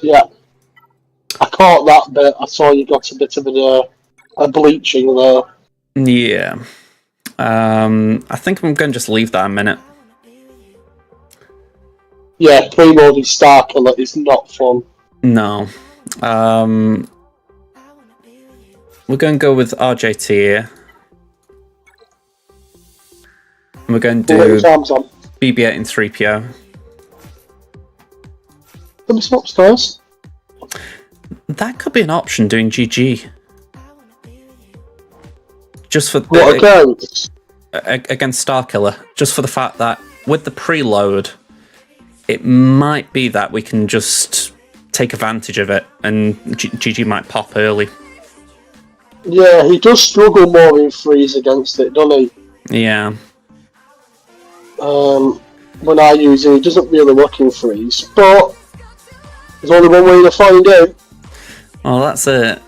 S6: Yeah. I caught that bit. I saw you got a bit of a bleaching there.
S1: Yeah. I think I'm going to just leave that a minute.
S6: Yeah, pre-loaded Starkiller is not fun.
S1: No. We're going to go with RJT here. And we're going to do BB-8 and 3PO.
S6: Let me swap upstairs.
S1: That could be an option, doing GG. Just for
S6: what
S1: against Starkiller. Just for the fact that with the preload, it might be that we can just take advantage of it, and GG might pop early.
S6: Yeah, he does struggle more in threes against it, doesn't he?
S1: Yeah.
S6: When I use him, he doesn't really work in threes, but there's only one way to find out.
S1: Well, that's it.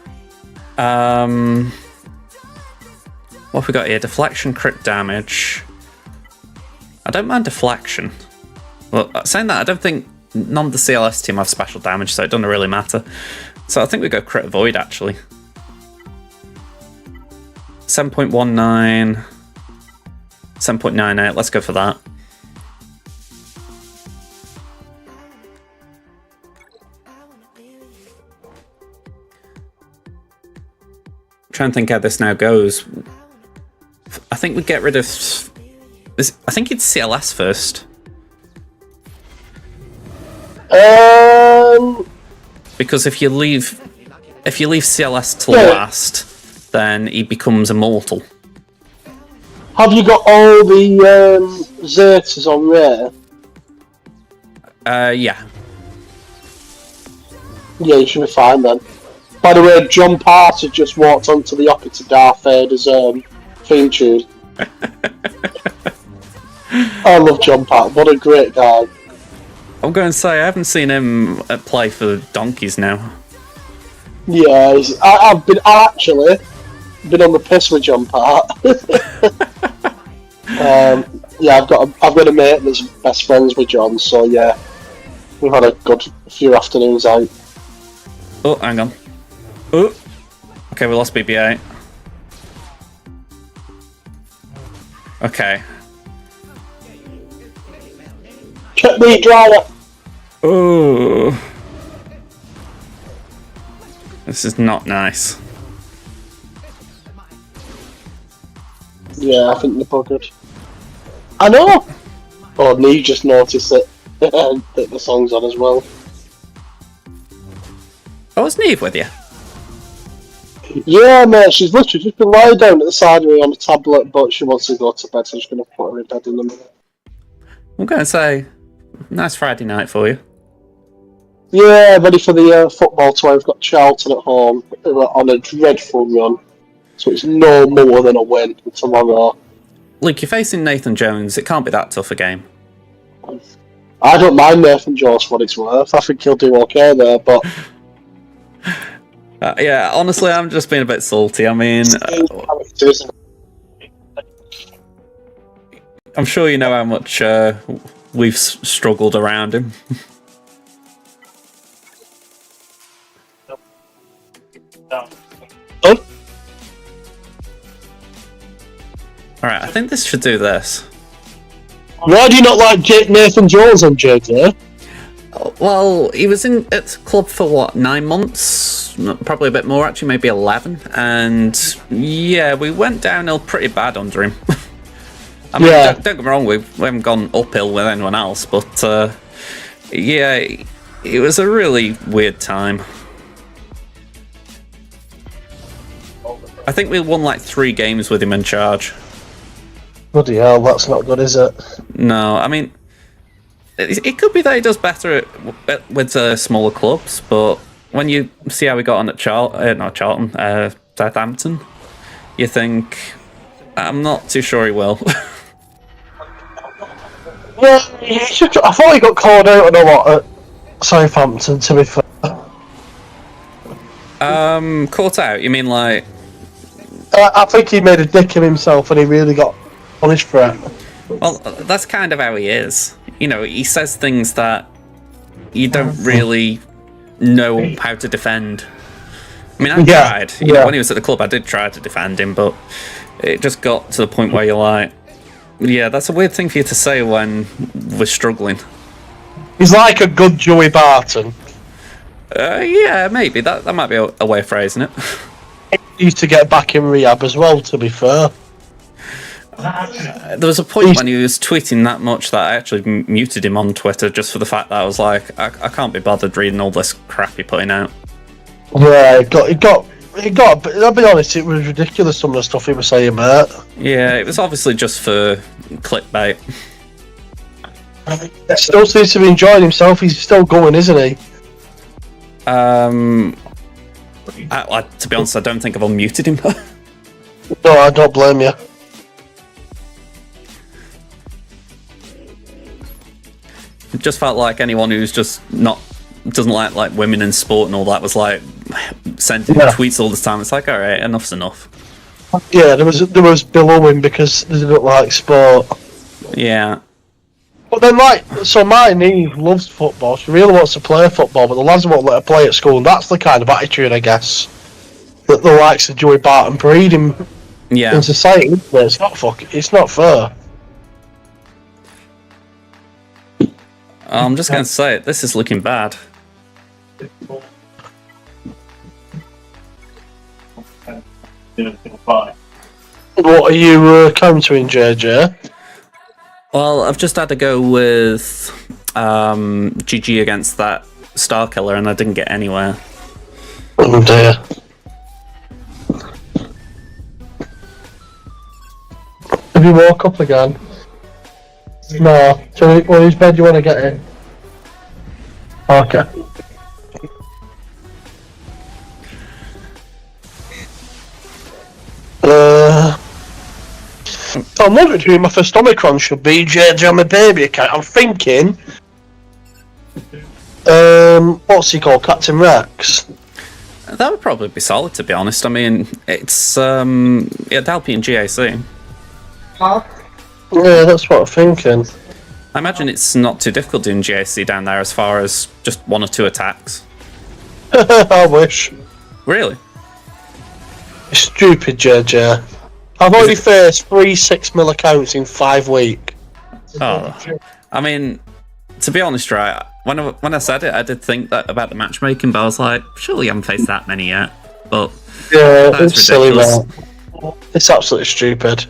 S1: What have we got here? Deflection, crit damage. I don't mind deflection. Well, saying that, I don't think none of the CLS team have special damage, so it doesn't really matter. So I think we go crit avoid, actually. 7.19, 7.98, let's go for that. I'm trying to think how this now goes. I think we get rid of... I think it's CLS first. Because if you leave CLS to last, then he becomes immortal.
S6: Have you got all the Zertas on there?
S1: Yeah.
S6: Yeah, you should be fine then. By the way, John Parter just walked onto the opposite of Darth Vader's theme tune. I love John Parter, what a great guy.
S1: I'm going to say, I haven't seen him play for donkeys now.
S6: Yeah, I've actually been on the piss with John Part. Yeah, I've got a mate that's best friends with John, so yeah, we've had a good few afternoons out.
S1: Oh, hang on. Oh, okay, we lost BB-8. Okay.
S6: Check the driver.
S1: Oh, this is not nice.
S6: Yeah, I think they're buggered. I know! Oh, Nee just noticed it. that the song's on as well.
S1: Oh, is Neve with you?
S6: Yeah, mate, she's literally just been lying down at the side of me on a tablet, but she wants to go to bed, so I'm just going to put her in bed in a minute.
S1: I'm going to say, nice Friday night for you.
S6: Yeah, ready for the football tour. We've got Charlton at home on a dreadful run, so it's no more than a win tomorrow.
S1: Luke, you're facing Nathan Jones. It can't be that tough a game.
S6: I don't mind Nathan Jones for what it's worth. I think he'll do okay there, but...
S1: Yeah, honestly, I'm just being a bit salty. I mean, I'm sure you know how much we've struggled around him.
S6: Oh?
S1: Alright, I think this should do this.
S6: Why do you not like Nathan Jones on JJ?
S1: Well, he was at the club for what, 9 months? Probably a bit more, actually, maybe 11. And yeah, we went downhill pretty bad under him. I mean,
S6: Yeah.
S1: don't get me wrong, we haven't gone uphill with anyone else, but yeah, it was a really weird time. I think we won like 3 games with him in charge.
S6: Bloody hell, that's not good, is it?
S1: No, I mean, it could be that he does better with smaller clubs, but when you see how we got on at Southampton, you think, I'm not too sure he will.
S6: Yeah, I thought he got called out on a lot at Southampton, to be fair.
S1: Caught out? You mean like...
S6: I think he made a dick of himself and he really got punished for it.
S1: Well, that's kind of how he is. You know, he says things that you don't really know how to defend. I mean, I tried. You know, when he was at the club, I did try to defend him, but it just got to the point where you're like, yeah, that's a weird thing for you to say when we're struggling.
S6: He's like a good Joey Barton.
S1: Yeah, maybe. That might be a way of phrasing it.
S6: He used to get back in rehab as well, to be fair.
S1: There was a point when he was tweeting that much that I actually muted him on Twitter just for the fact that I was like, I can't be bothered reading all this crap you're putting out.
S6: Yeah, it got. I'll be honest, it was ridiculous some of the stuff he was saying, mate.
S1: Yeah, it was obviously just for clickbait.
S6: He still seems to be enjoying himself. He's still going, isn't he?
S1: To be honest, I don't think I've unmuted him.
S6: No, I don't blame you.
S1: It just felt like anyone who's just doesn't like women in sport and all that was like sending tweets all the time. It's like, all right, enough's enough.
S6: Yeah, there was below him because they didn't like sport.
S1: Yeah.
S6: But then, so my niece loves football. She really wants to play football, but the lads won't let her play at school, and that's the kind of attitude, I guess, that the likes of Joey Barton breed in society. It's not fair.
S1: I'm just going to say it. This is looking bad.
S6: What are you countering, JJ?
S1: Well, I've just had to go with GG against that Star Killer, and I didn't get anywhere.
S6: Oh dear. Have you woke up again? No. So, whose bed do you want to get in? Okay. I'm wondering who my first Omicron should be, JJ on my baby account. I'm thinking... what's he called? Captain Rex?
S1: That would probably be solid, to be honest. I mean, it's... it'd help you in GAC.
S6: Yeah, that's what I'm thinking.
S1: I imagine it's not too difficult doing GAC down there as far as just 1 or 2 attacks.
S6: I wish.
S1: Really?
S6: Stupid JJ. I've already faced 3 6-mil accounts in 5 weeks.
S1: Oh, I mean, to be honest, right, when I said it, I did think that about the matchmaking, but I was like, surely I haven't faced that many yet. But
S6: yeah,
S1: that's
S6: it's
S1: ridiculous.
S6: silly, man. It's absolutely stupid.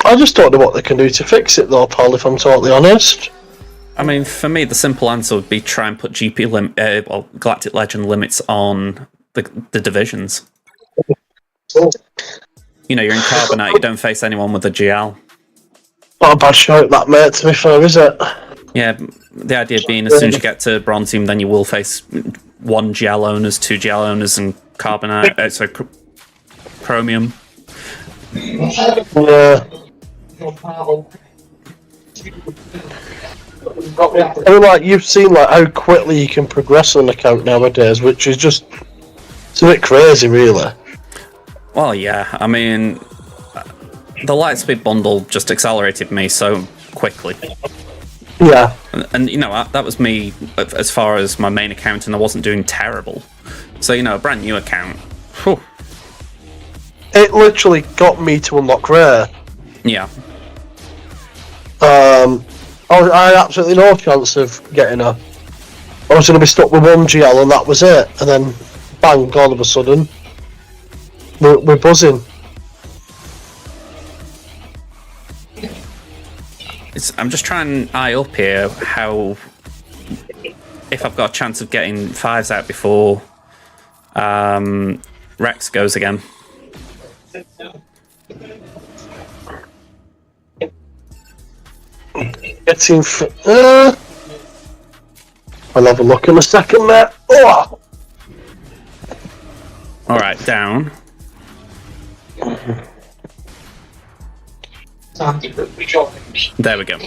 S6: I just don't know what they can do to fix it, though, Paul. If I'm totally honest.
S1: I mean, for me, the simple answer would be try and put Galactic Legend limits on the divisions. You know, you're in Carbonite, you don't face anyone with a GL.
S6: Not a bad shout, that, mate, to be fair, is it?
S1: Yeah, the idea being as soon as you get to Bronzium, then you will face 1 GL owners, 2 GL owners, and Carbonite, Chromium.
S6: Yeah. I mean, like, you've seen like how quickly you can progress on an account nowadays, which is just it's a bit crazy, really.
S1: Well, yeah, I mean, the Lightspeed bundle just accelerated me so quickly.
S6: Yeah.
S1: And you know, that was me as far as my main account, and I wasn't doing terrible. So, you know, a brand new account. Whew.
S6: It literally got me to unlock rare.
S1: Yeah.
S6: I had absolutely no chance of getting her. I was going to be stuck with 1 GL and that was it. And then, bang, all of a sudden, we're buzzing.
S1: I'm just trying to eye up here how, if I've got a chance of getting 5s out before Rex goes again.
S6: Getting I'll have a look in a second, mate. Oh!
S1: Alright, down. There we go.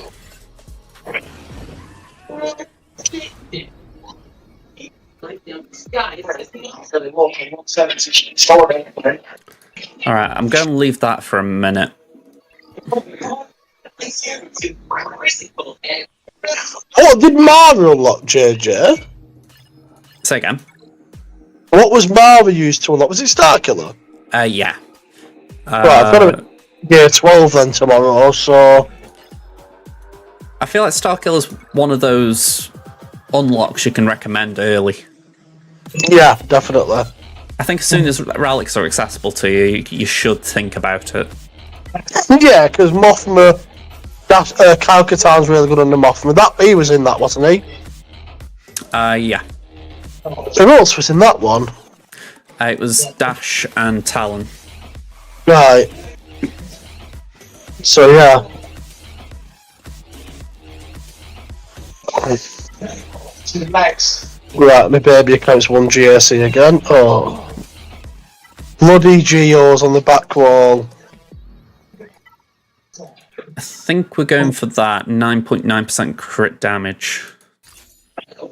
S1: Alright, I'm going to leave that for a minute.
S6: What did Mara unlock, JJ?
S1: Say again.
S6: What was Mara used to unlock? Was it Starkiller?
S1: Yeah.
S6: Right, I've got to gear 12 then tomorrow, so...
S1: I feel like Starkiller's one of those unlocks you can recommend early.
S6: Yeah, definitely.
S1: I think as soon as relics are accessible to you, you should think about it.
S6: Yeah, because Mothma... Kyle Katarn's really good under Mothma. He was in that, wasn't he?
S1: Yeah.
S6: Who else was in that one?
S1: It was Dash and Talon.
S6: Right. So, yeah. To the max. Right, my baby account's 1 GSE again. Oh. Bloody Geos on the back wall.
S1: I think we're going for that 9.9% crit damage. I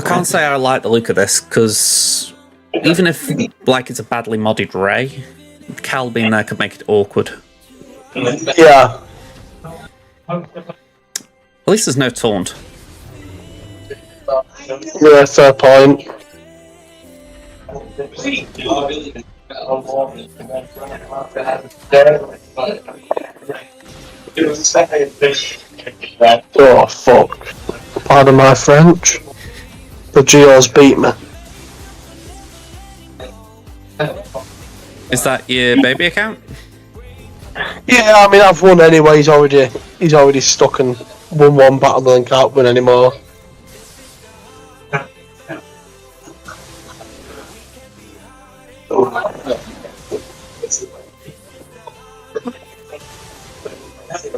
S1: can't say I like the look of this, because even if like it's a badly modded Ray, Cal being there could make it awkward.
S6: Yeah.
S1: At least there's no taunt.
S6: Yeah, fair point. Oh fuck. Pardon my French. The Geos beat me.
S1: Is that your baby account?
S6: Yeah, I mean I've won anyway, he's already stuck and won 1 battle and can't win anymore.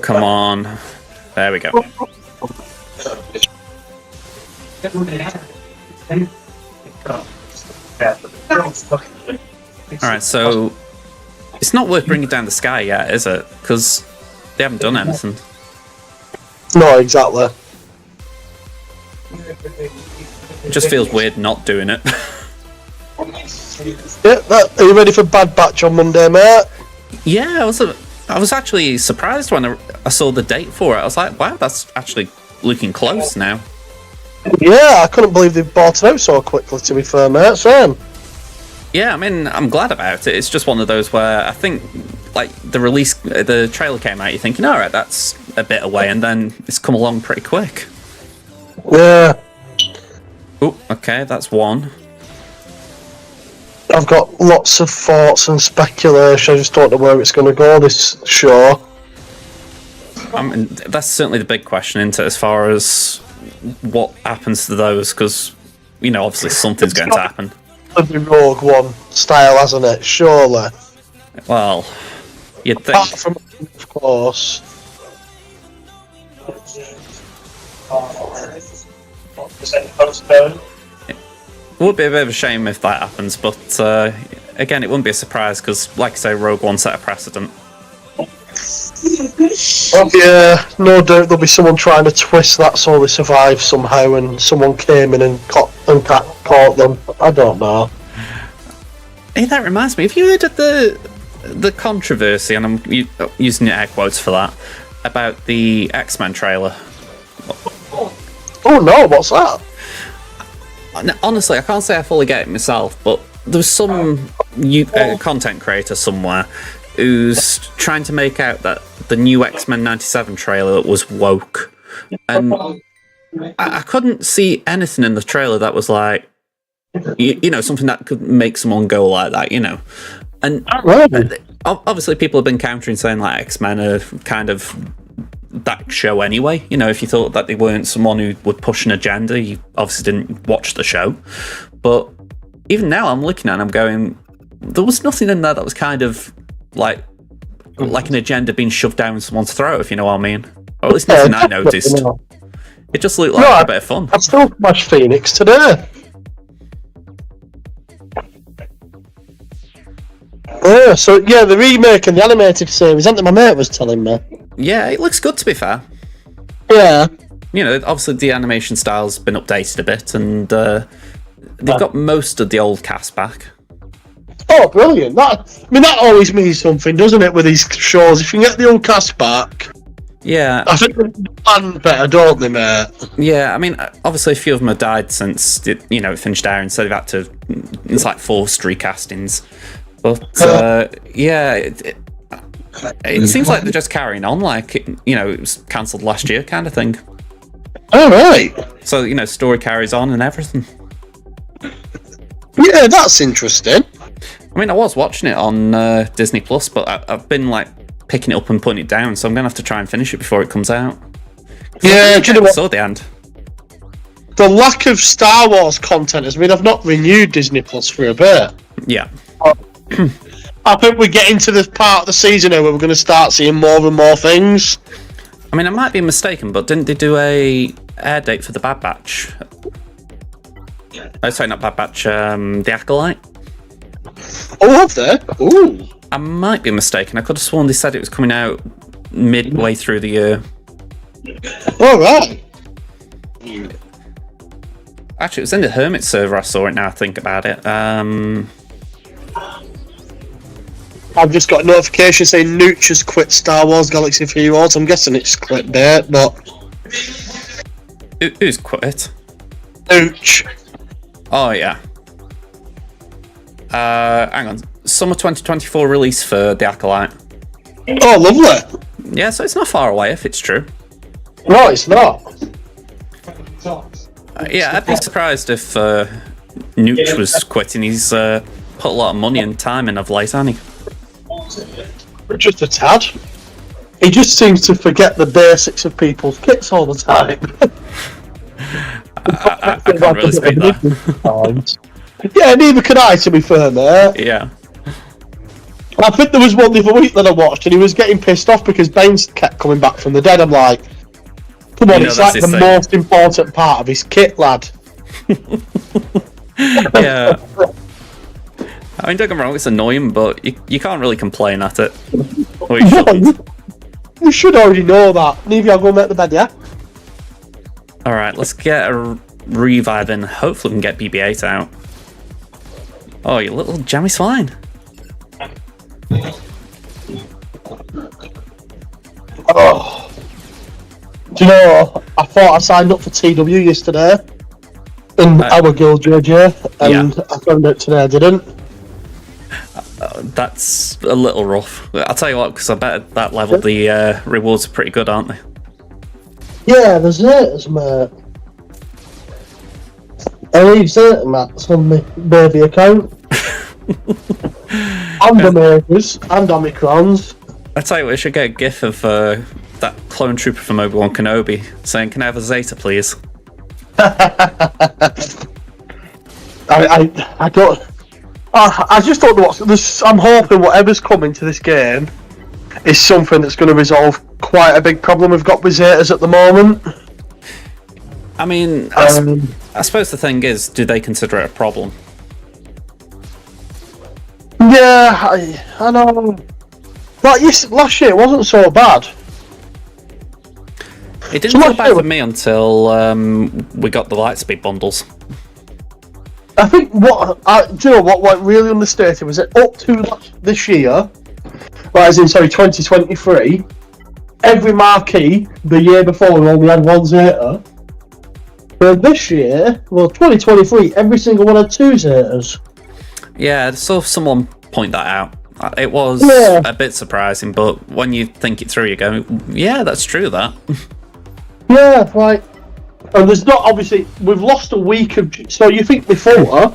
S1: Come on. There we go. Alright, so it's not worth bringing down the sky yet, is it? Because they haven't done anything.
S6: No, exactly.
S1: It just feels weird not doing it.
S6: Yeah, are you ready for Bad Batch on Monday, mate?
S1: Yeah, I was actually surprised when I saw the date for it. I was like, wow, that's actually looking close now.
S6: Yeah, I couldn't believe they bought it out so quickly, to be fair, mate. Same.
S1: Yeah, I mean, I'm glad about it. It's just one of those where I think, like, the trailer came out, you're thinking, alright, that's a bit away, and then it's come along pretty quick.
S6: Yeah.
S1: Oh, okay, that's one.
S6: I've got lots of thoughts and speculation. I just don't know where it's going to go, this show.
S1: I mean, that's certainly the big question, isn't it, as far as what happens to those, because, you know, obviously something's going to happen.
S6: The Rogue One style, hasn't it? Surely.
S1: Well, you'd think.
S6: Apart from, of course.
S1: It would be a bit of a shame if that happens, but again, it wouldn't be a surprise because, like I say, Rogue One set a precedent.
S6: Yeah, no doubt there'll be someone trying to twist that so they survive somehow, and someone came in and caught them. I don't know.
S1: Hey, that reminds me. Have you heard of the controversy, and I'm using air quotes for that, about the X-Men trailer?
S6: Oh no, what's that?
S1: Honestly, I can't say I fully get it myself, but there's some content creator somewhere who's trying to make out that the new X-Men 97 trailer was woke. And I couldn't see anything in the trailer that was like, you know, something that could make someone go like that, you know. And obviously people have been countering, saying like X-Men are kind of that show anyway. You know, if you thought that they weren't someone who would push an agenda, you obviously didn't watch the show. But even now I'm looking at it and I'm going, there was nothing in there that was kind of like an agenda being shoved down someone's throat, if you know what I mean. Or at least nothing I noticed. It just looked like a bit of fun.
S6: I still watch Phoenix today. Yeah, so yeah, the remake and the animated series, my mate was telling me.
S1: Yeah, it looks good, to be fair.
S6: Yeah.
S1: You know, obviously the animation style's been updated a bit, and they've got most of the old cast back.
S6: Oh, brilliant. That always means something, doesn't it, with these shows? If you can get the old cast back...
S1: Yeah.
S6: I think they plan better, don't they, mate?
S1: Yeah, I mean, obviously a few of them have died since, it finished airing, so they've had to... It's like forced recastings. But, yeah... It seems like they're just carrying on, like, it was cancelled last year kind of thing.
S6: All right.
S1: So, story carries on and everything.
S6: Yeah, that's interesting.
S1: I mean, I was watching it on Disney Plus, but I've been like picking it up and putting it down, so I'm gonna have to try and finish it before it comes out.
S6: Yeah, do you know what?
S1: Saw the end.
S6: The lack of Star Wars content has mean I've not renewed Disney Plus for a bit.
S1: Yeah.
S6: I think we're getting to the part of the season now where we're going to start seeing more and more things.
S1: I mean, I might be mistaken, but didn't they do a air date for the Bad Batch? Oh, sorry, not Bad Batch. The Acolyte.
S6: Oh, have they? Ooh.
S1: I might be mistaken. I could have sworn they said it was coming out midway through the year.
S6: All right.
S1: Actually, it was in the Hermit server. I saw it now. I think about it.
S6: I've just got a notification saying Nooch has quit Star Wars Galaxy of Heroes. I'm guessing it's clickbait, but...
S1: Who's quit?
S6: Nooch.
S1: Oh, yeah. Hang on. Summer 2024 release for The Acolyte.
S6: Oh, lovely.
S1: Yeah, so it's not far away if it's true.
S6: No, it's not.
S1: Yeah, I'd be surprised if Nooch was quitting. He's put a lot of money and time in of late, hasn't he?
S6: Just a tad. He just seems to forget the basics of people's kits all the time.
S1: I can't really speak that.
S6: Yeah, neither can I, to be fair, mate.
S1: Yeah.
S6: I think there was one the other week that I watched, and he was getting pissed off because Baines kept coming back from the dead. I'm like, come on, it's like the most important part of his kit, lad.
S1: Yeah. I mean, don't get me wrong, it's annoying, but you can't really complain at it. Or you shouldn't.
S6: You should already know that. Leave you, I'll go make the bed, yeah?
S1: Alright, let's get a revive in. Hopefully we can get BB-8 out. Oh, you little jammy swine.
S6: Oh. Do you know, I thought I signed up for TW yesterday in our guild, JJ, and I found out today I didn't.
S1: That's a little rough. I'll tell you what, because I bet at that level the rewards are pretty good, aren't they?
S6: Yeah, there's it, mate. I leave certain mats on my baby account. And Omegas, and Omicrons.
S1: I tell you what, we should get a gif of that clone trooper from Obi-Wan Kenobi saying, "Can I have a Zeta, please?"
S6: I don't. I just don't know what's. I'm hoping whatever's coming to this game is something that's going to resolve quite a big problem we've got with Zetas at the moment.
S1: I mean, I suppose the thing is, do they consider it a problem?
S6: Yeah, I know. Like last year, it wasn't so bad.
S1: It didn't feel bad for me until we got the Lightspeed bundles.
S6: I think do you know what really understated was that up to this year, as in 2023, every marquee the year before we only had one Zeta. But this year, 2023, every single one had two Zetas.
S1: Yeah, I saw someone point that out. It was a bit surprising, but when you think it through, you go, yeah, that's true, that.
S6: Yeah, right. And there's not, obviously, we've lost a week of... So you think before,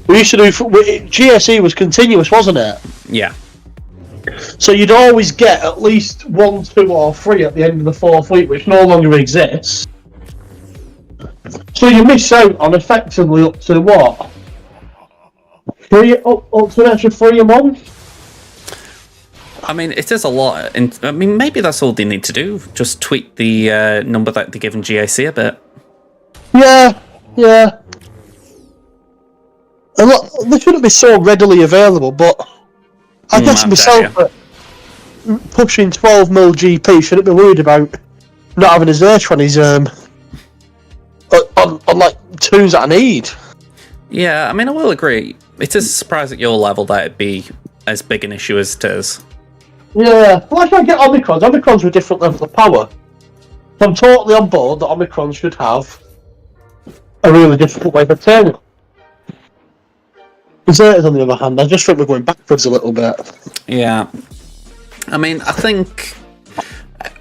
S6: we used to do... GSE was continuous, wasn't it?
S1: Yeah.
S6: So you'd always get at least 1, 2 or 3 at the end of the 4th week, which no longer exists. So you miss out on effectively up to what? Up to an extra 3 a month?
S1: I mean, it is a lot. I mean, maybe that's all they need to do. Just tweak the number that they give in GAC a bit.
S6: Yeah. A lot, they shouldn't be so readily available, but I guess myself pushing 12 mil GP shouldn't be worried about not having his Zerch on his on like tunes that I need.
S1: Yeah, I mean, I will agree. It is a surprise at your level that it'd be as big an issue as it is.
S6: Yeah, well, I can't get Omicrons. Omicrons are a different level of power. I'm totally on board that Omicron should have a really difficult way of attaining. Zetas, on the other hand, I just think we're going backwards a little bit.
S1: Yeah. I mean, I think...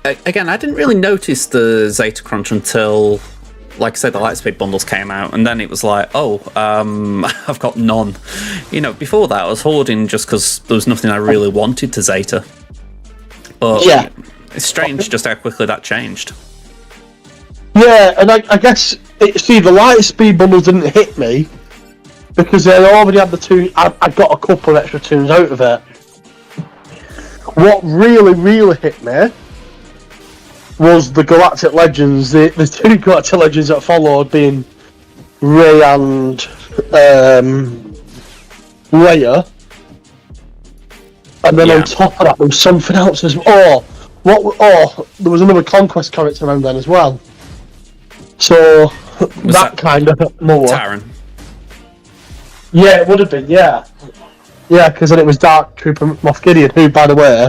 S1: Again, I didn't really notice the Zeta crunch until, like I said, the Lightspeed bundles came out, and then it was like, oh, I've got none. You know, before that, I was hoarding just because there was nothing I really wanted to Zeta. But yeah, it's strange just how quickly that changed.
S6: Yeah, and I guess, the Lightspeed bundles didn't hit me, because they already had the two. I got a couple of extra tunes out of it. What really hit me was the Galactic Legends, the two Galactic Legends that followed being Rey and Leia. And then on top of that, there was something else as well. There was another Conquest character around then as well. So, that kind of more.
S1: Taran.
S6: Yeah, it would have been, yeah. Yeah, because then it was Dark Trooper Moff Gideon, who, by the way,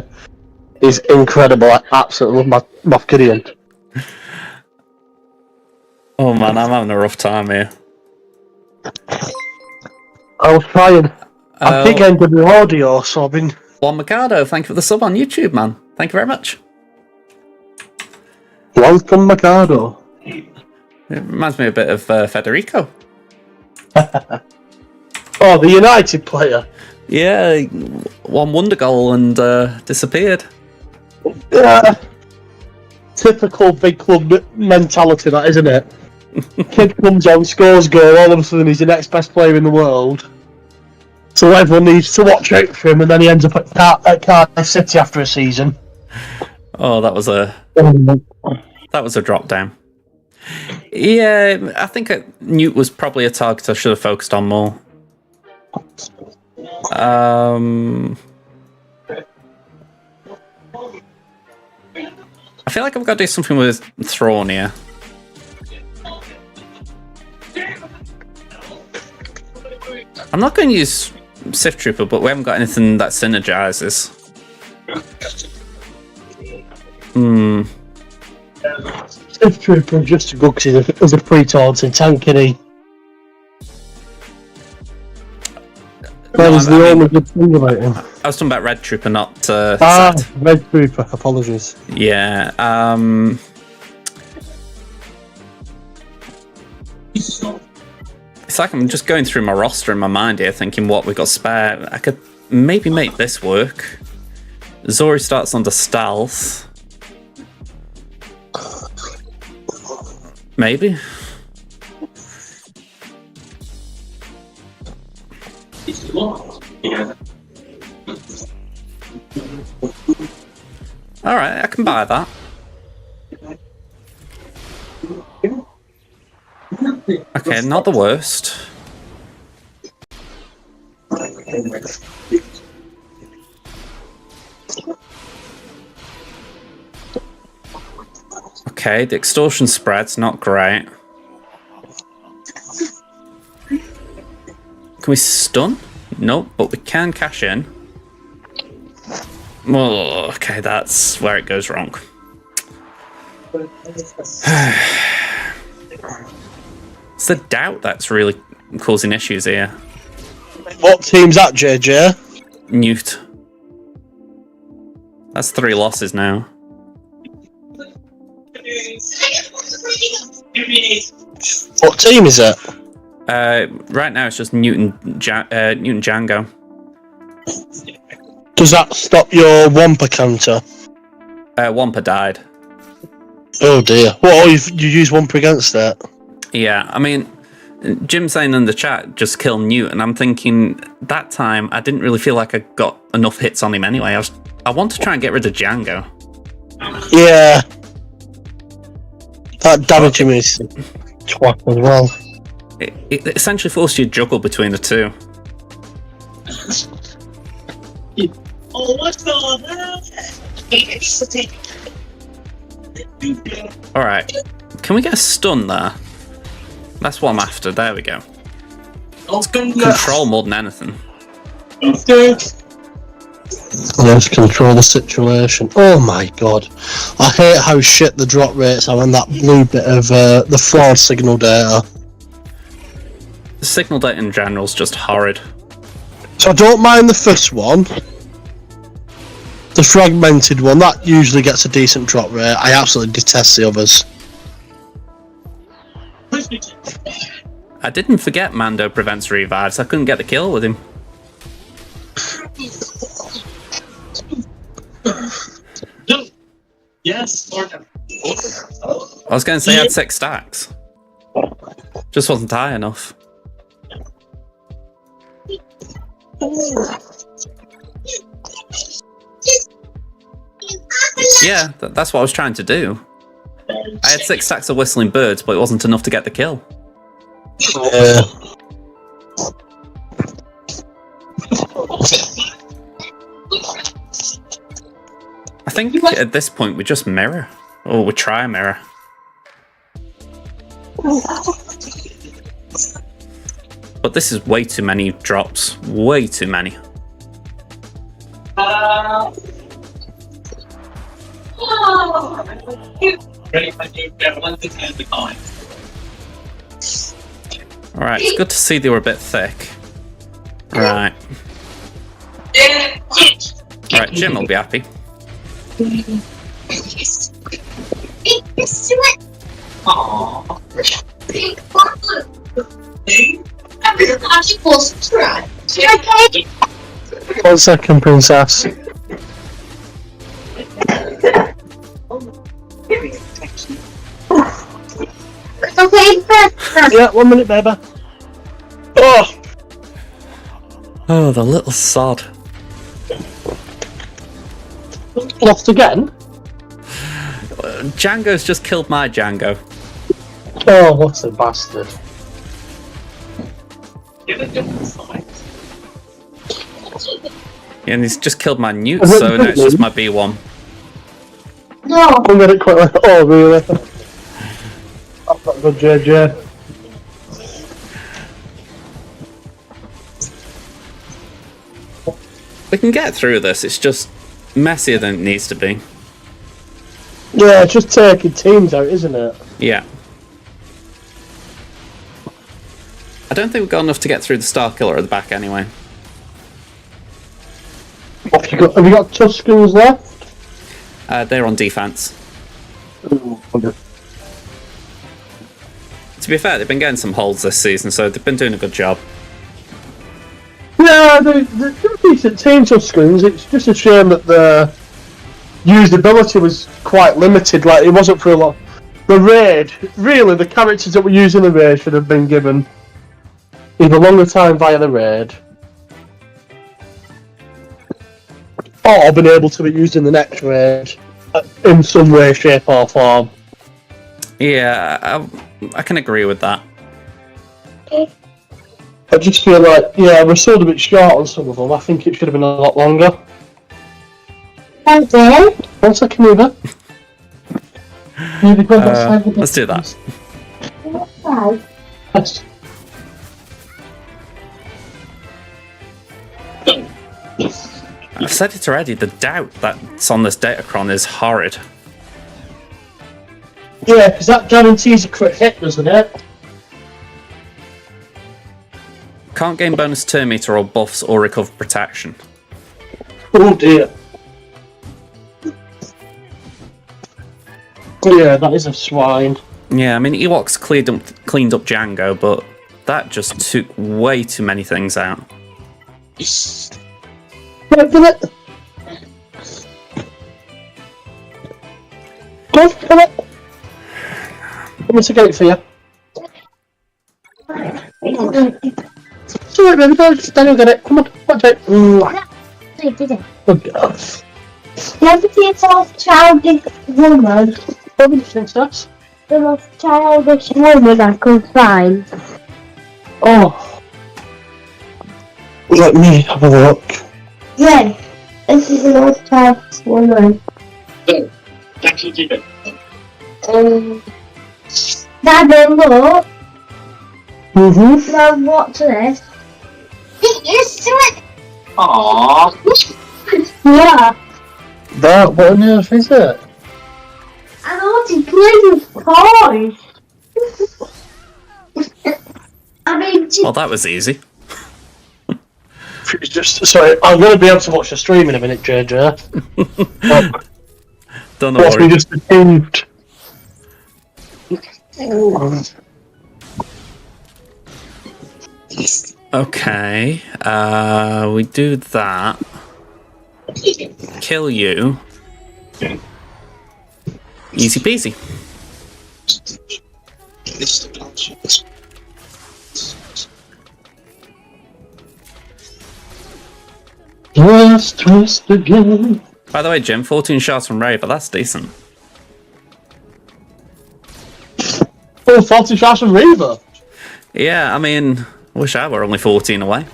S6: is incredible. I absolutely love Moff Gideon.
S1: Oh man, I'm having a rough time here.
S6: I was trying. I think I ended the audio, so I've been...
S1: Juan Mercado, thank you for the sub on YouTube, man. Thank you very much.
S6: Welcome, Mercado.
S1: It reminds me a bit of Federico.
S6: Oh, the United player.
S1: Yeah, one wonder goal and disappeared.
S6: Yeah. Typical big club mentality, that, isn't it? Kid comes on, scores goal, all of a sudden he's the next best player in the world. So everyone needs to watch out for him, and then he ends up at Cardiff City after a season.
S1: Oh, that was a drop down. Yeah, I think Newt was probably a target I should have focused on more. I feel like I've got to do something with Thrawn here. I'm not going to use Sith Trooper, but we haven't got anything that synergizes.
S6: Sith Trooper just as good because he's a pre-taunting tank, isn't he? That is the only good thing about him.
S1: I was talking about Red Trooper, not
S6: Sith. Red Trooper, apologies.
S1: Yeah, it's It's like I'm just going through my roster in my mind here, thinking what we got spare. I could maybe make this work. Zori starts under stealth. Maybe. Alright, I can buy that. Okay, not the worst. Okay, the extortion spread's not great. Can we stun? Nope, but we can cash in. Oh, okay, that's where it goes wrong. It's the doubt that's really causing issues here.
S7: What team's that, JJ?
S1: Newt. That's 3 losses now.
S7: What team is it?
S1: Right now it's just Newton Django.
S7: Does that stop your Wampa counter?
S1: Wampa died.
S7: Oh dear. What? You use Wampa against that?
S1: Yeah, I mean, Jim saying in the chat, just kill Newt, and I'm thinking, that time, I didn't really feel like I got enough hits on him anyway. I want to try and get rid of Django.
S7: Yeah. That damage him is twat as well.
S1: It essentially forced you to juggle between the two. Alright, can we get a stun there? That's what I'm after, there we go. Control more than anything.
S7: Let's control the situation. Oh my god. I hate how shit the drop rates are on that blue bit of the flawed signal data.
S1: The signal data in general is just horrid.
S7: So I don't mind the first one. The fragmented one, that usually gets a decent drop rate. I absolutely detest the others.
S1: I didn't forget Mando prevents revives. I couldn't get the kill with him.
S8: Yes.
S1: I was going to say I had 6 stacks. Just wasn't high enough. Yeah, that's what I was trying to do. I had 6 stacks of whistling birds, but it wasn't enough to get the kill. I think at this point we just mirror. Or we try a mirror. But this is way too many drops. Way too many. Alright, it's good to see they were a bit thick. Right. Right, Jim will be happy.
S7: One second, princess. Yeah, 1 minute, baby. Oh!
S1: Oh, the little sod.
S6: Lost again?
S1: Django's just killed my Django.
S6: Oh, what a bastard.
S1: And he's just killed my Newt, so now it's just my B1.
S6: No! I made it quickly. Oh, really? That's not good, JJ.
S1: We can get through this, it's just messier than it needs to be.
S6: Yeah, it's just taking teams out, isn't it?
S1: Yeah. I don't think we've got enough to get through the Star Killer at the back anyway.
S6: Have you got Tuscans left?
S1: They're on defense.
S6: Ooh, okay.
S1: It's To be fair, they've been getting some holds this season, so they've been doing a good job.
S6: Yeah, they're decent teams on screens. It's just a shame that the usability was quite limited. Like, it wasn't for a lot. The raid, really, the characters that were used in the raid should have been given either longer time via the raid, or been able to be used in the next raid in some way, shape, or form.
S1: Yeah, I can agree with that.
S6: I just feel like, yeah, we're still a bit short on some of them. I think it should have been a lot longer.
S8: Okay.
S6: 1 second, Eva.
S1: Let's do that.
S6: Yes.
S1: I've said it already, the doubt that's on this Datacron is horrid.
S6: Yeah, because that guarantees a crit hit, doesn't it?
S1: Can't gain bonus turn meter or buffs or recover protection.
S6: Oh dear. Yeah, that is a swine.
S1: Yeah, I mean, Ewoks cleaned up Django, but that just took way too many things out.
S6: Wait for it. Go for it. Let me get it for you. It's alright, baby. Daniel, get it. Come on. Watch it.
S8: I did it.
S6: Good girl.
S8: Never see a childish woman.
S6: What did you think, Sass?
S8: The most childish woman I could find.
S6: Oh. Let me have a look.
S8: Yeah, this is the most childish woman. Dad, look.
S6: Mm-hmm.
S8: Now watch this. It's it.
S6: Aww.
S8: Yeah.
S6: That, what on earth is it?
S8: I want to play with toys. I mean,
S1: Well, that was easy.
S6: It's just, sorry, I'm going to be able to watch the stream in a minute, JJ.
S1: Don't
S6: What's
S1: worry.
S6: we just achieved?
S1: Okay, we do that. Kill you. Easy peasy.
S6: Twist again.
S1: By the way, Jim, 14 shots from Ray, but that's decent.
S6: Oh, 40 shots from Reaver.
S1: Yeah, I mean, I wish I were only 14 away.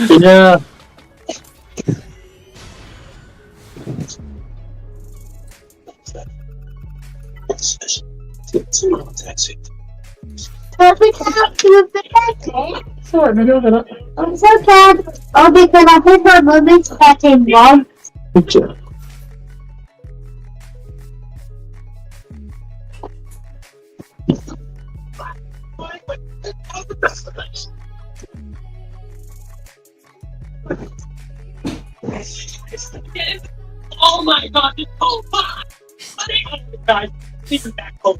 S6: Yeah.
S8: perfect after the birthday.
S6: Sorry, maybe I'll get it.
S8: I'm so glad. Oh, because I think my mummy's petting one.
S6: Okay.
S9: Oh my god, it's so fun! Guys, even back home.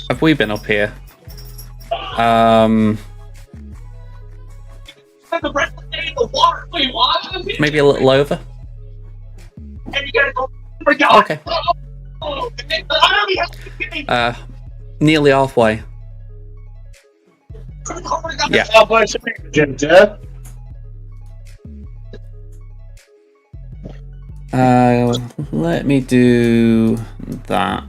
S1: Have we been up here? Maybe a little over? Okay. Nearly halfway. Yeah. Let me do that.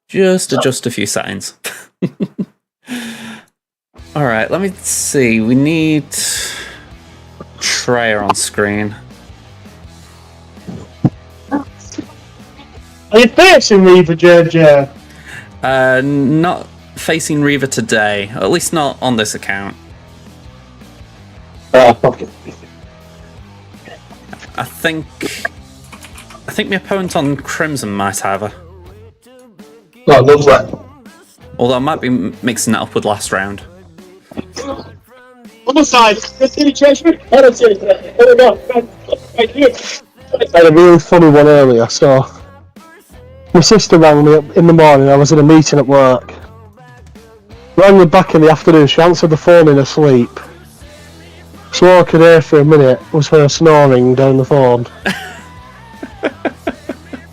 S1: Just adjust a few settings. Alright, let me see. We need Treya on screen.
S6: Are you facing Reaver, JJ?
S1: Not facing Reaver today. At least not on this account.
S6: Okay.
S1: I think my opponent on Crimson might have her.
S6: Oh, lovely.
S1: Although I might be mixing it up with last round.
S9: On the side. Let's see the chase. Hold on, see it. Here we go. Right here.
S7: I had a really funny one earlier, so my sister rang me up in the morning, I was in a meeting at work. Rang me back in the afternoon, she answered the phone in her sleep. So all I could hear for a minute was her snoring down the phone.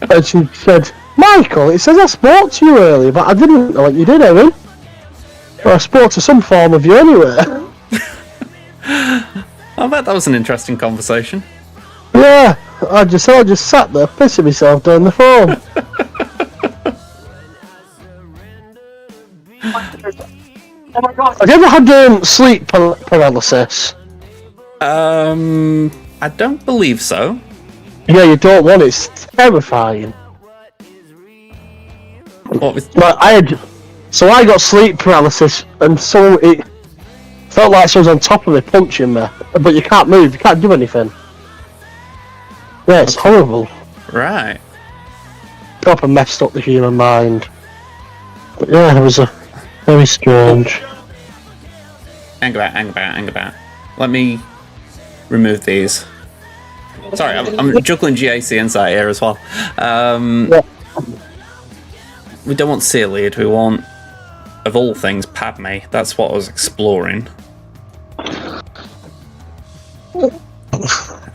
S7: And she said, Michael, it says I spoke to you earlier, but I didn't know what you did, Erin. Well, I spoke to some form of you anyway.
S1: I bet that was an interesting conversation.
S7: Yeah, I just sat there pissing myself down the phone.
S9: Oh my god.
S7: Have you ever had sleep paralysis?
S1: I don't believe so.
S7: Yeah, you don't want it. It's terrifying.
S1: What was...
S7: Like I got sleep paralysis, and so it felt like someone was on top of me punching me, but you can't move, you can't do anything. Yeah, it's horrible.
S1: Right.
S7: Proper messed up the human mind. But yeah, it was a very strange.
S1: Hang about. Let me remove these. Sorry, I'm juggling GAC inside here as well.
S7: Yeah.
S1: We don't want Sealed, we want, of all things, Padme. That's what I was exploring.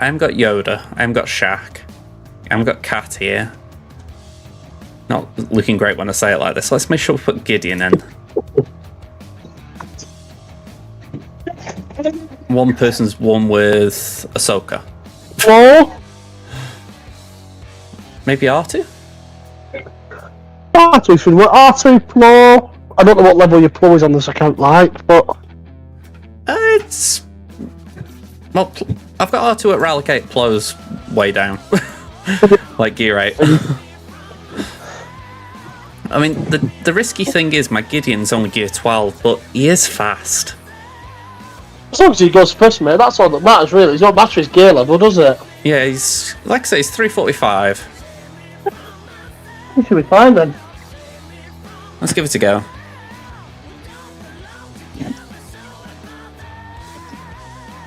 S1: I haven't got Yoda, I haven't got Shaq, I haven't got Cat here. Not looking great when I say it like this. Let's make sure we put Gideon in. One person's one with Ahsoka.
S7: Plo?
S1: Maybe R2?
S7: R2 should work. R2 Plo. I don't know what level your Plo is on this account like, but
S1: It's... Well, I've got R2 at Rally Plo's way down. Like Gear 8. I mean, the risky thing is my Gideon's only Gear 12, but he is fast.
S7: as long as he goes first, mate, that's all that matters really. It's not matter his gear level, does it?
S1: Yeah, he's... Like I say, he's 345.
S7: He should be fine then.
S1: Let's give it a go.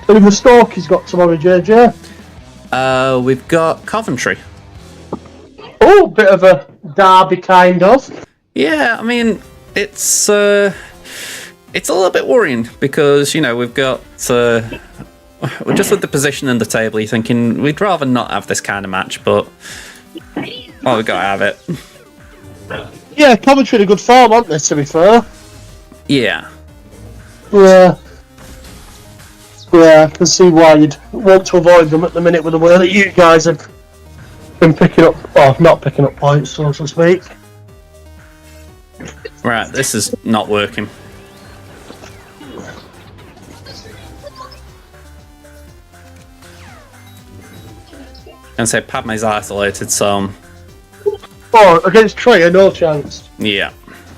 S7: So in the stalk he's got tomorrow, JJ.
S1: We've got Coventry.
S7: Oh, bit of a derby kind of.
S1: Yeah, I mean, it's a little bit worrying because, you know, we've got... we're just with the position in the table, you're thinking we'd rather not have this kind of match, but... Oh, we've got to have it.
S7: Yeah, Coventry in a good form, aren't they, to be fair?
S1: Yeah.
S7: Yeah. Yeah, I can see why you'd want to avoid them at the minute with the way that you guys have been picking up, or not picking up points, so to speak.
S1: Right, this is not working. And say Padme's isolated, so...
S7: Oh, against Trey, no chance.
S1: Yeah.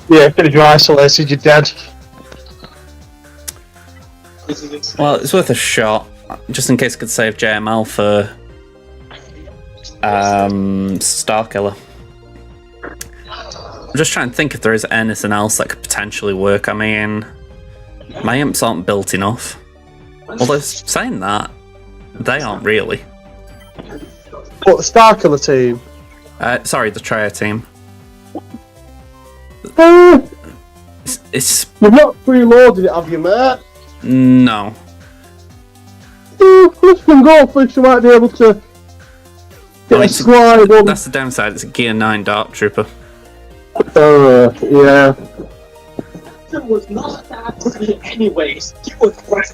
S7: Yeah, if you're isolated, you're dead.
S1: Well, it's worth a shot, just in case I could save JML for Starkiller. I'm just trying to think if there is anything else that could potentially work. I mean, my imps aren't built enough. Although, saying that, they aren't really.
S7: What, the Starkiller team?
S1: Sorry, the Traya team. It's...
S7: You've not preloaded it, have you, mate?
S1: No.
S7: Let's go first, you might be able to get a slide on.
S1: That's the downside, it's a Gear 9 Dark Trooper.
S7: Yeah.
S9: It was not that good anyways. You were right.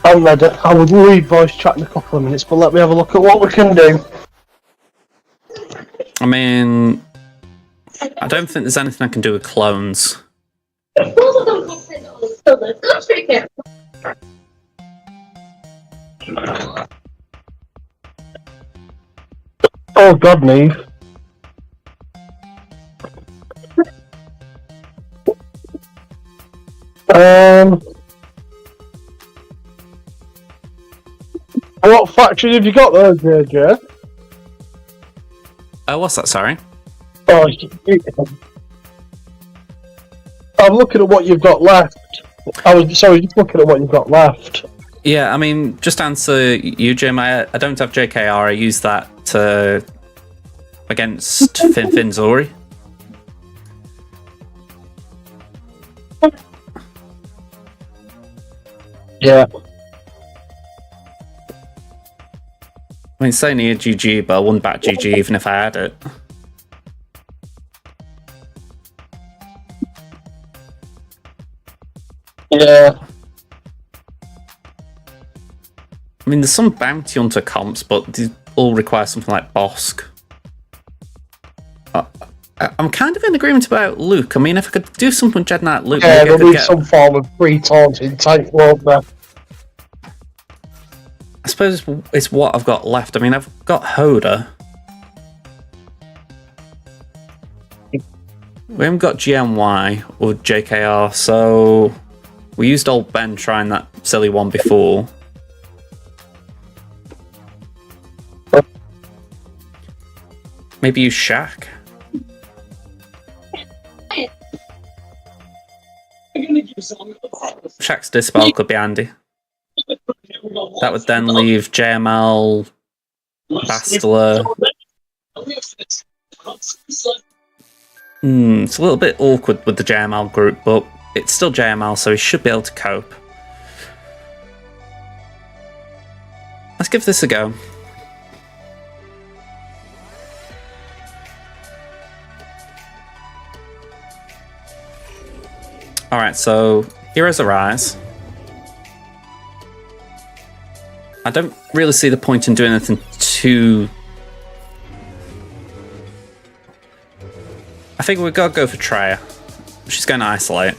S7: I'm ready. I would leave voice chat in a couple of minutes, but let me have a look at what we can do.
S1: I mean... I don't think there's anything I can do with clones.
S7: Oh God, Neve. What faction have you got there, JJ?
S1: Oh, what's that, sorry?
S7: Oh, I'm looking at what you've got left. Just looking at what you've got left.
S1: Yeah, I mean, just to answer you, Jim, I don't have JKR. I use that against Finzori.
S7: Yeah.
S1: I mean, say near GG, but I wouldn't back GG even if I had it.
S7: Yeah.
S1: I mean, there's some bounty hunter comps, but they all require something like Bosk. I'm kind of in agreement about Luke. I mean, if I could do something with Jedi Knight Luke,
S7: Yeah,
S1: maybe I
S7: there'll
S1: could
S7: be
S1: get...
S7: some form of free taunting type, won't there?
S1: I suppose it's what I've got left. I mean, I've got Hoda. We haven't got GMY or JKR, so we used old Ben trying that silly one before. Maybe use Shaq. Shaq's Dispel could be handy. That would then leave JML, Bastila. It's a little bit awkward with the JML group, but it's still JML, so he should be able to cope. Let's give this a go. Alright, so Heroes Arise. I don't really see the point in doing anything too... I think we've got to go for Treya. She's going to isolate.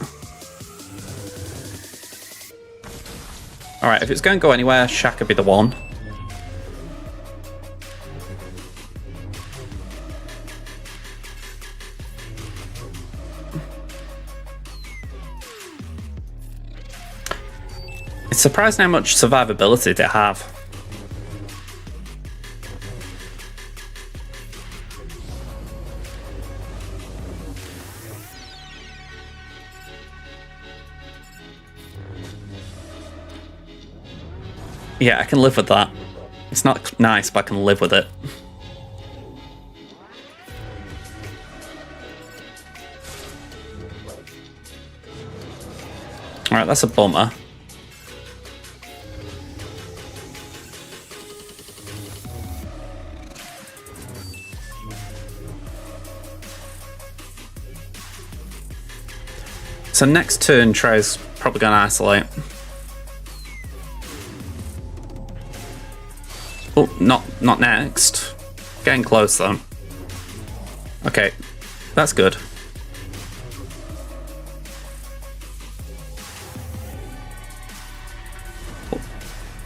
S1: Alright, if it's going to go anywhere, Shaq would be the one. It's surprising how much survivability they have. Yeah, I can live with that. It's not nice, but I can live with it. Alright, that's a bummer. So next turn, Trey's probably going to isolate. Oh, not next. Getting close though. Okay, that's good.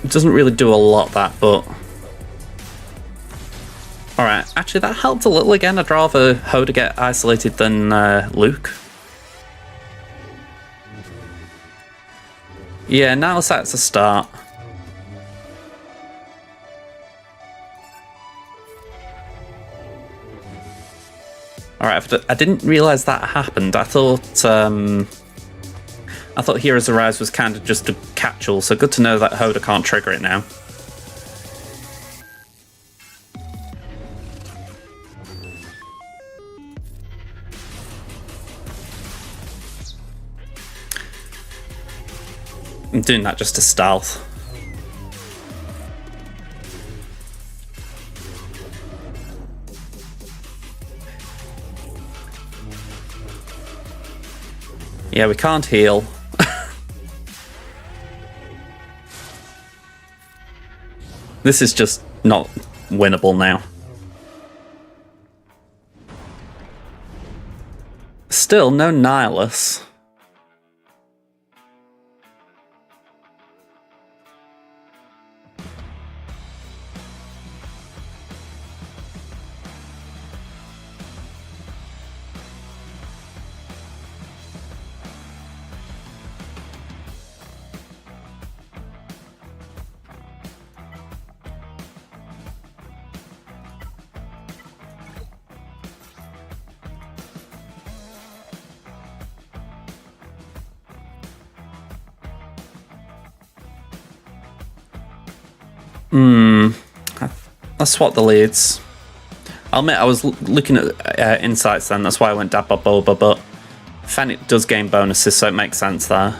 S1: It doesn't really do a lot, that, but... Alright, actually that helped a little again. I'd rather Hoda get isolated than Luke. Yeah, now that's a start. Alright, I didn't realise that happened. I thought Heroes Arise was kind of just a catch-all, so good to know that Hoda can't trigger it now. I'm doing that just to stealth. Yeah, we can't heal. This is just not winnable now. Still, no Nihilus. Let's swap the leads. I'll admit I was looking at insights then, that's why I went Dabba Boba, but Fennec does gain bonuses, so it makes sense there.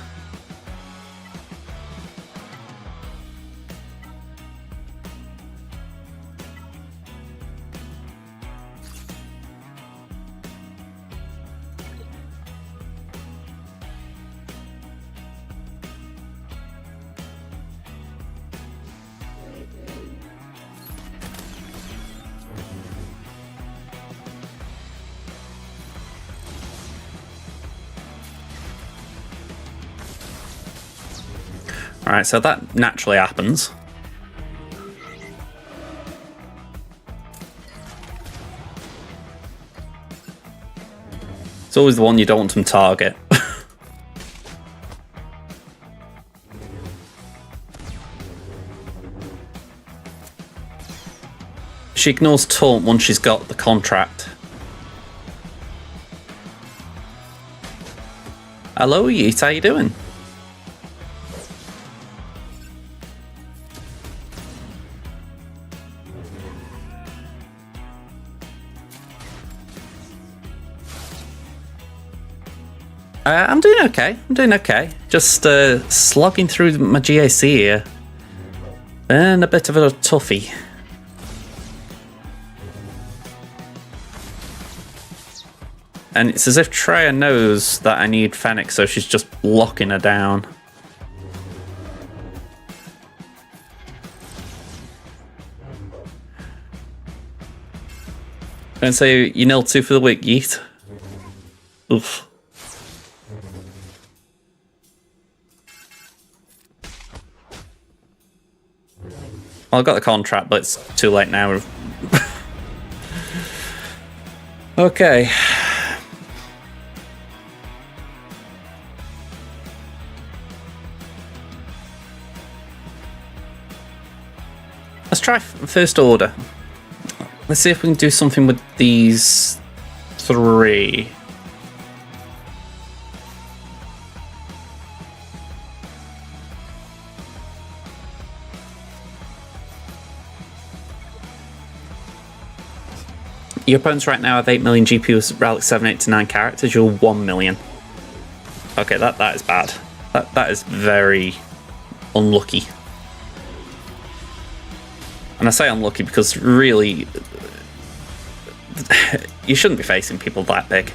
S1: Alright, so that naturally happens. It's always the one you don't want to target. She ignores taunt once she's got the contract. Hello, Yeet, how you doing? I'm doing okay. I'm doing okay. Just slogging through my GAC here. And a bit of a toughie. And it's as if Treya knows that I need Fennec, so she's just locking her down. Don't say you 0-2 for the week, Yeet. Oof. Well, I got the contract, but it's too late now. Okay. Let's try first order. Let's see if we can do something with these 3. Your opponents right now have 8 million GP with Relic 7, 8 to 9 characters. You're 1 million. Okay, that is bad. That is very unlucky. And I say unlucky because really, you shouldn't be facing people that big.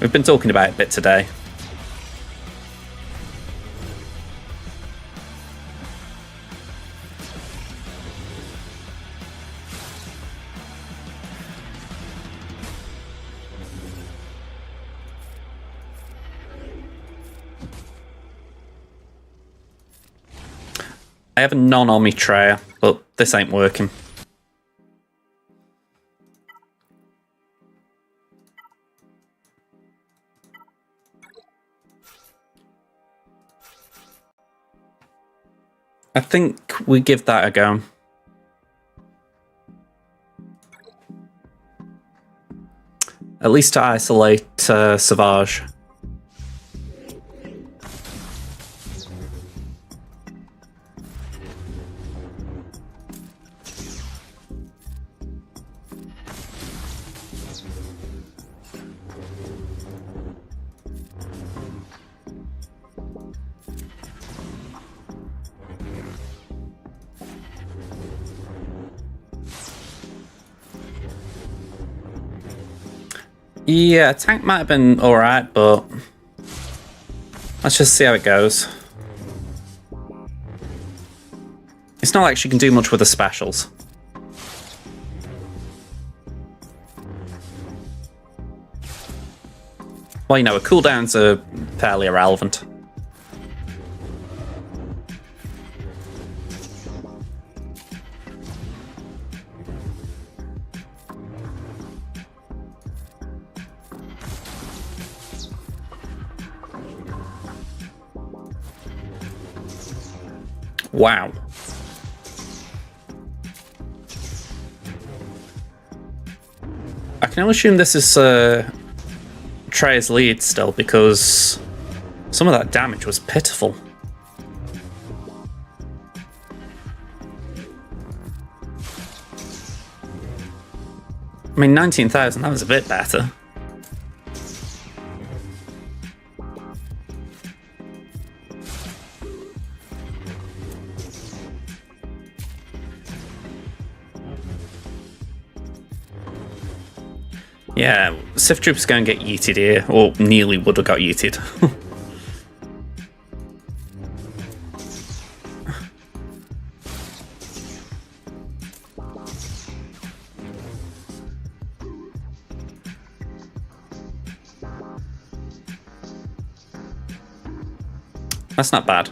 S1: We've been talking about it a bit today. I have a non-Omni Treya, but this ain't working. I think we give that a go. At least to isolate Savage. Yeah, tank might have been alright, but let's just see how it goes. It's not like she can do much with the specials. Well, you know, her cooldowns are fairly irrelevant. Wow. I can only assume this is Treya's lead still, because some of that damage was pitiful. I mean, 19,000, that was a bit better. Yeah, Sith Trooper's going to get yeeted here, or nearly would have got yeeted. That's not bad.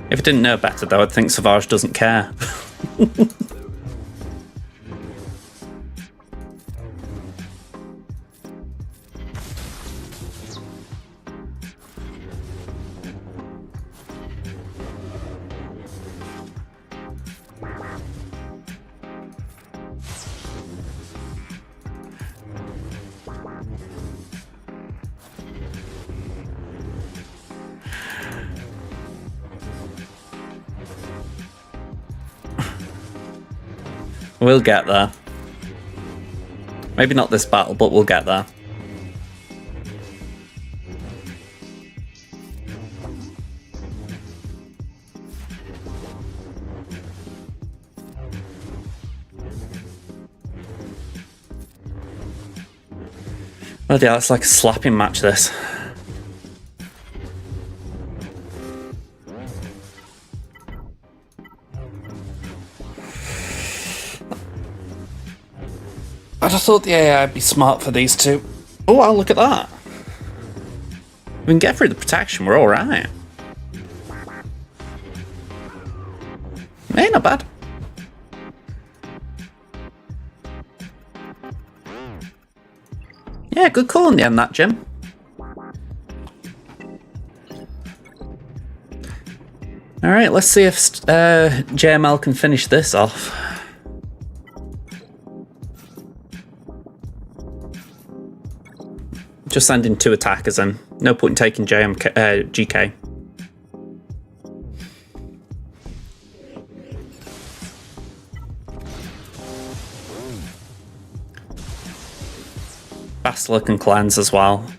S1: If I didn't know better, though, I'd think Savage doesn't care. We'll get there. Maybe not this battle, but we'll get there. Oh yeah, it's like a slapping match, this. I just thought the AI would be smart for these two. Oh, wow, look at that. We can get through the protection, we're alright. Hey, not bad. Yeah, good call in the end, that, Jim. Alright, let's see if JML can finish this off. Just sending 2 attackers in. No point in taking GK. Basilisk and cleanse as well.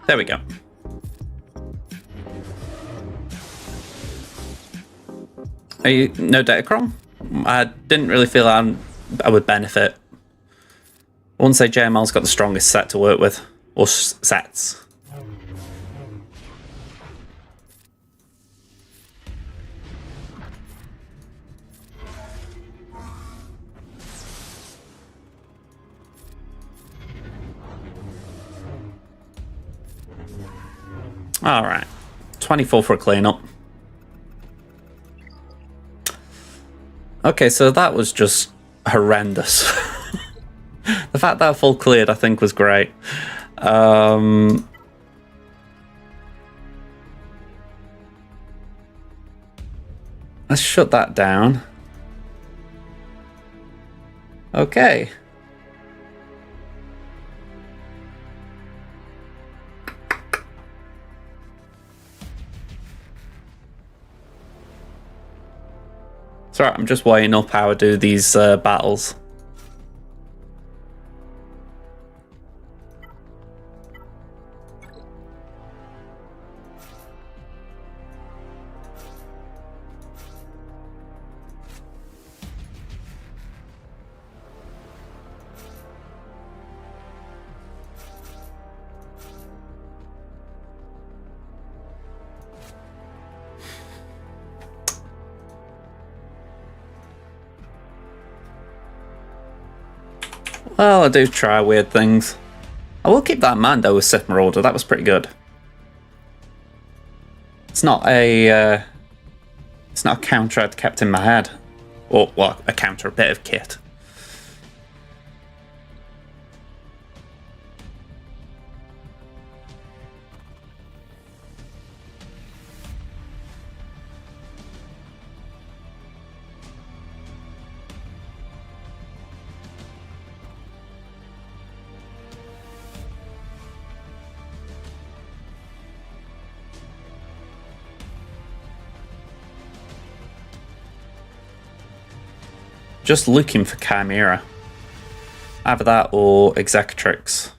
S1: There we go. Are you no Datacron? I didn't really feel I would benefit. I wouldn't say JML's got the strongest set to work with, or sets. All right, 24 for a cleanup. Okay, so that was just horrendous. The fact that full cleared, I think, was great. Let's shut that down. Okay. It's alright, I'm just weighing up how I do these battles. Well, I do try weird things. I will keep that in mind though with Sith Marauder, that was pretty good. It's not a counter I'd kept in my head. Or, well, a counter, a bit of kit. just looking for Chimera. Either that or Executrix.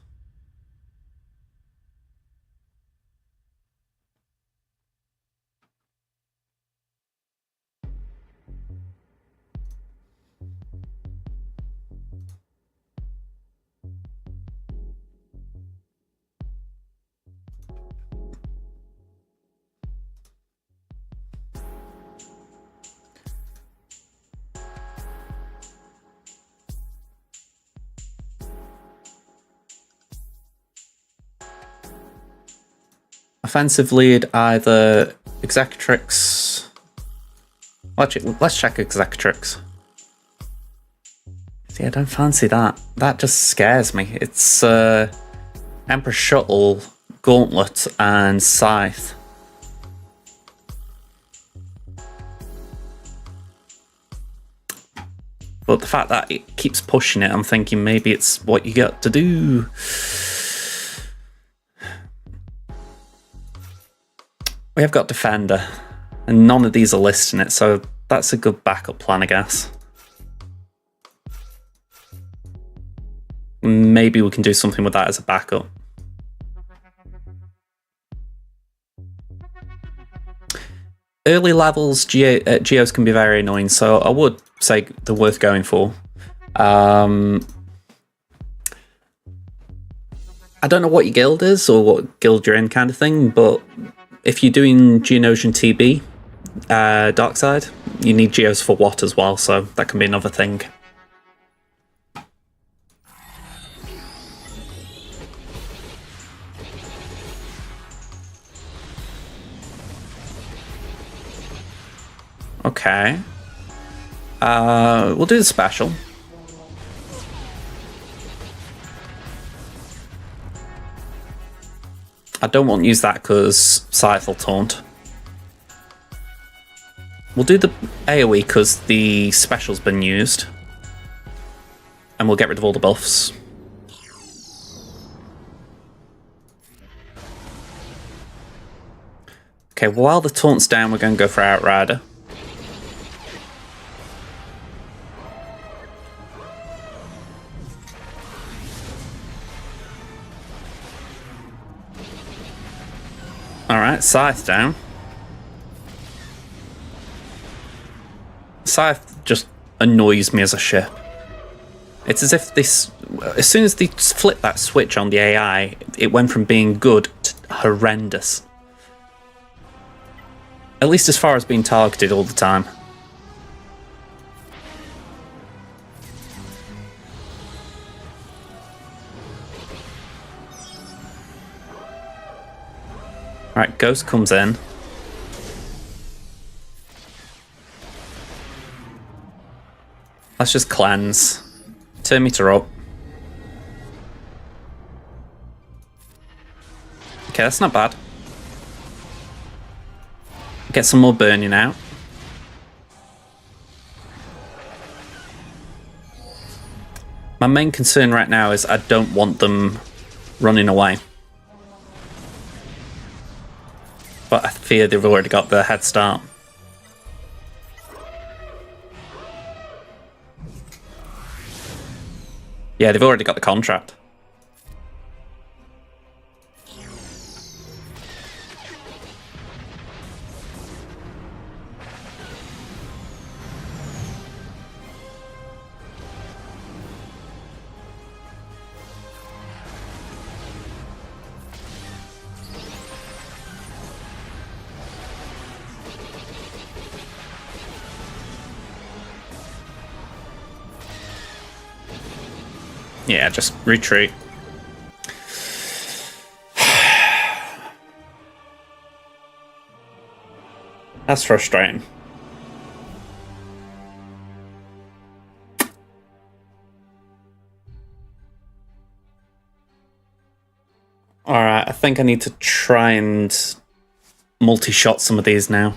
S1: Offensive lead, either Executrix. Let's check Executrix. See, I don't fancy that. That just scares me. It's Emperor Shuttle, Gauntlet, and Scythe. But the fact that it keeps pushing it, I'm thinking maybe it's what you got to do. We have got Defender, and none of these are listing it, so that's a good backup plan, I guess. Maybe we can do something with that as a backup. Early levels, Geos can be very annoying, so I would say they're worth going for. I don't know what your guild is, or what guild you're in kind of thing, but if you're doing Geonosian TB, Dark Side, you need Geos for what as well, so that can be another thing. Okay. We'll do the special. I don't want to use that because Scythe will taunt. We'll do the AoE because the special's been used. And we'll get rid of all the buffs. Okay, while the taunt's down, we're going to go for Outrider. Alright, Scythe down. Scythe just annoys me as a ship. It's as if this, as soon as they flip that switch on the AI, it went from being good to horrendous. At least as far as being targeted all the time. Right, Ghost comes in. Let's just cleanse. Turn meter up. Okay, that's not bad. Get some more burning out. My main concern right now is I don't want them running away. But I fear they've already got the head start. Yeah, they've already got the contract. Yeah, just retreat. That's frustrating. Alright, I think I need to try and multi-shot some of these now.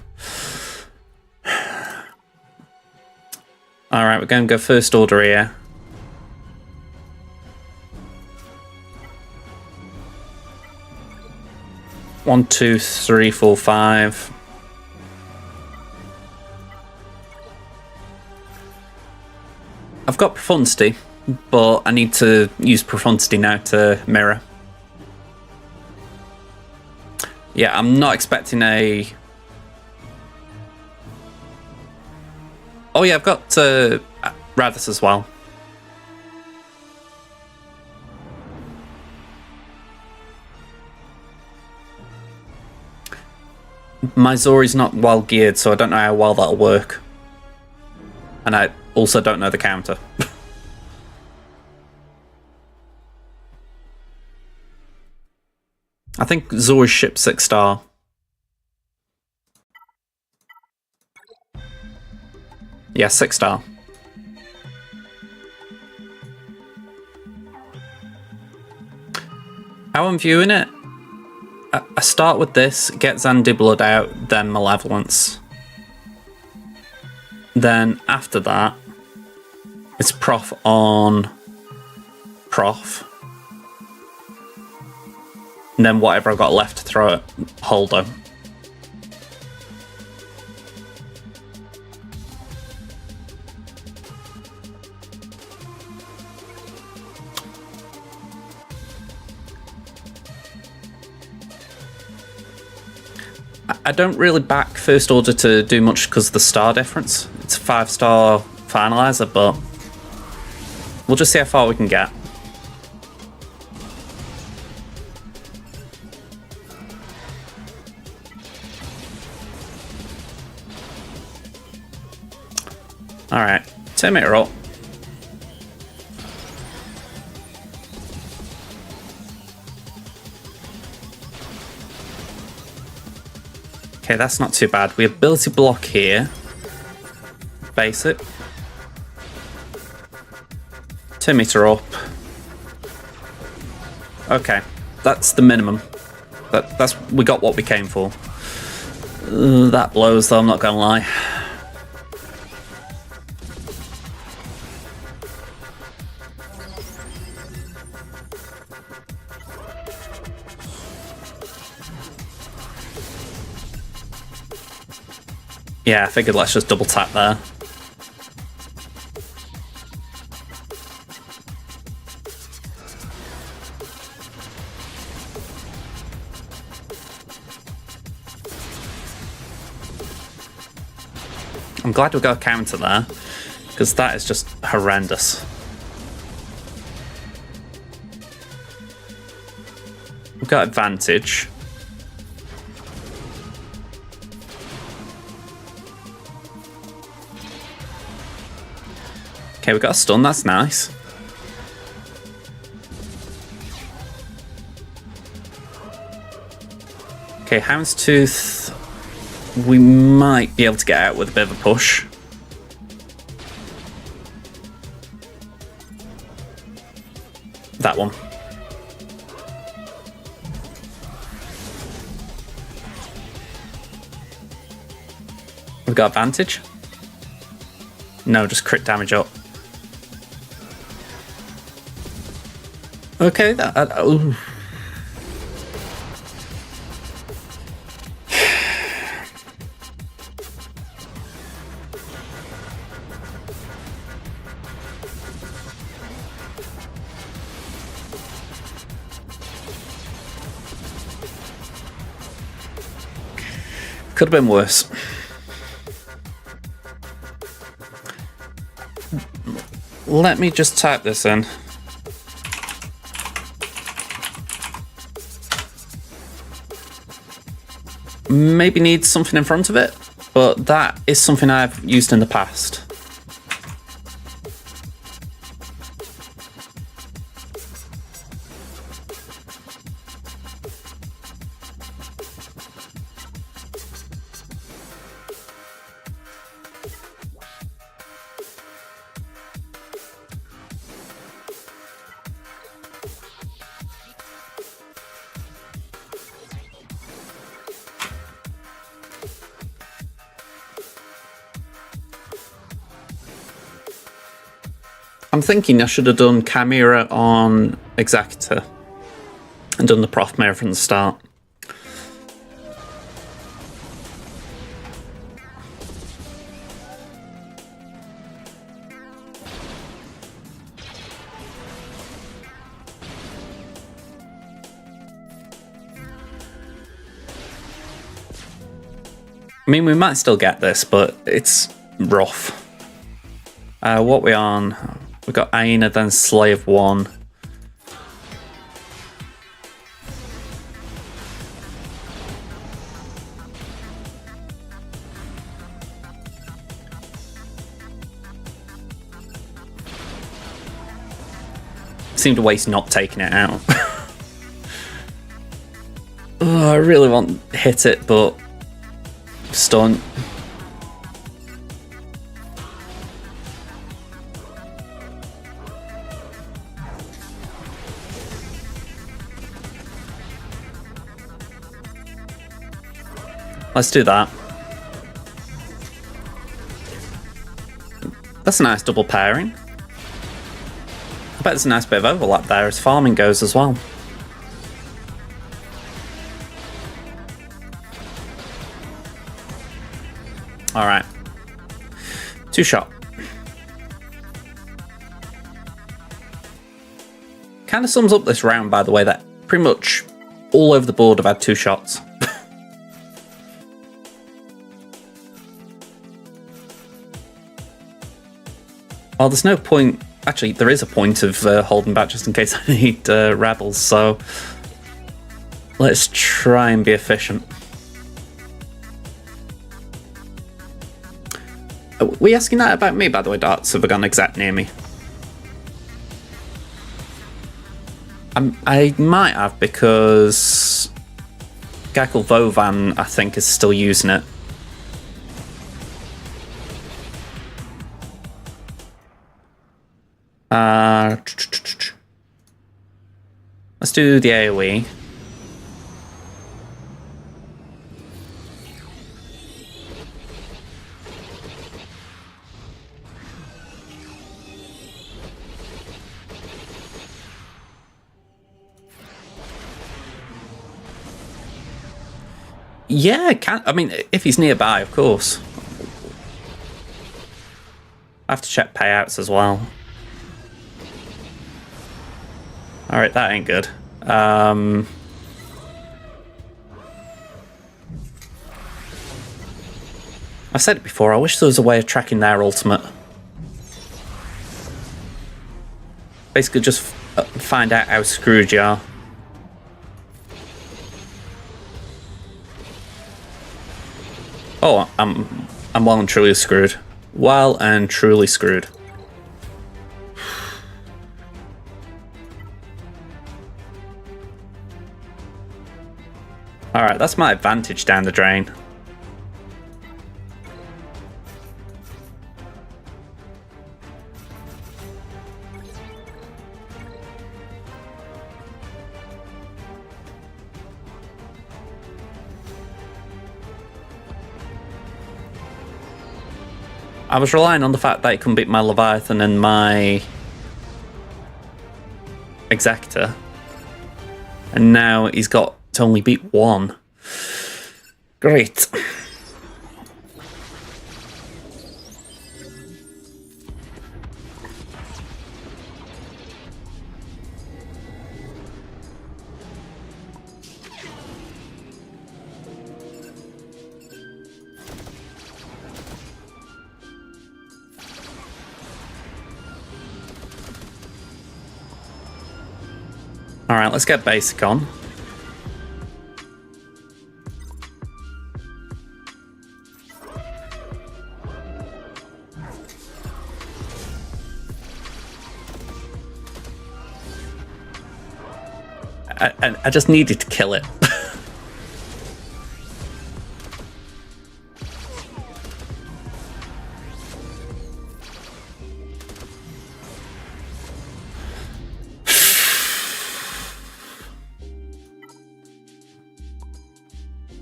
S1: Alright, we're going to go first order here. One, two, three, four, five. I've got profundity, but I need to use profundity now to mirror. Yeah, I'm not expecting a... Oh yeah, I've got Radis as well. My Zori's not well geared, so I don't know how well that'll work. And I also don't know the counter. I think Zori's ship 6-star. Yeah, 6-star. How I'm viewing it? I start with this, get Zandiblood out, then Malevolence. Then after that, it's Prof on Prof. And then whatever I've got left to throw at Holdo. I don't really back First Order to do much because of the star difference. It's a 5-star finalizer, but we'll just see how far we can get. Alright, 10-meter up. Okay, that's not too bad. We have ability block here. Basic. 2-meter up. Okay, that's the minimum. That's we got what we came for. That blows though, I'm not gonna lie. Yeah, I figured let's just double tap there. I'm glad we got a counter there, because that is just horrendous. We've got advantage. Okay, we got a stun, that's nice. Okay, Houndstooth, we might be able to get out with a bit of a push. That one. We've got advantage. No, just crit damage up. Okay, that... oh. Could have been worse. Let me just type this in. Maybe needs something in front of it, but that is something I've used in the past. I'm thinking I should have done Chimera on Executor and done the Prof Mirror from the start. I mean, we might still get this, but it's rough. What we on? We got Aina, then Slave 1. Seemed a waste not taking it out. Oh, I really want to hit it, but stun. Let's do that. That's a nice double pairing. I bet there's a nice bit of overlap there as farming goes as well. Alright. 2 shot. Kind of sums up this round, by the way, that pretty much all over the board have had 2 shots. Well, there's no point. Actually, there is a point of holding back just in case I need rebels, so let's try and be efficient. Were you asking that about me, by the way, Darts? Have I got an exact near me? I might have, because a guy called Vovan, I think, is still using it. Let's do the AoE. Yeah, I mean, if he's nearby, of course. I have to check payouts as well. Alright, that ain't good. I've said it before, I wish there was a way of tracking their ultimate. Basically just find out how screwed you are. Oh, I'm well and truly screwed. Well and truly screwed. Alright, that's my advantage down the drain. I was relying on the fact that it couldn't beat my Leviathan and my Executor. And now he's got to only beat 1. Great. Alright, let's get basic on. I just needed to kill it.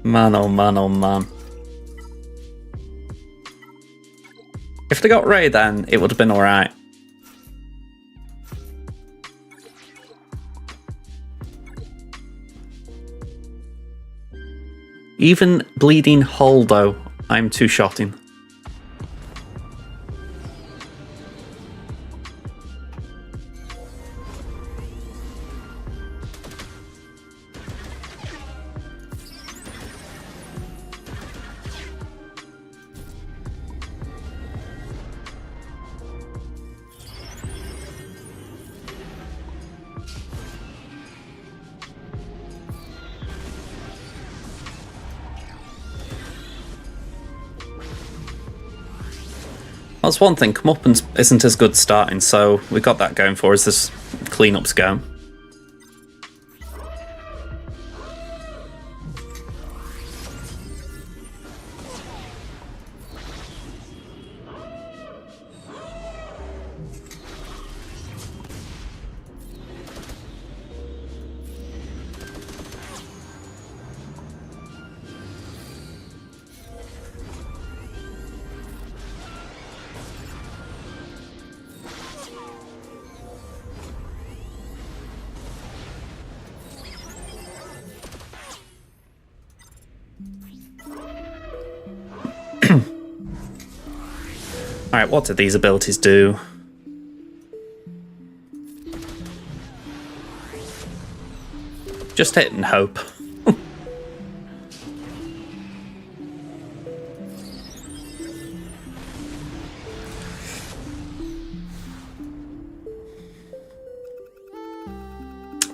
S1: Man, oh man, oh man. If they got Ray, then it would have been alright. Even bleeding Holdo, I'm 2-shotting. That's one thing. Comeuppance isn't as good starting, so we got that going for us as cleanups go. Alright, what do these abilities do? Just hit and hope.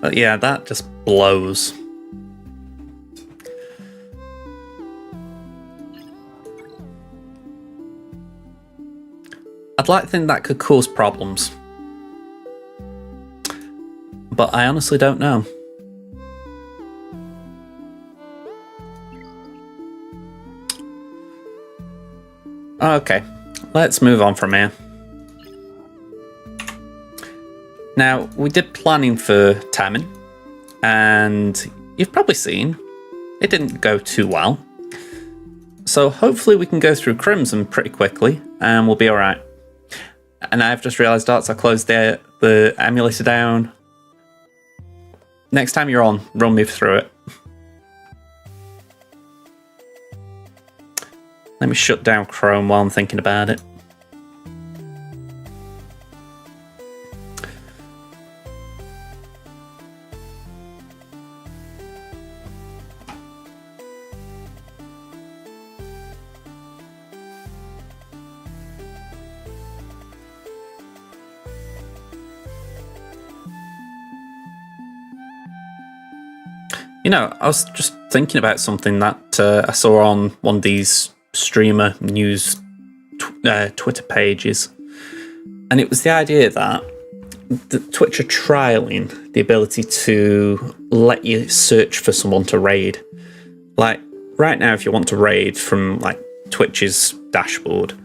S1: But yeah, that just blows. I'd like to think that could cause problems, but I honestly don't know. Okay, let's move on from here. Now, we did planning for timing, and you've probably seen it didn't go too well. So hopefully we can go through Crimson pretty quickly, and we'll be alright. And I've just realised, Darts, I closed the emulator down. Next time you're on, run me through it. Let me shut down Chrome while I'm thinking about it. You know, I was just thinking about something that I saw on one of these streamer news Twitter pages, and it was the idea that Twitch are trialing the ability to let you search for someone to raid. Like, right now, if you want to raid from, like, Twitch's dashboard,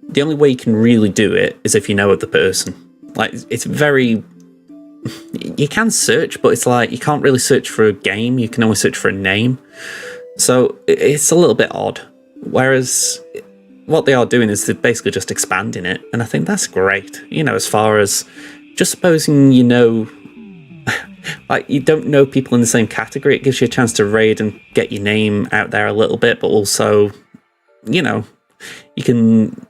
S1: the only way you can really do it is if you know the person. Like, it's very... You can search, but it's like you can't really search for a game, you can only search for a name. So it's a little bit odd. Whereas what they are doing is they're basically just expanding it, and I think that's great. You know, as far as just supposing you know, like, you don't know people in the same category, it gives you a chance to raid and get your name out there a little bit, but also, you know, you can,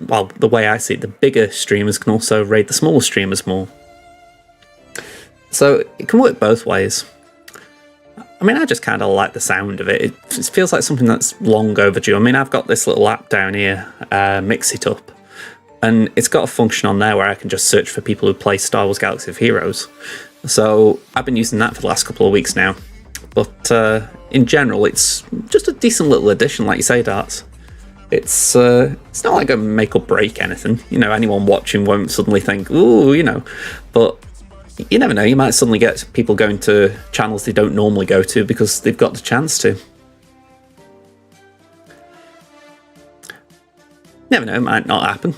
S1: well, the way I see it, the bigger streamers can also raid the smaller streamers more. So it can work both ways. I mean, I just kind of like the sound of it. It feels like something that's long overdue. I mean, I've got this little app down here, Mix It Up, and it's got a function on there where I can just search for people who play Star Wars Galaxy of Heroes. So I've been using that for the last couple of weeks now. But in general, it's just a decent little addition, like you say, Darts. It's not like a make or break anything. You know, anyone watching won't suddenly think, ooh, you know, but you never know, you might suddenly get people going to channels they don't normally go to because they've got the chance to. Never know, it might not happen.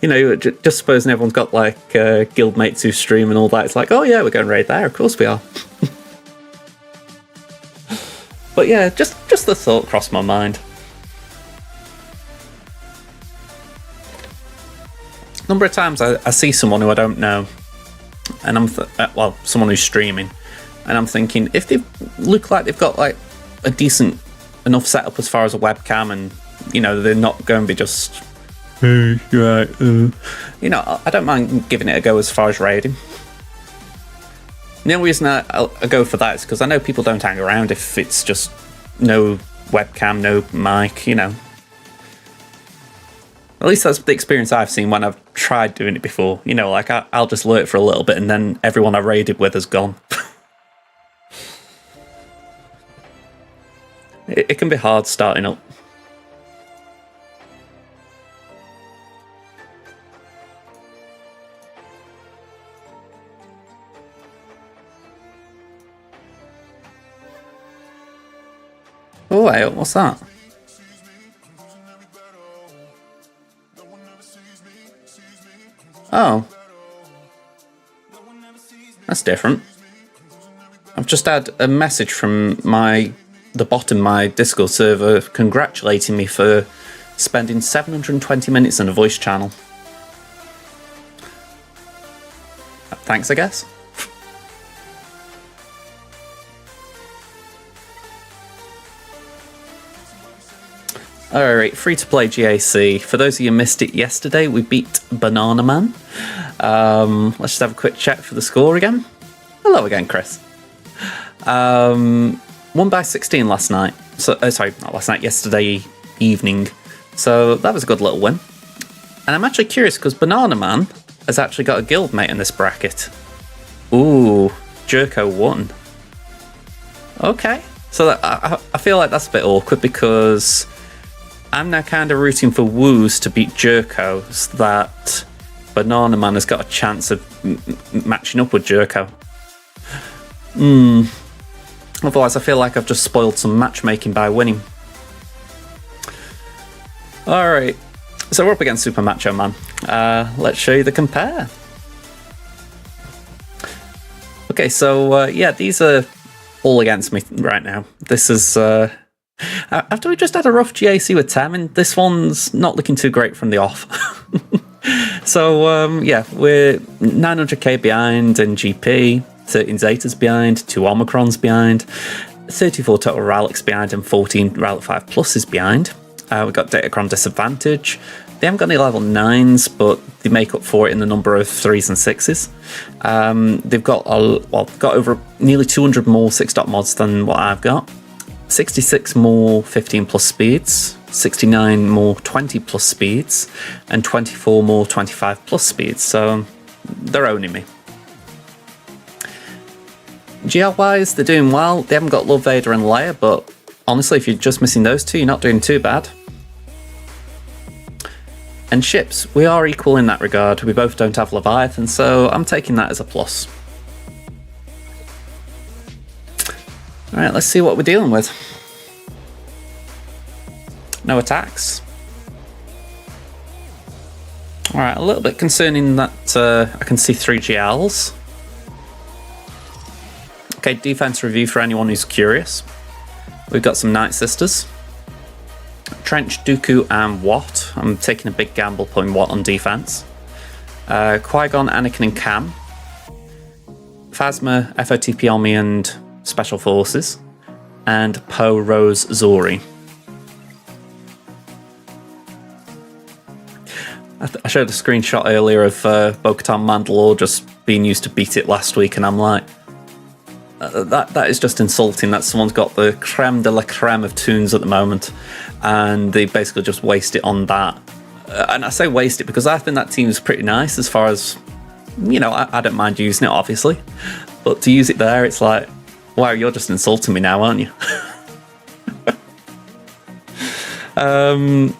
S1: You know, just supposing everyone's got like guildmates who stream and all that, it's like, oh yeah, we're going raid there, of course we are. But yeah, just the thought crossed my mind. Number of times I see someone who I don't know, and I'm well, someone who's streaming, and I'm thinking, if they look like they've got like a decent enough setup as far as a webcam, and you know, they're not going to be just, hey, right, you know, I don't mind giving it a go as far as raiding. The only reason I go for that is because I know people don't hang around if it's just no webcam, no mic, you know. At least that's the experience I've seen when I've tried doing it before. You know, like I'll just lurk for a little bit and then everyone I raided with is gone. It can be hard starting up. Oh, wait, what's that? Oh. That's different. I've just had a message from the bot in my Discord server congratulating me for spending 720 minutes on a voice channel. Thanks, I guess. Alright, free to play GAC. For those of you who missed it yesterday, we beat Banana Man. Let's just have a quick check for the score again. Hello again, Chris. Won by 16 last night. So, sorry, not last night, yesterday evening. So that was a good little win. And I'm actually curious because Banana Man has actually got a guildmate in this bracket. Ooh, Jerko won. Okay, so that, I feel like that's a bit awkward because I'm now kind of rooting for Woos to beat Jerko so that Banana Man has got a chance of matching up with Jerko. Otherwise, I feel like I've just spoiled some matchmaking by winning. Alright, so we're up against Super Macho Man. Let's show you the compare. Okay, so yeah, these are all against me right now. This is... after we just had a rough GAC with Tem, and this one's not looking too great from the off. So, yeah, we're 900k behind in GP, 13 Zetas behind, 2 Omicrons behind, 34 total Rallics behind, and 14 Rallic 5 Pluses behind. We've got Datacron disadvantage. They haven't got any level 9s, but they make up for it in the number of 3s and 6s. They've got, got over nearly 200 more 6-dot mods than what I've got. 66 more 15 plus speeds, 69 more 20 plus speeds, and 24 more 25 plus speeds, so they're owning me. GL wise, they're doing well. They haven't got Love Vader and Leia, but honestly, if you're just missing those two, you're not doing too bad. And ships, we are equal in that regard. We both don't have Leviathan, so I'm taking that as a plus. Alright, let's see what we're dealing with. No attacks. Alright, a little bit concerning that I can see 3 GLs. Okay, defense review for anyone who's curious. We've got some Night Sisters. Trench, Dooku, and Watt. I'm taking a big gamble putting Watt on defense. Qui-Gon, Anakin, and Cam. Phasma, FOTP Army, and Special Forces, and Poe, Rose, Zori. I showed a screenshot earlier of Bo-Katan Mandalore just being used to beat it last week, and I'm like, that is just insulting that someone's got the creme de la creme of tunes at the moment, and they basically just waste it on that. And I say waste it because I think that team's pretty nice as far as, you know, I don't mind using it, obviously, but to use it there, it's like, wow, you're just insulting me now, aren't you?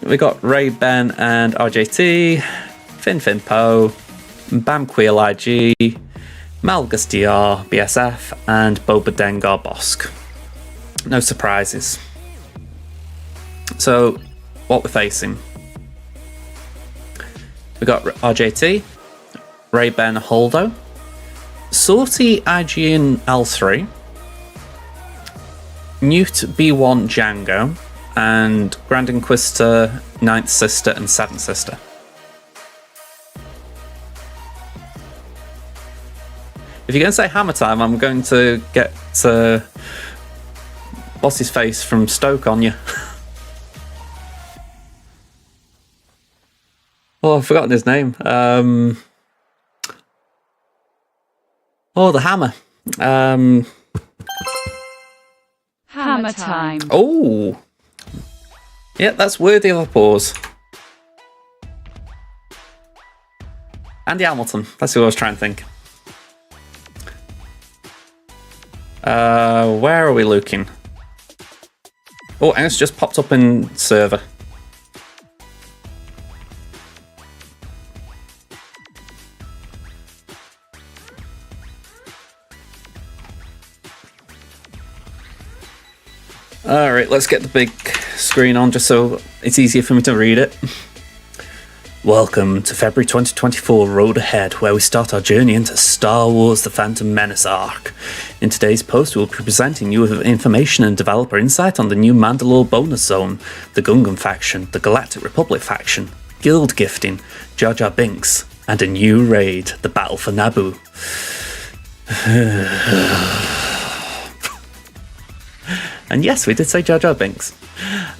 S1: We got Ray, Ben, and RJT, Fin Poe, Bam Queel IG, Malgus DR, BSF, and Boba Dengar Bosk. No surprises. So, what we're facing. We got RJT, Ray, Ben, Holdo, Sorty, IG, and L3, Newt, B1, Django, and Grand Inquisitor, 9th Sister, and 7th Sister. If you're going to say Hammer Time, I'm going to get what's his face from Stoke on you. Oh, I've forgotten his name. Oh, the Hammer.
S10: Hammer time.
S1: Oh, yeah, that's worthy of a pause. Andy Hamilton. That's who I was trying to think. Where are we looking? Oh, and it's just popped up in server. Alright, let's get the big screen on just so it's easier for me to read it. Welcome to February 2024 Road Ahead, where we start our journey into Star Wars The Phantom Menace arc. In today's post, we'll be presenting you with information and developer insight on the new Mandalore bonus zone, the Gungan faction, the Galactic Republic faction, guild gifting, Jar Jar Binks, and a new raid, the Battle for Naboo. And yes, we did say Jar Jar Binks.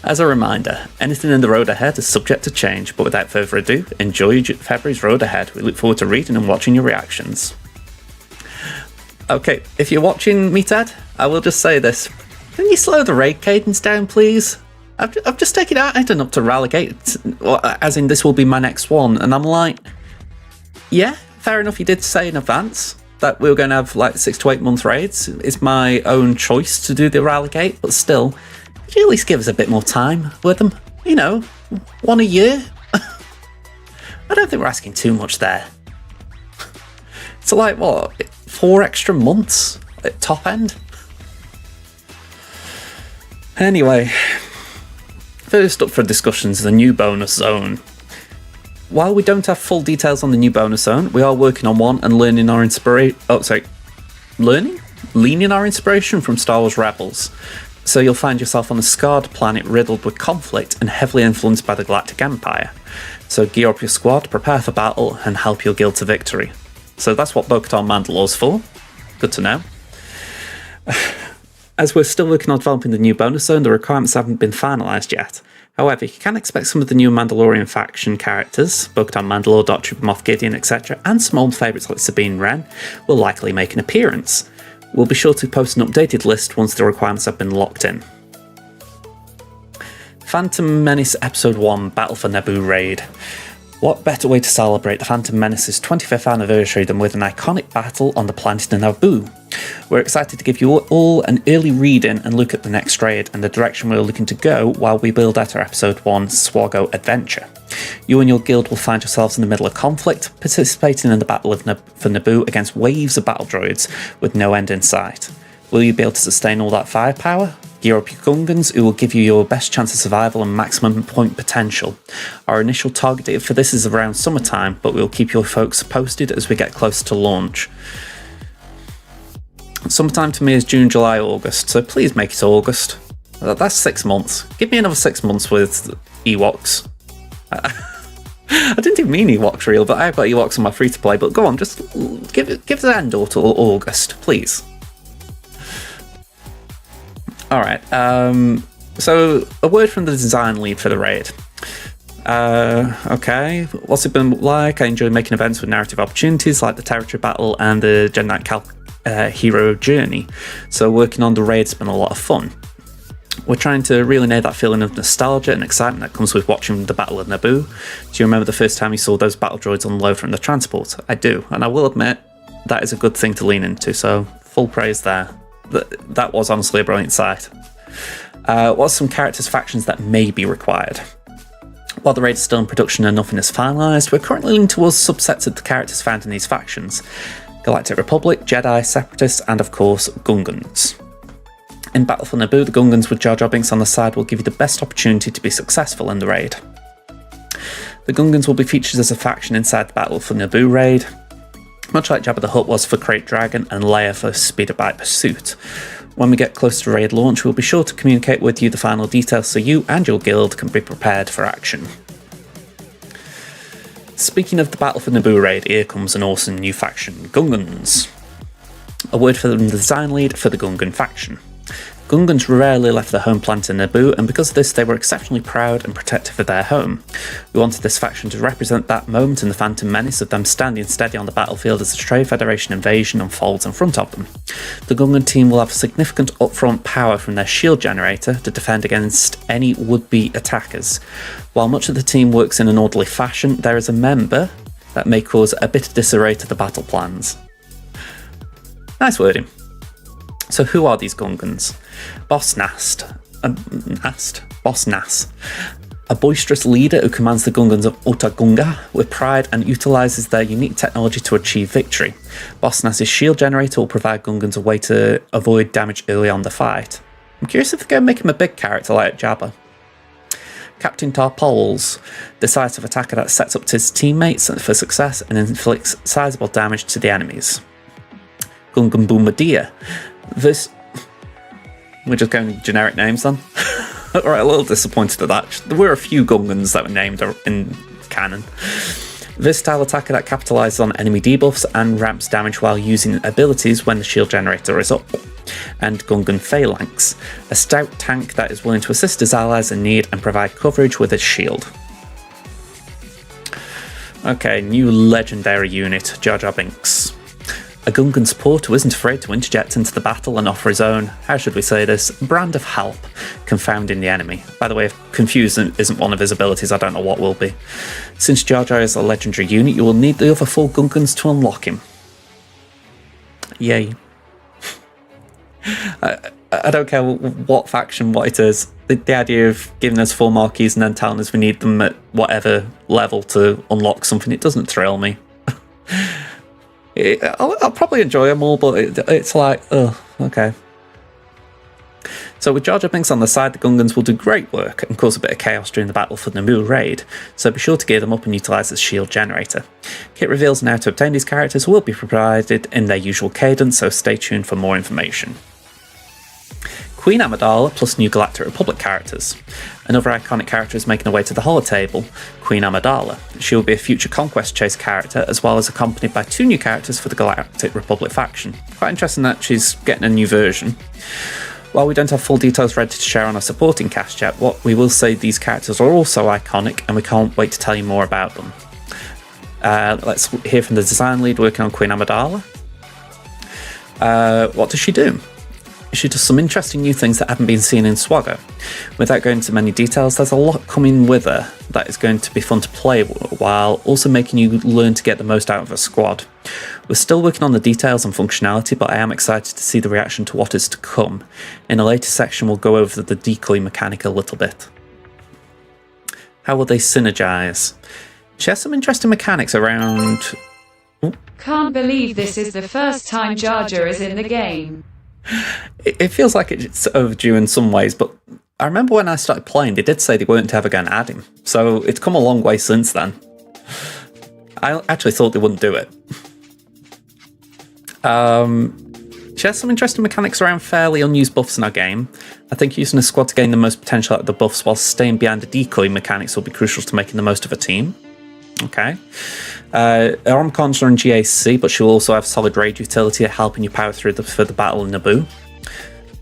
S1: As a reminder, anything in the road ahead is subject to change, but without further ado, enjoy February's road ahead. We look forward to reading and watching your reactions. Okay, if you're watching me, Ted, I will just say this. Can you slow the raid cadence down, please? I've just taken Aiden up to Ralligate, as in this will be my next one, and I'm like, yeah, fair enough, you did say in advance that we were going to have like 6 to 8 month raids. It's my own choice to do the Ralligate, but still, could you at least give us a bit more time with them? You know, 1 a year? I don't think we're asking too much there. It's like, what, 4 extra months at top end? Anyway, first up for discussions, the new bonus zone. While we don't have full details on the new bonus zone, we are working on one and learning our leaning our inspiration from Star Wars Rebels. So you'll find yourself on a scarred planet riddled with conflict and heavily influenced by the Galactic Empire. So gear up your squad, prepare for battle, and help your guild to victory. So that's what Bo-Katan Mandalore's for. Good to know. As we're still working on developing the new bonus zone, the requirements haven't been finalised yet. However, you can expect some of the new Mandalorian faction characters, Bo-Katan Mandalore, Darth Trooper Moff Gideon, etc., and some old favourites like Sabine Wren will likely make an appearance. We'll be sure to post an updated list once the requirements have been locked in. Phantom Menace Episode 1 Battle for Naboo Raid. What better way to celebrate the Phantom Menace's 25th anniversary than with an iconic battle on the planet of Naboo? We're excited to give you all an early read-in and look at the next raid and the direction we're looking to go while we build out our Episode 1 SWGOH adventure. You and your guild will find yourselves in the middle of conflict, participating in the battle for Naboo against waves of battle droids with no end in sight. Will you be able to sustain all that firepower? Gear up your Gungans, who will give you your best chance of survival and maximum point potential. Our initial target date for this is around summertime, but we'll keep your folks posted as we get closer to launch. Summertime to me is June, July, August, so please make it August. That's 6 months. Give me another 6 months with Ewoks. I didn't even mean Ewoks real, but I've got Ewoks on my free-to-play, but go on, just give the Endor to August, please. Alright, so a word from the design lead for the raid. Okay, what's it been like? I enjoy making events with narrative opportunities like the Territory Battle and the Jedi Knight Hero Journey, so working on the raid's been a lot of fun. We're trying to really nail that feeling of nostalgia and excitement that comes with watching the Battle of Naboo. Do you remember the first time you saw those battle droids unload from the transport? I do, and I will admit, that is a good thing to lean into, so full praise there. That was honestly a brilliant sight. What's some characters' factions that may be required? While the raid is still in production and nothing is finalised, we're currently leaning towards subsets of the characters found in these factions. Galactic Republic, Jedi, Separatists, and of course, Gungans. In Battle for Naboo, the Gungans with Jar Jar Binks on the side will give you the best opportunity to be successful in the raid. The Gungans will be featured as a faction inside the Battle for Naboo raid, much like Jabba the Hutt was for Krayt Dragon and Leia for Speeder Bike Pursuit. When we get close to raid launch, we'll be sure to communicate with you the final details so you and your guild can be prepared for action. Speaking of the Battle for Naboo raid, here comes an awesome new faction, Gungans. A word from the design lead for the Gungan faction. Gungans rarely left their home planet in Naboo, and because of this they were exceptionally proud and protective of their home. We wanted this faction to represent that moment in the Phantom Menace of them standing steady on the battlefield as the Trade Federation invasion unfolds in front of them. The Gungan team will have significant upfront power from their shield generator to defend against any would-be attackers. While much of the team works in an orderly fashion, there is a member that may cause a bit of disarray to the battle plans. Nice wording. So who are these Gungans? Boss Nas, a boisterous leader who commands the Gungans of Otagunga with pride and utilises their unique technology to achieve victory. Boss Nas's shield generator will provide Gungans a way to avoid damage early on the fight. I'm curious if they're going to make him a big character like Jabba. Captain Tarpol's decisive attacker that sets up his teammates for success and inflicts sizable damage to the enemies. Gungan Bombardier. This... We're just going generic names then. Alright, a little disappointed at that. There were a few Gungans that were named in canon. This style attacker that capitalises on enemy debuffs and ramps damage while using abilities when the shield generator is up. And Gungan Phalanx, a stout tank that is willing to assist his allies in need and provide coverage with its shield. Okay, new legendary unit, Jar Jar Binks. A Gungan supporter who isn't afraid to interject into the battle and offer his own, how should we say this, brand of help, confounding the enemy. By the way, if Confuse isn't one of his abilities, I don't know what will be. Since Jar Jar is a legendary unit, you will need the other 4 Gungans to unlock him. Yay. I don't care what faction, what it is. The idea of giving us 4 marquees and then telling us we need them at whatever level to unlock something, it doesn't thrill me. I'll probably enjoy them all, but it's like, oh, okay. So with Jar Jar Binks on the side, the Gungans will do great work and cause a bit of chaos during the battle for the Naboo raid, so be sure to gear them up and utilise the shield generator. Kit reveals on how to obtain these characters will be provided in their usual cadence, so stay tuned for more information. Queen Amidala plus new Galactic Republic characters. Another iconic character is making her way to the holotable, Queen Amidala. She will be a future Conquest Chase character, as well as accompanied by 2 new characters for the Galactic Republic faction. Quite interesting that she's getting a new version. While we don't have full details ready to share on our supporting cast yet, what we will say these characters are also iconic, and we can't wait to tell you more about them. Let's hear from the design lead working on Queen Amidala. What does she do? She does some interesting new things that haven't been seen in SWGOH. Without going into many details, there's a lot coming with her that is going to be fun to play while also making you learn to get the most out of a squad. We're still working on the details and functionality, but I am excited to see the reaction to what is to come. In a later section, we'll go over the decoy mechanic a little bit. How will they synergize? She has some interesting mechanics around...
S10: Can't believe this is the first time Jar Jar is in the game.
S1: It feels like it's overdue in some ways, but I remember when I started playing, they did say they weren't ever going to add him, so it's come a long way since then. I actually thought they wouldn't do it. She has some interesting mechanics around fairly unused buffs in our game. I think using a squad to gain the most potential out of the buffs while staying behind the decoy mechanics will be crucial to making the most of a team. Okay. Her Omcons are in GAC, but she will also have solid raid utility helping you power through for the battle in Naboo.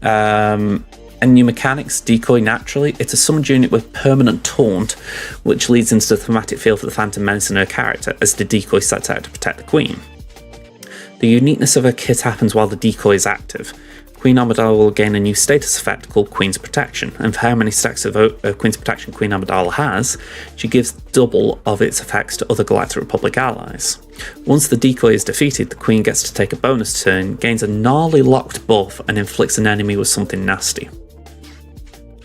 S1: And new mechanics, decoy naturally. It's a summoned unit with permanent taunt, which leads into the thematic feel for the Phantom Menace and her character, as the decoy sets out to protect the Queen. The uniqueness of her kit happens while the decoy is active. Queen Amidala will gain a new status effect called Queen's Protection, and for how many stacks of Queen's Protection Queen Amidala has, she gives double of its effects to other Galactic Republic allies. Once the decoy is defeated, the Queen gets to take a bonus turn, gains a gnarly locked buff, and inflicts an enemy with something nasty.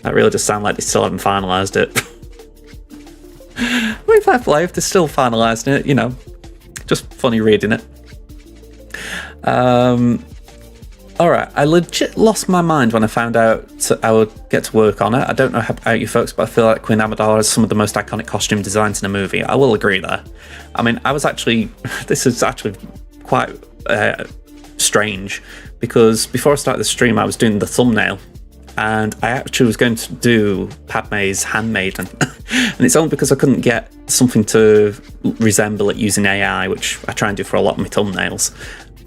S1: That really does sound like they still haven't finalised it. I mean, fair play if they're still finalising it, you know, just funny reading it. Alright, I legit lost my mind when I found out I would get to work on it. I don't know how about you folks, but I feel like Queen Amidala has some of the most iconic costume designs in a movie. I will agree there. I mean, this is actually quite strange, because before I started the stream, I was doing the thumbnail, and I actually was going to do Padme's handmaiden, and it's only because I couldn't get something to resemble it using AI, which I try and do for a lot of my thumbnails.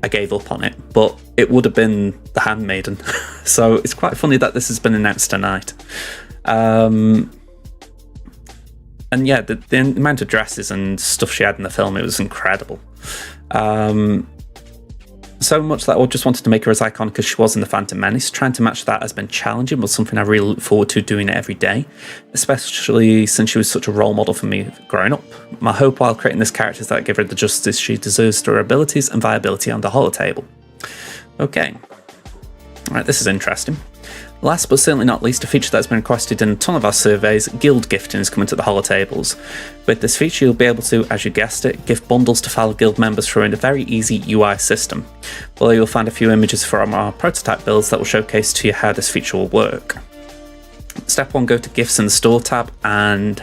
S1: I gave up on it, but it would have been the handmaiden. So it's quite funny that this has been announced tonight. And yeah, the amount of dresses and stuff she had in the film, it was incredible. So much that I just wanted to make her as iconic as she was in The Phantom Menace. Trying to match that has been challenging, but something I really look forward to doing it every day, especially since she was such a role model for me growing up. My hope while creating this character is that I give her the justice she deserves through her abilities and viability on the holotable. Okay. Alright, this is interesting. Last but certainly not least, a feature that's been requested in a ton of our surveys, guild gifting is coming to the holotables. With this feature, you'll be able to, as you guessed it, gift bundles to fellow guild members through a very easy UI system. Below you'll find a few images from our prototype builds that will showcase to you how this feature will work. Step 1, go to Gifts in the Store tab and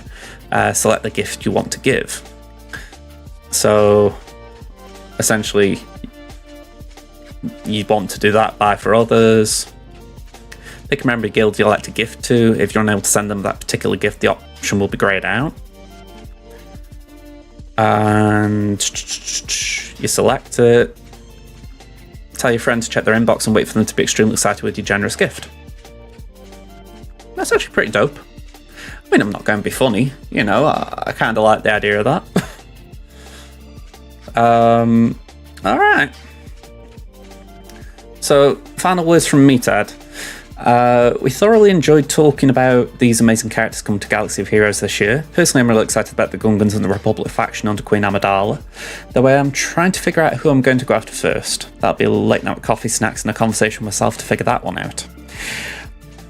S1: select the gift you want to give. So, essentially, you want to do that, buy for others. Pick a member guild you like to gift to. If you're unable to send them that particular gift, the option will be greyed out. And you select it. Tell your friends to check their inbox and wait for them to be extremely excited with your generous gift. That's actually pretty dope. I mean, I'm not going to be funny, you know, I kind of like the idea of that. Alright. So, final words from me, Ted. We thoroughly enjoyed talking about these amazing characters coming to Galaxy of Heroes this year. Personally, I'm really excited about the Gungans and the Republic faction under Queen Amidala. Though I am trying to figure out who I'm going to go after first. That'll be a late night with coffee, snacks, and a conversation with myself to figure that one out.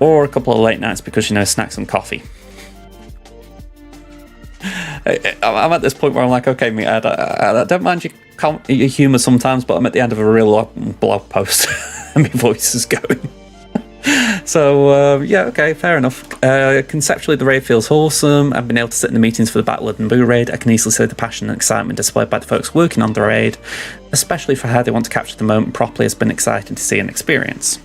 S1: Or a couple of late nights because, you know, snacks and coffee. I'm at this point where I'm like, okay, meathead, I don't mind your humour sometimes, but I'm at the end of a real long blog post and my voice is going. So, yeah, okay, fair enough. Conceptually, the raid feels wholesome. I've been able to sit in the meetings for the Battle of the Naboo raid. I can easily see the passion and excitement displayed by the folks working on the raid, especially for how they want to capture the moment properly. Has been exciting to see and experience.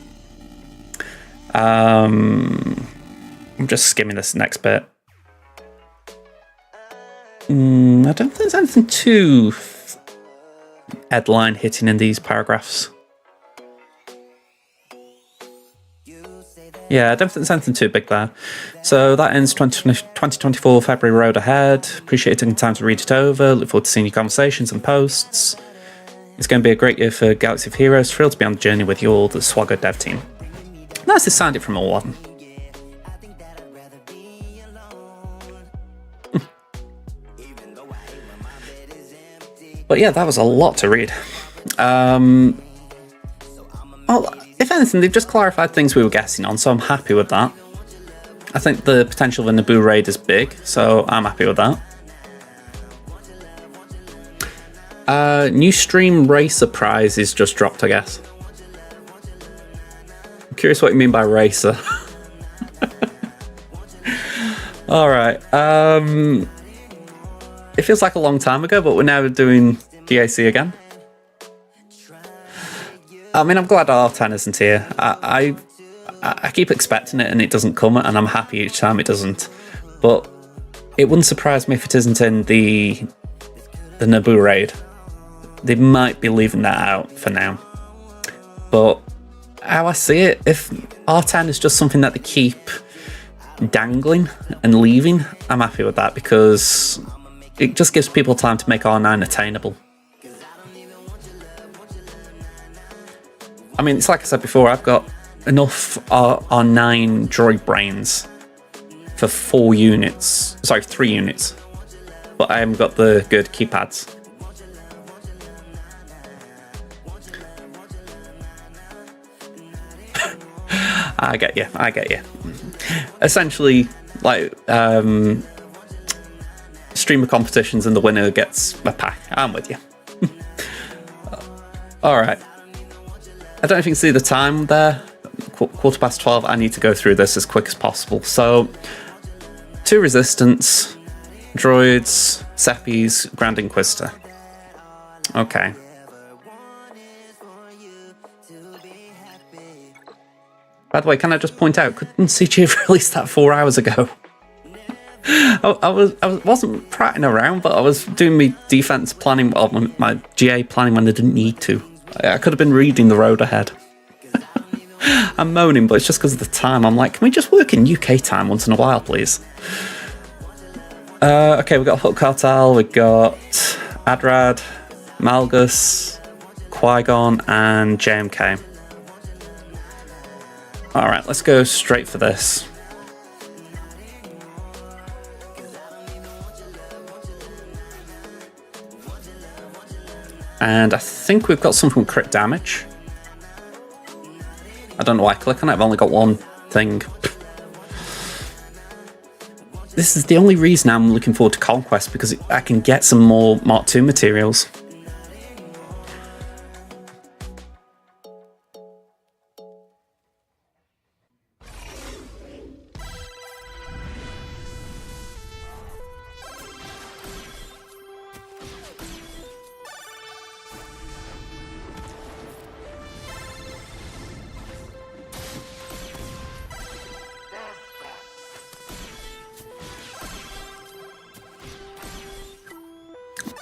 S1: I'm just skimming this next bit. I don't think there's anything too headline hitting in these paragraphs. Yeah, I don't think there's anything too big there. So that ends 2024 February road ahead. Appreciate you taking time to read it over. Look forward to seeing your conversations and posts. It's going to be a great year for Galaxy of Heroes. Thrilled to be on the journey with you all, the SWGOH dev team. Nice to signed it from all of them. But yeah, that was a lot to read. Well, if anything, they've just clarified things we were guessing on, so I'm happy with that. I think the potential of the Naboo raid is big, so I'm happy with that. New stream racer prize is just dropped, I guess. I'm curious what you mean by racer. Alright, it feels like a long time ago, but we're now doing GAC again. I mean, I'm glad R10 isn't here. I keep expecting it and it doesn't come, and I'm happy each time it doesn't. But it wouldn't surprise me if it isn't in the Naboo raid. They might be leaving that out for now. But how I see it, if R10 is just something that they keep dangling and leaving, I'm happy with that, because it just gives people time to make R9 attainable. I mean, it's like I said before, I've got enough R9 droid brains for 3 units. But I haven't got the good keypads. I get you. Essentially, like, streamer competitions and the winner gets a pack. I'm with you. Alright. I don't know if you can see the time there. 12:15. I need to go through this as quick as possible. So, 2 Resistance, droids, Seppies, Grand Inquisitor. Okay. By the way, can I just point out, couldn't CG have released that 4 hours ago? I wasn't prattling around, but I was doing my defense planning, or my GA planning when I didn't need to. I could have been reading the road ahead. I'm moaning, but it's just because of the time. I'm like, can we just work in UK time once in a while, please? Okay, we've got Hook Cartel, we've got Adrad, Malgus, Qui-Gon, and JMK. Alright, let's go straight for this. And I think we've got something with crit damage. I don't know why I click on it, I've only got one thing. This is the only reason I'm looking forward to Conquest, because I can get some more Mark II materials.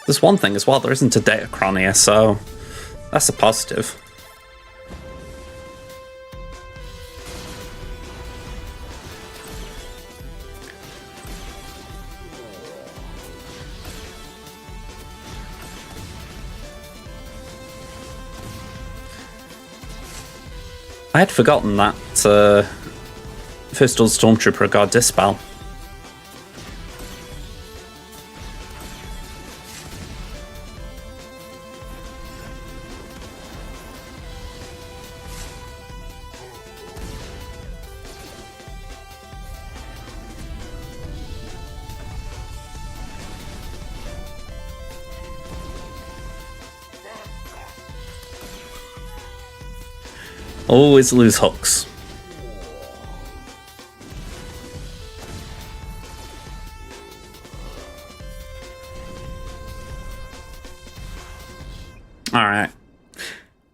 S1: There's one thing as well, there isn't a Datacron here, so that's a positive. I had forgotten that First Order Stormtrooper got Dispel. Always lose hooks. Alright.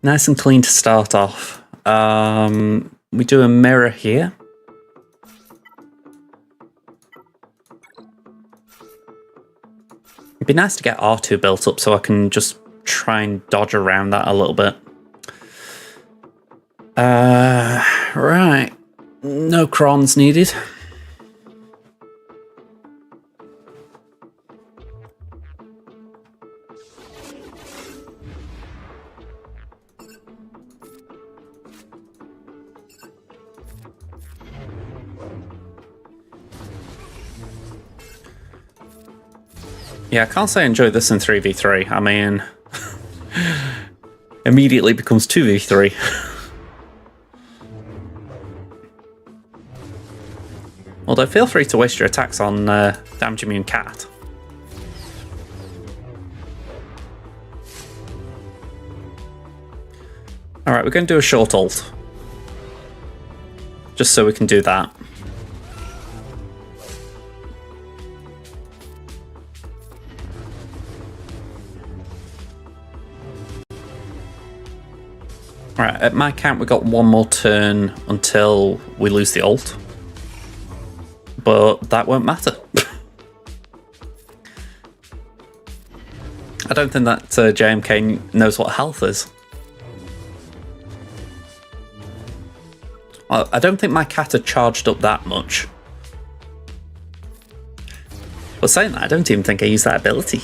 S1: Nice and clean to start off. We do a mirror here. It'd be nice to get R2 built up so I can just try and dodge around that a little bit. Right. No crons needed. Yeah, I can't say I enjoy this in 3v3. I mean, immediately becomes 2v3. Although, feel free to waste your attacks on Damage Immune Cat. Alright, we're going to do a short ult. Just so we can do that. Alright, at my count we got one more turn until we lose the ult. But that won't matter. I don't think that JMK knows what health is. Well, I don't think my cat had charged up that much. But saying that, I don't even think I use that ability.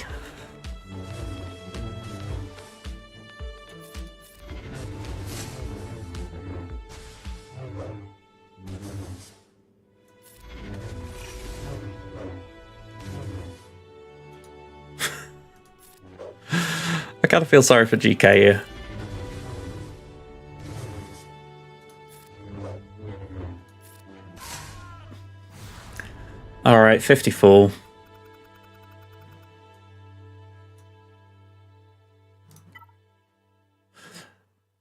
S1: I kind of feel sorry for GK here. Alright, 54.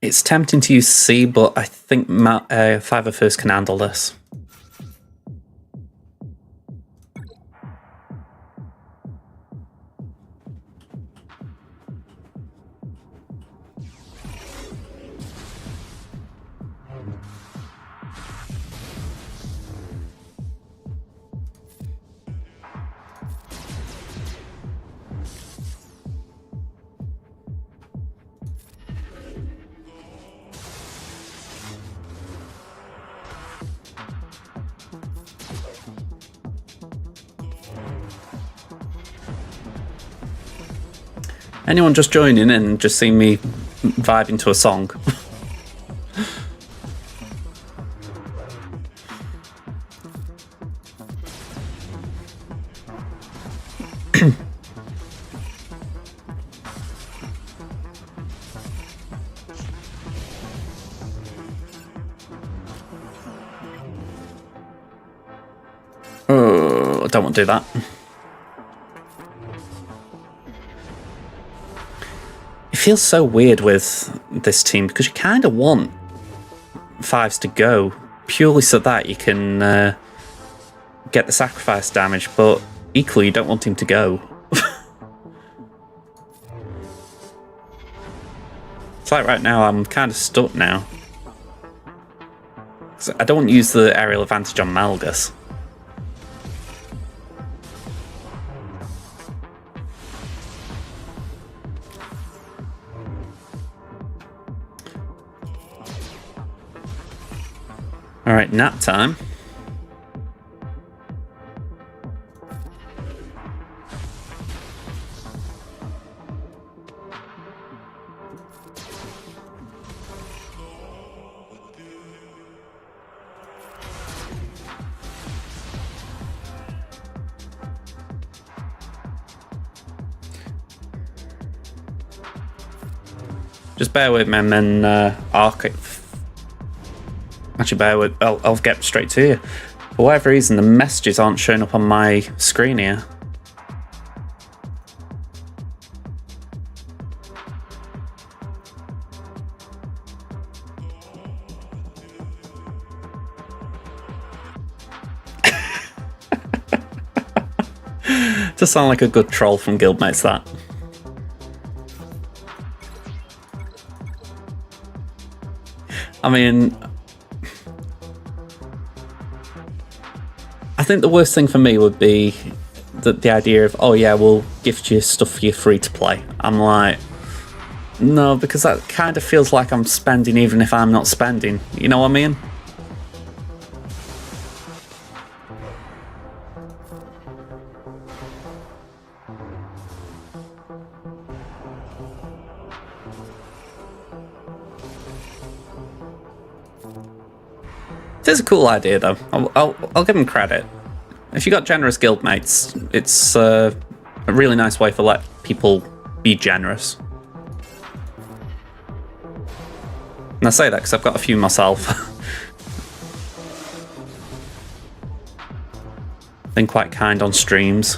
S1: It's tempting to use C, but I think 5 of First can handle this. Anyone just joining in and just seeing me vibing to a song? don't want to do that. It feels so weird with this team because you kind of want 5s to go purely so that you can get the sacrifice damage, but equally you don't want him to go. It's like right now I'm kind of stuck now. So I don't want to use the aerial advantage on Malgus. Alright, nap time. Just bear with me, and then actually bear with. I'll get straight to you. For whatever reason, the messages aren't showing up on my screen here. Does sound like a good troll from Guildmates, that. I mean, I think the worst thing for me would be the idea of, oh yeah, we'll gift you stuff for you free to play. I'm like, no, because that kind of feels like I'm spending even if I'm not spending. You know what I mean? It is a cool idea, though. I'll give them credit. If you got generous guildmates, it's a really nice way to let people be generous. And I say that because I've got a few myself. Been quite kind on streams.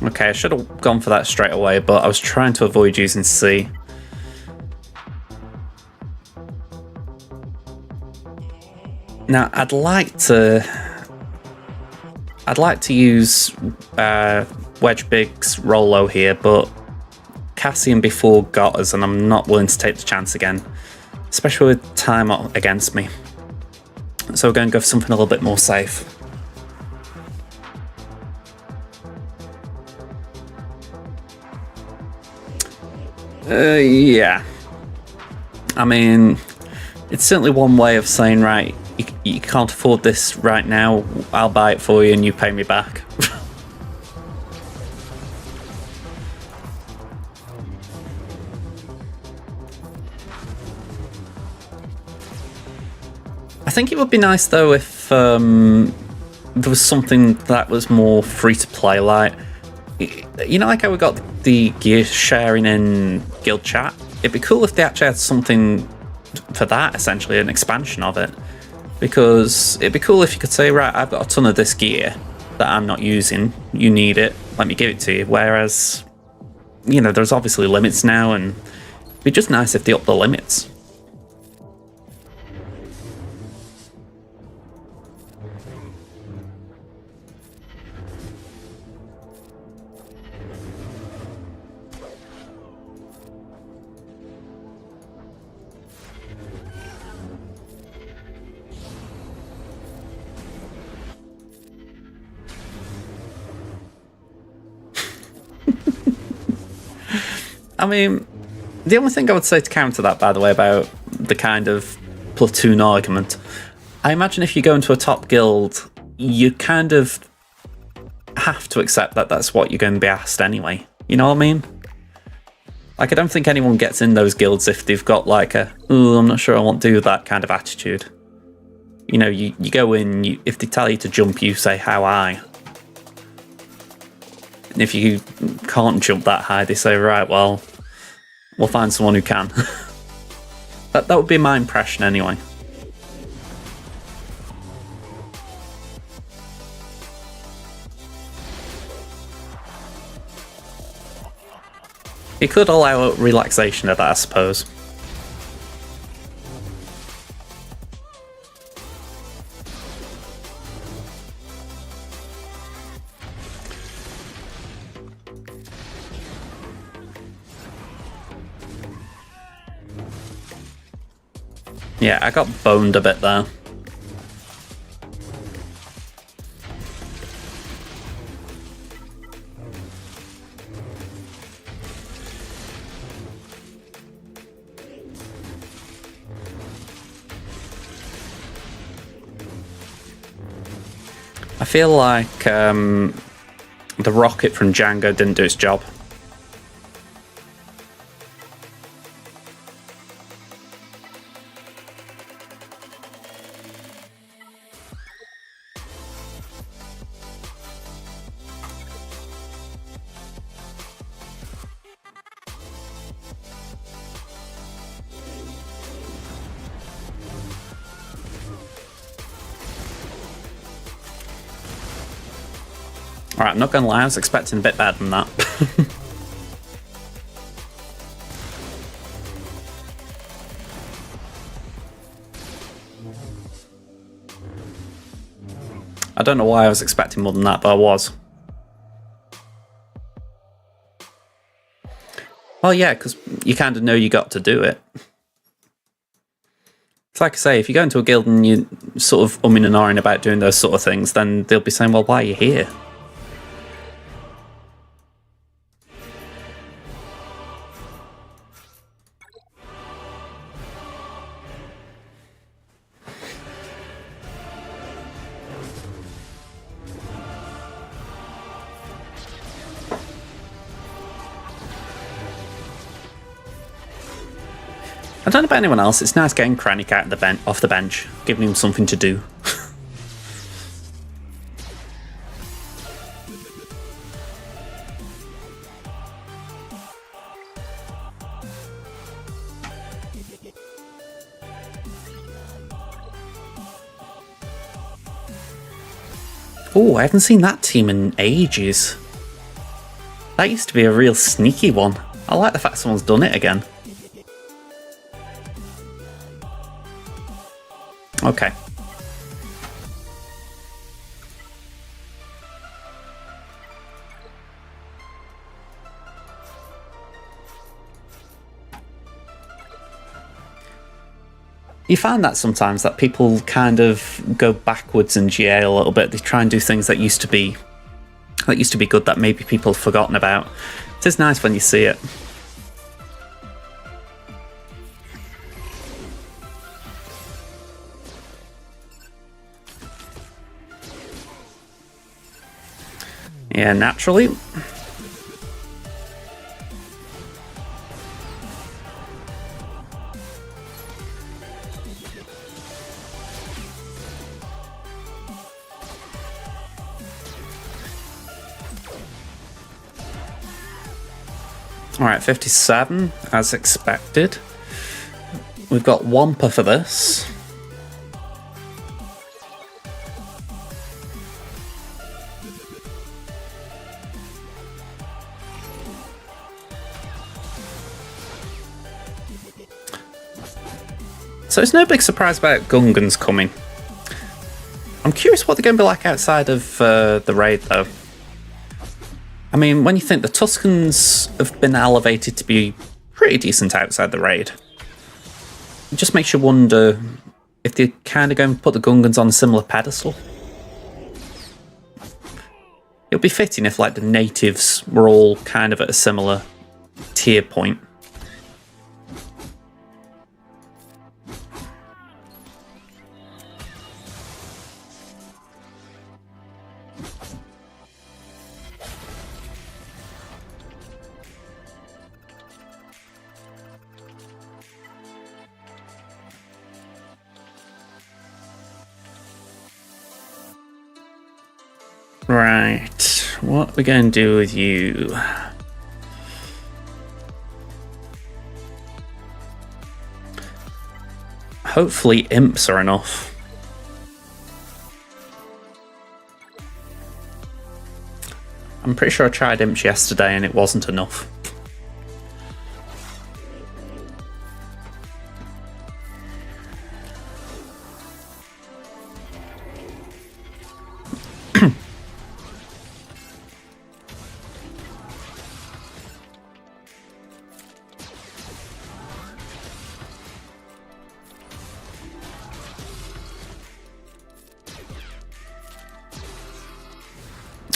S1: Okay, I should have gone for that straight away, but I was trying to avoid using C. Now, I'd like to use Wedge Big's Rolo here, but Cassian before got us, and I'm not willing to take the chance again, especially with time against me. So we're going to go for something a little bit more safe. Yeah. I mean, it's certainly one way of saying, right, you can't afford this right now, I'll buy it for you and you pay me back. I think it would be nice, though, if there was something that was more free-to-play, like, you know, like how we got the gear sharing in guild chat? It'd be cool if they actually had something for that, essentially, an expansion of it. Because it'd be cool if you could say, right, I've got a ton of this gear that I'm not using, you need it, let me give it to you. Whereas, you know, there's obviously limits now, and it'd be just nice if they up the limits. I mean, the only thing I would say to counter that, by the way, about the kind of platoon argument, I imagine if you go into a top guild, you kind of have to accept that that's what you're going to be asked anyway. You know what I mean? Like, I don't think anyone gets in those guilds if they've got like a, oh, I'm not sure I want to do that kind of attitude. You know, you go in, if they tell you to jump, you say, how I. if you can't jump that high, they say, right, well, we'll find someone who can. That would be my impression anyway. It could allow relaxation of that, I suppose. Yeah, I got boned a bit there. I feel like the rocket from Django didn't do its job. Alright, I'm not gonna lie, I was expecting a bit better than that. I don't know why I was expecting more than that, but I was. Well, yeah, because you kind of know you got to do it. It's like I say, if you go into a guild and you're sort of umming and ahhing about doing those sort of things, then they'll be saying, well, why are you here? I don't know about anyone else, it's nice getting Kranich out of off the bench, giving him something to do. Oh, I haven't seen that team in ages. That used to be a real sneaky one. I like the fact someone's done it again. Okay. You find that sometimes, that people kind of go backwards in GA a little bit. They try and do things that used to be good, that maybe people have forgotten about. It is nice when you see it. Yeah, naturally. Alright, 57, as expected. We've got Wampa for this. So it's no big surprise about Gungans coming. I'm curious what they're going to be like outside of the raid, though. I mean, when you think the Tuscans have been elevated to be pretty decent outside the raid, it just makes you wonder if they're kind of going to put the Gungans on a similar pedestal. It would be fitting if, like, the natives were all kind of at a similar tier point. Right, What are we going to do with you? Hopefully imps are enough. I'm pretty sure I tried imps yesterday and it wasn't enough.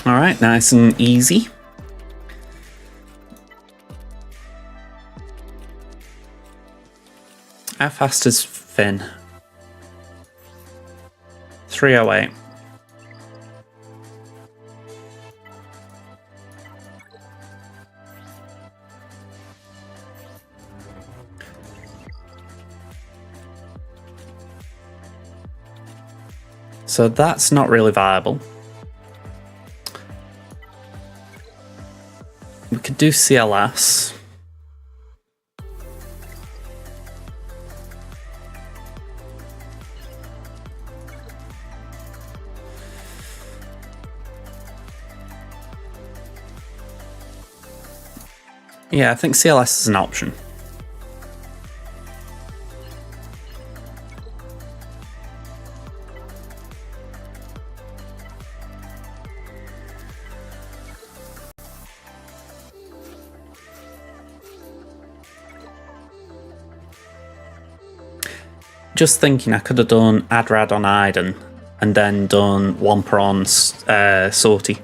S1: Alright, nice and easy. How fast is Finn? 308. So that's not really viable. We could do CLS. Yeah, I think CLS is an option. Just thinking I could have done Adrad on Iden and then done Wampa on Sortie.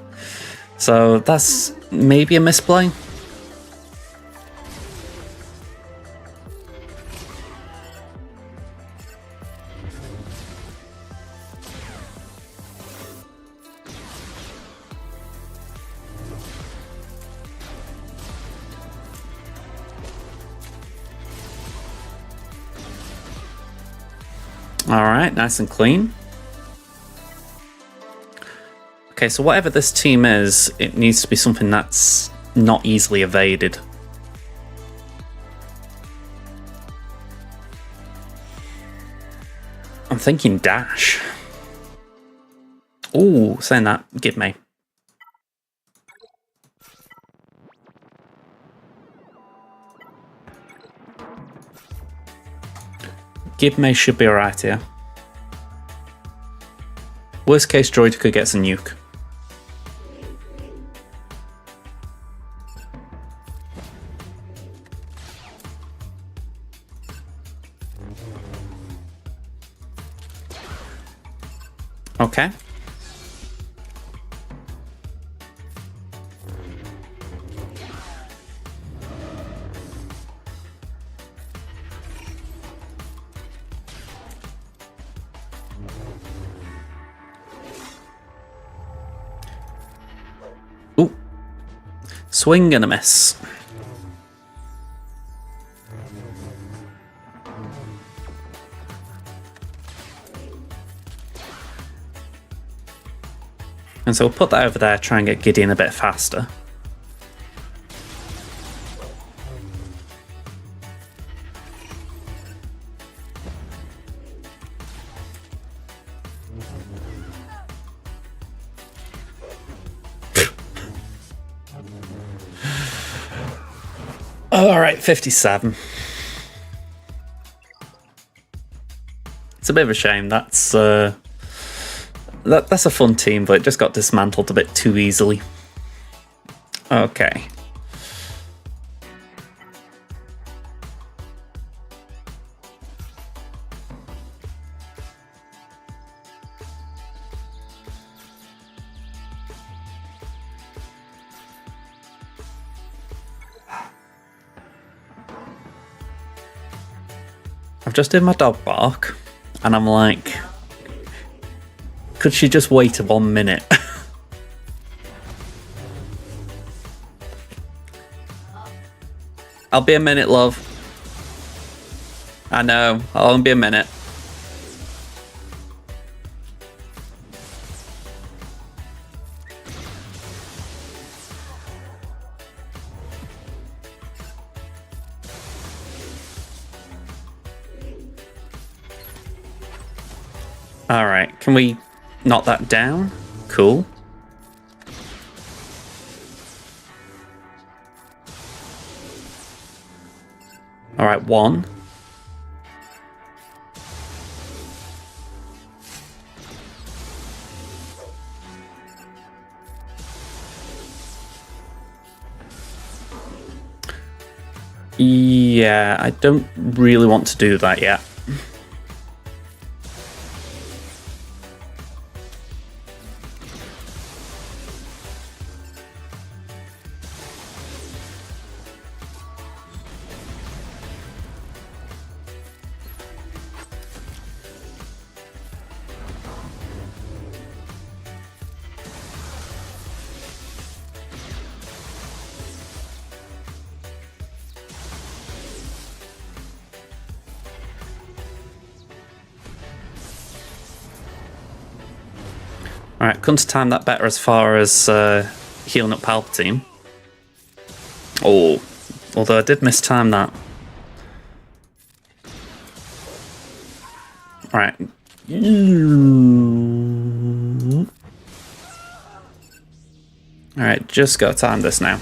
S1: So that's maybe a misplay. Alright, nice and clean. Okay, so whatever this team is, it needs to be something that's not easily evaded. I'm thinking dash. Ooh, saying that, give me. Gibme should be alright here. Worst case, Droid could get some nuke. Okay. Ooh. Swing and a miss. And so we'll put that over there, try and get Gideon a bit faster. Alright, 57. It's a bit of a shame. That's a fun team, but it just got dismantled a bit too easily. Okay. I've just did my dog bark, and I'm like, could she just wait 1 minute? I'll be a minute, love. I know, I'll only be a minute. Alright, can we knock that down? Cool. Alright, 1. Yeah, I don't really want to do that yet. Alright, couldn't time that better as far as healing up Palpatine. Oh, although I did mistime that. Alright. Alright, just gotta time this now.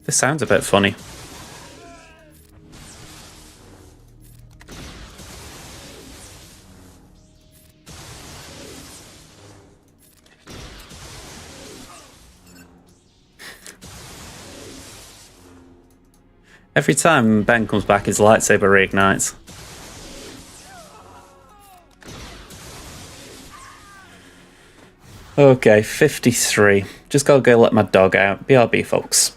S1: This sounds a bit funny. Every time Ben comes back, his lightsaber reignites. Okay, 53. Just gotta go let my dog out. BRB, folks.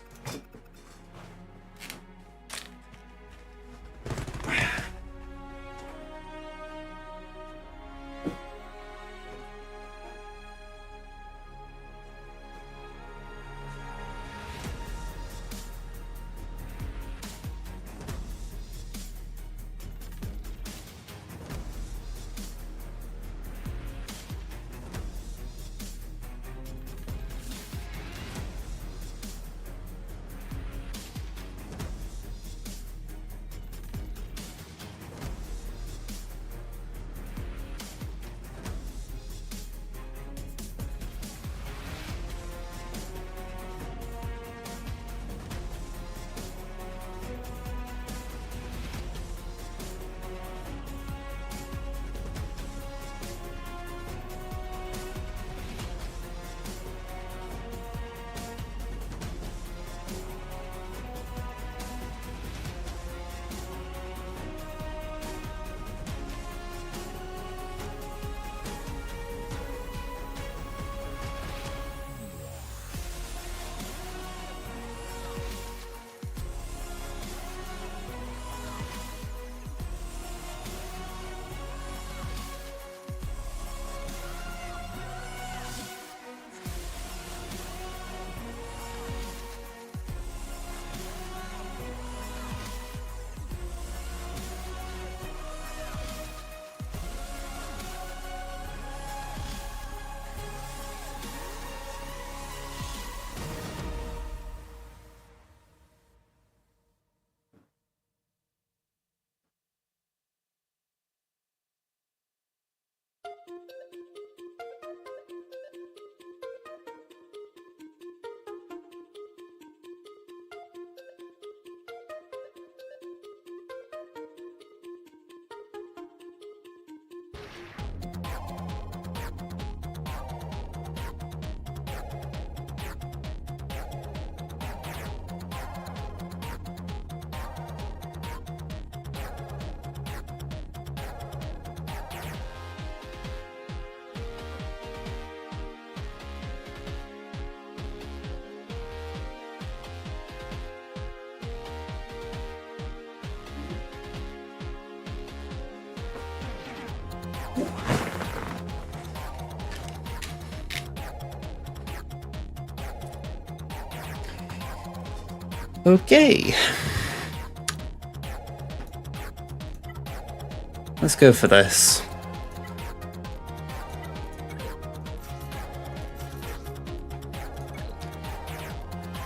S1: Okay. Let's go for this.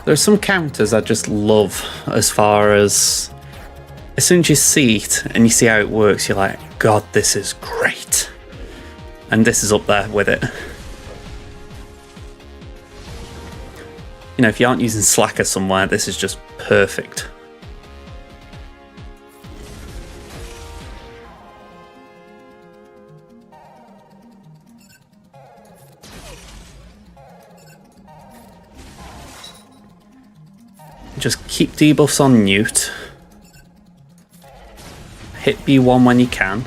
S1: There's some counters I just love, as far as soon as you see it and you see how it works, you're like, God, this is great. And this is up there with it. You know, if you aren't using Slacker somewhere, this is just perfect. Just keep debuffs on mute. Hit B1 when you can.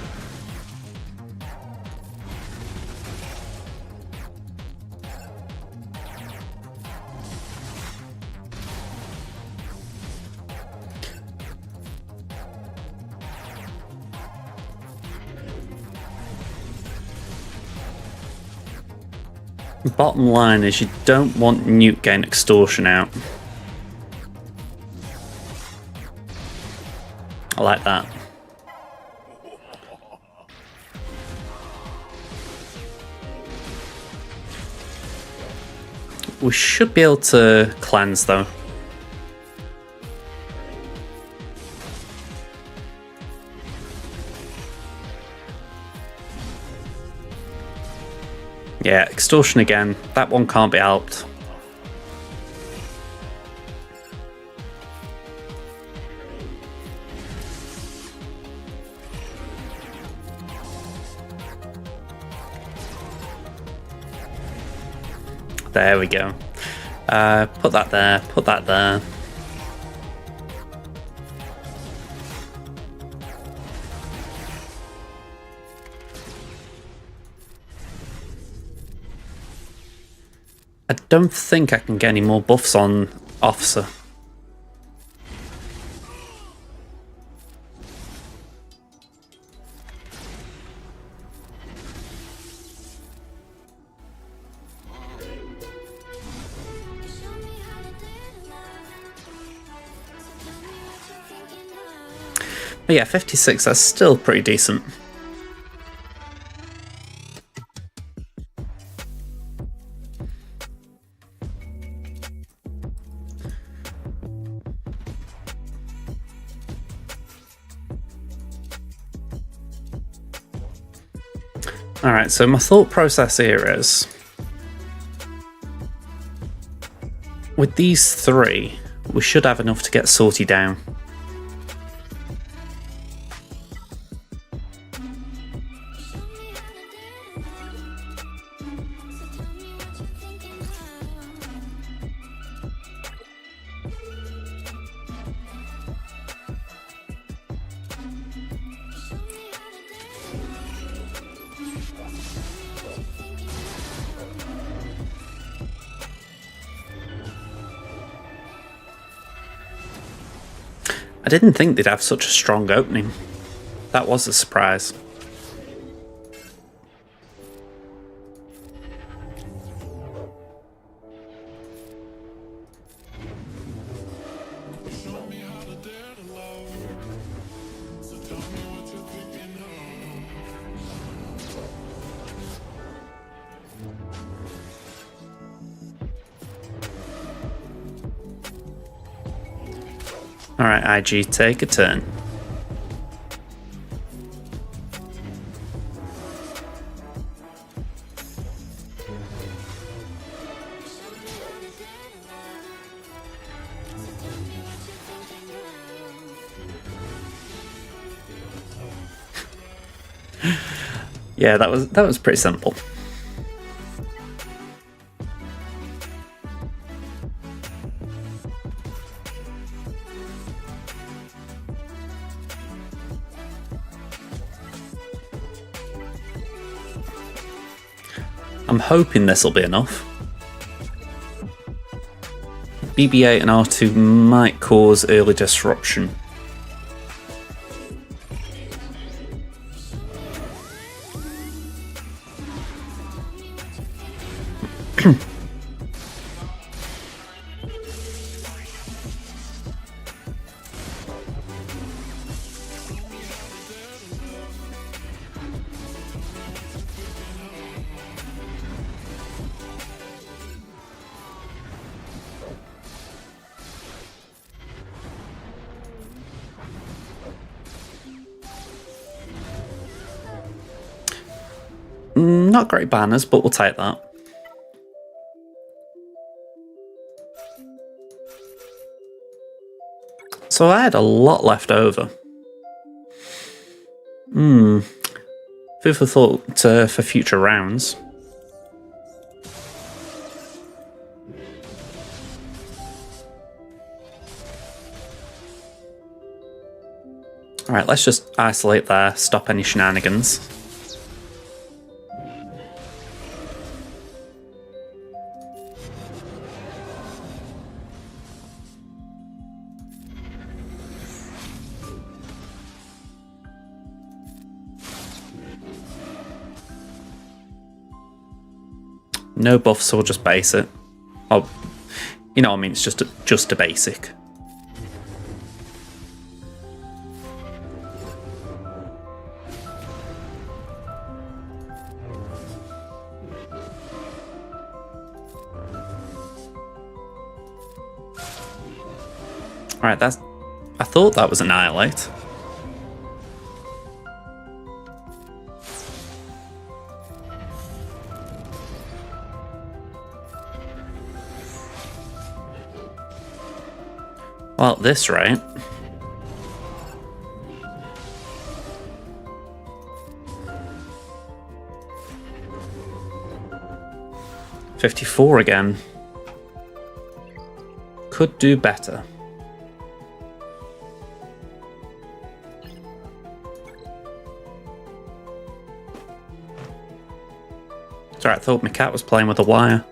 S1: Bottom line is you don't want Newt getting extortion out. I like that. We should be able to cleanse though. Yeah, extortion again. That one can't be helped. There we go. Put that there, put that there. I don't think I can get any more buffs on Officer. But yeah, 56, that's still pretty decent. Alright, so my thought process here is, with these three, we should have enough to get Sortie down. I didn't think they'd have such a strong opening. That was a surprise. Alright, IG, take a turn. Yeah, that was pretty simple. I'm hoping this will be enough. BB-8 and R2 might cause early disruption. Not great banners, but we'll take that. So I had a lot left over. Food for thought for future rounds. Alright, let's just isolate there, stop any shenanigans. No buffs, so we'll just base it. Oh, you know what I mean, it's just a basic. Alright, that's... I thought that was Annihilate. Well, at this rate... $54 again. Could do better. Sorry, I thought my cat was playing with a wire.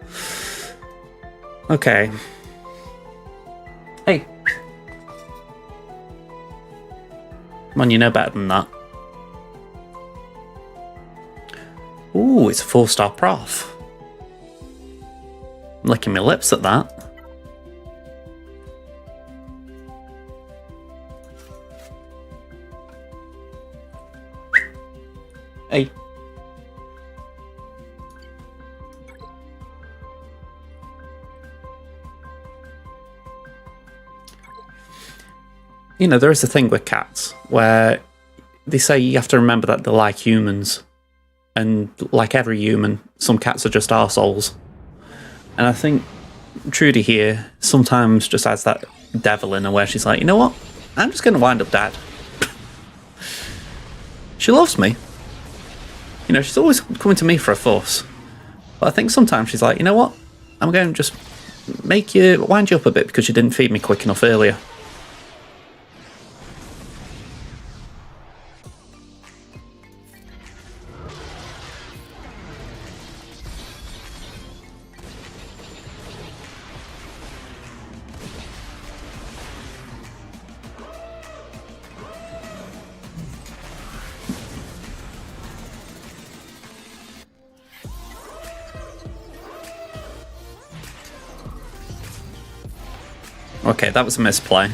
S1: Okay. Hey. Come on, you know better than that. Ooh, it's a 4-star prof. I'm licking my lips at that. Hey. You know, there is a thing with cats where they say you have to remember that they're like humans. And like every human, some cats are just arseholes. And I think Trudy here sometimes just has that devil in her where she's like, you know what? I'm just going to wind up dead. She loves me. You know, she's always coming to me for a fuss. But I think sometimes she's like, you know what? I'm going to just wind you up a bit because you didn't feed me quick enough earlier. Okay, that was a misplay.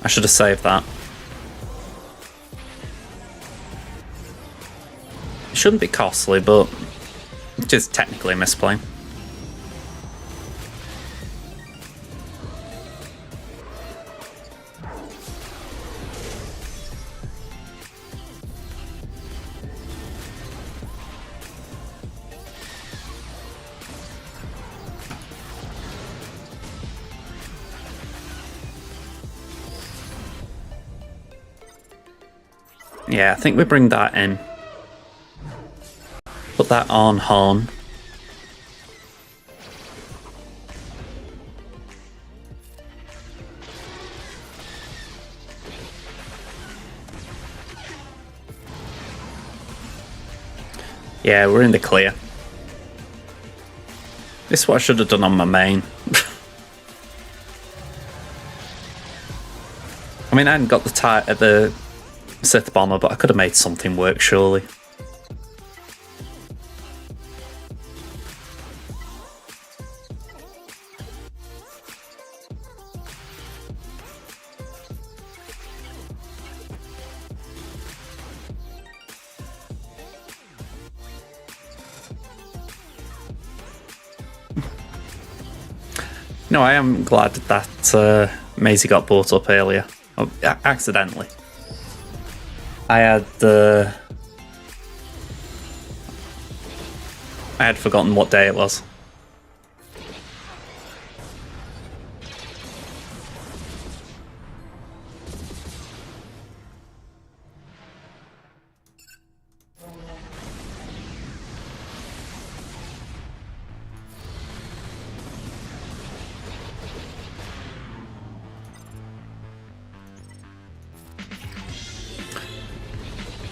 S1: I should have saved that. It shouldn't be costly, but it is technically a misplay. Yeah, I think we bring that in. Put that on Horn. Yeah, we're in the clear. This is what I should have done on my main. I mean, I hadn't got the Sith Bomber, but I could have made something work, surely. No, I am glad that Maisie got brought up earlier. Oh, accidentally. I had I had forgotten what day it was.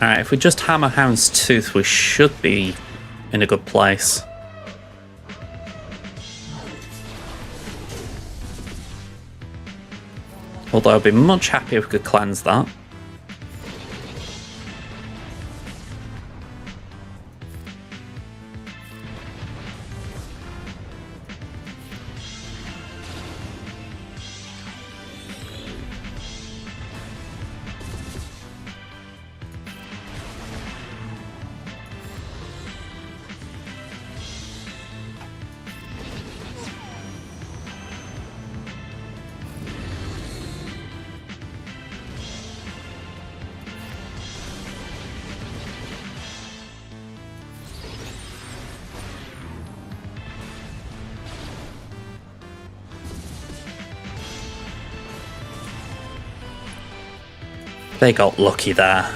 S1: Alright, if we just hammer Hound's Tooth, we should be in a good place. Although I'd be much happier if we could cleanse that. They got lucky there.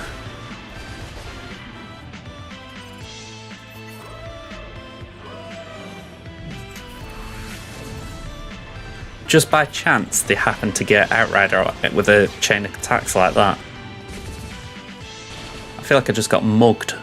S1: Just by chance, they happened to get Outrider with a chain of attacks like that. I feel like I just got mugged.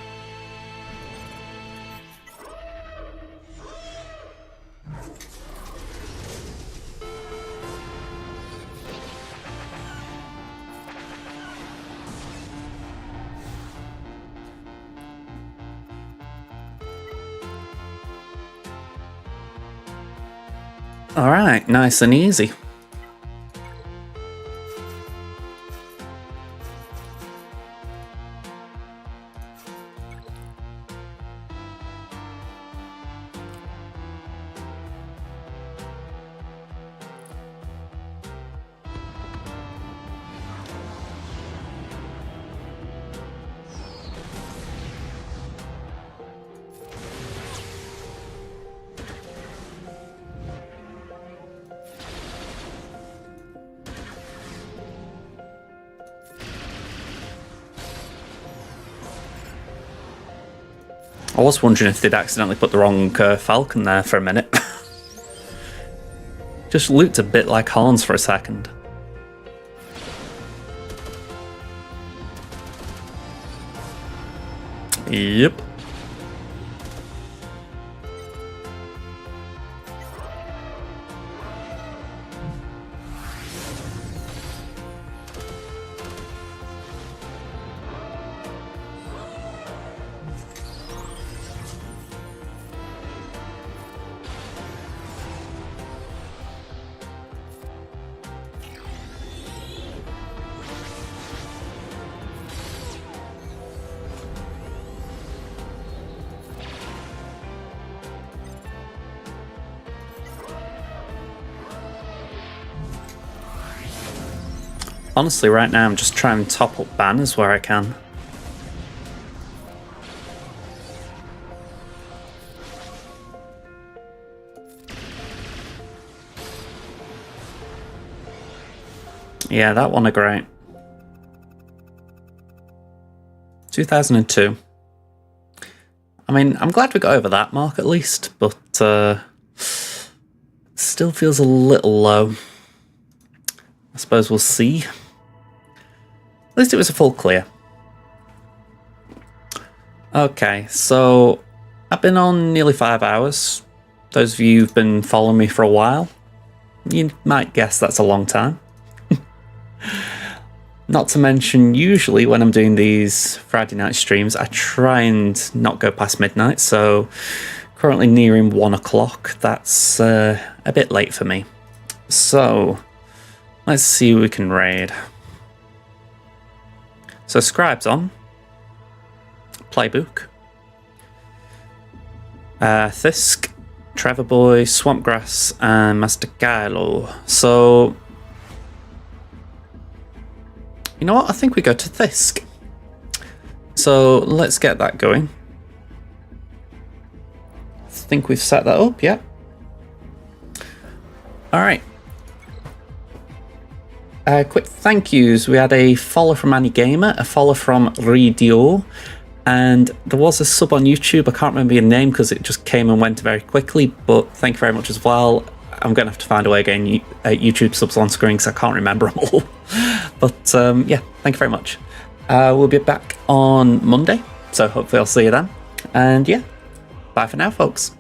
S1: Alright, nice and easy. I was wondering if they'd accidentally put the wrong Falcon there for a minute. Just looked a bit like Hans for a second. Yep. Honestly, right now I'm just trying to top up banners where I can. Yeah, that one are great. 2002. I mean, I'm glad we got over that mark at least, but still feels a little low. I suppose we'll see. At least it was a full clear. Okay, so I've been on nearly 5 hours. Those of you who've been following me for a while, you might guess that's a long time. Not to mention, usually when I'm doing these Friday night streams, I try and not go past midnight, so currently nearing 1 o'clock. That's a bit late for me. So, let's see who we can raid. So Scribe's on. Playbook. Thisk, Trevor Boy, Swampgrass, and Master Kylo. So, you know what? I think we go to Thisk. So let's get that going. think we've set that up, yeah. Alright. Quick thank yous. We had a follow from Annie Gamer, a follow from Ridio, and there was a sub on YouTube. I can't remember your name because it just came and went very quickly, but thank you very much as well. I'm going to have to find a way again. YouTube subs on screen because I can't remember them all. But yeah, thank you very much. We'll be back on Monday, so hopefully I'll see you then. And yeah, bye for now, folks.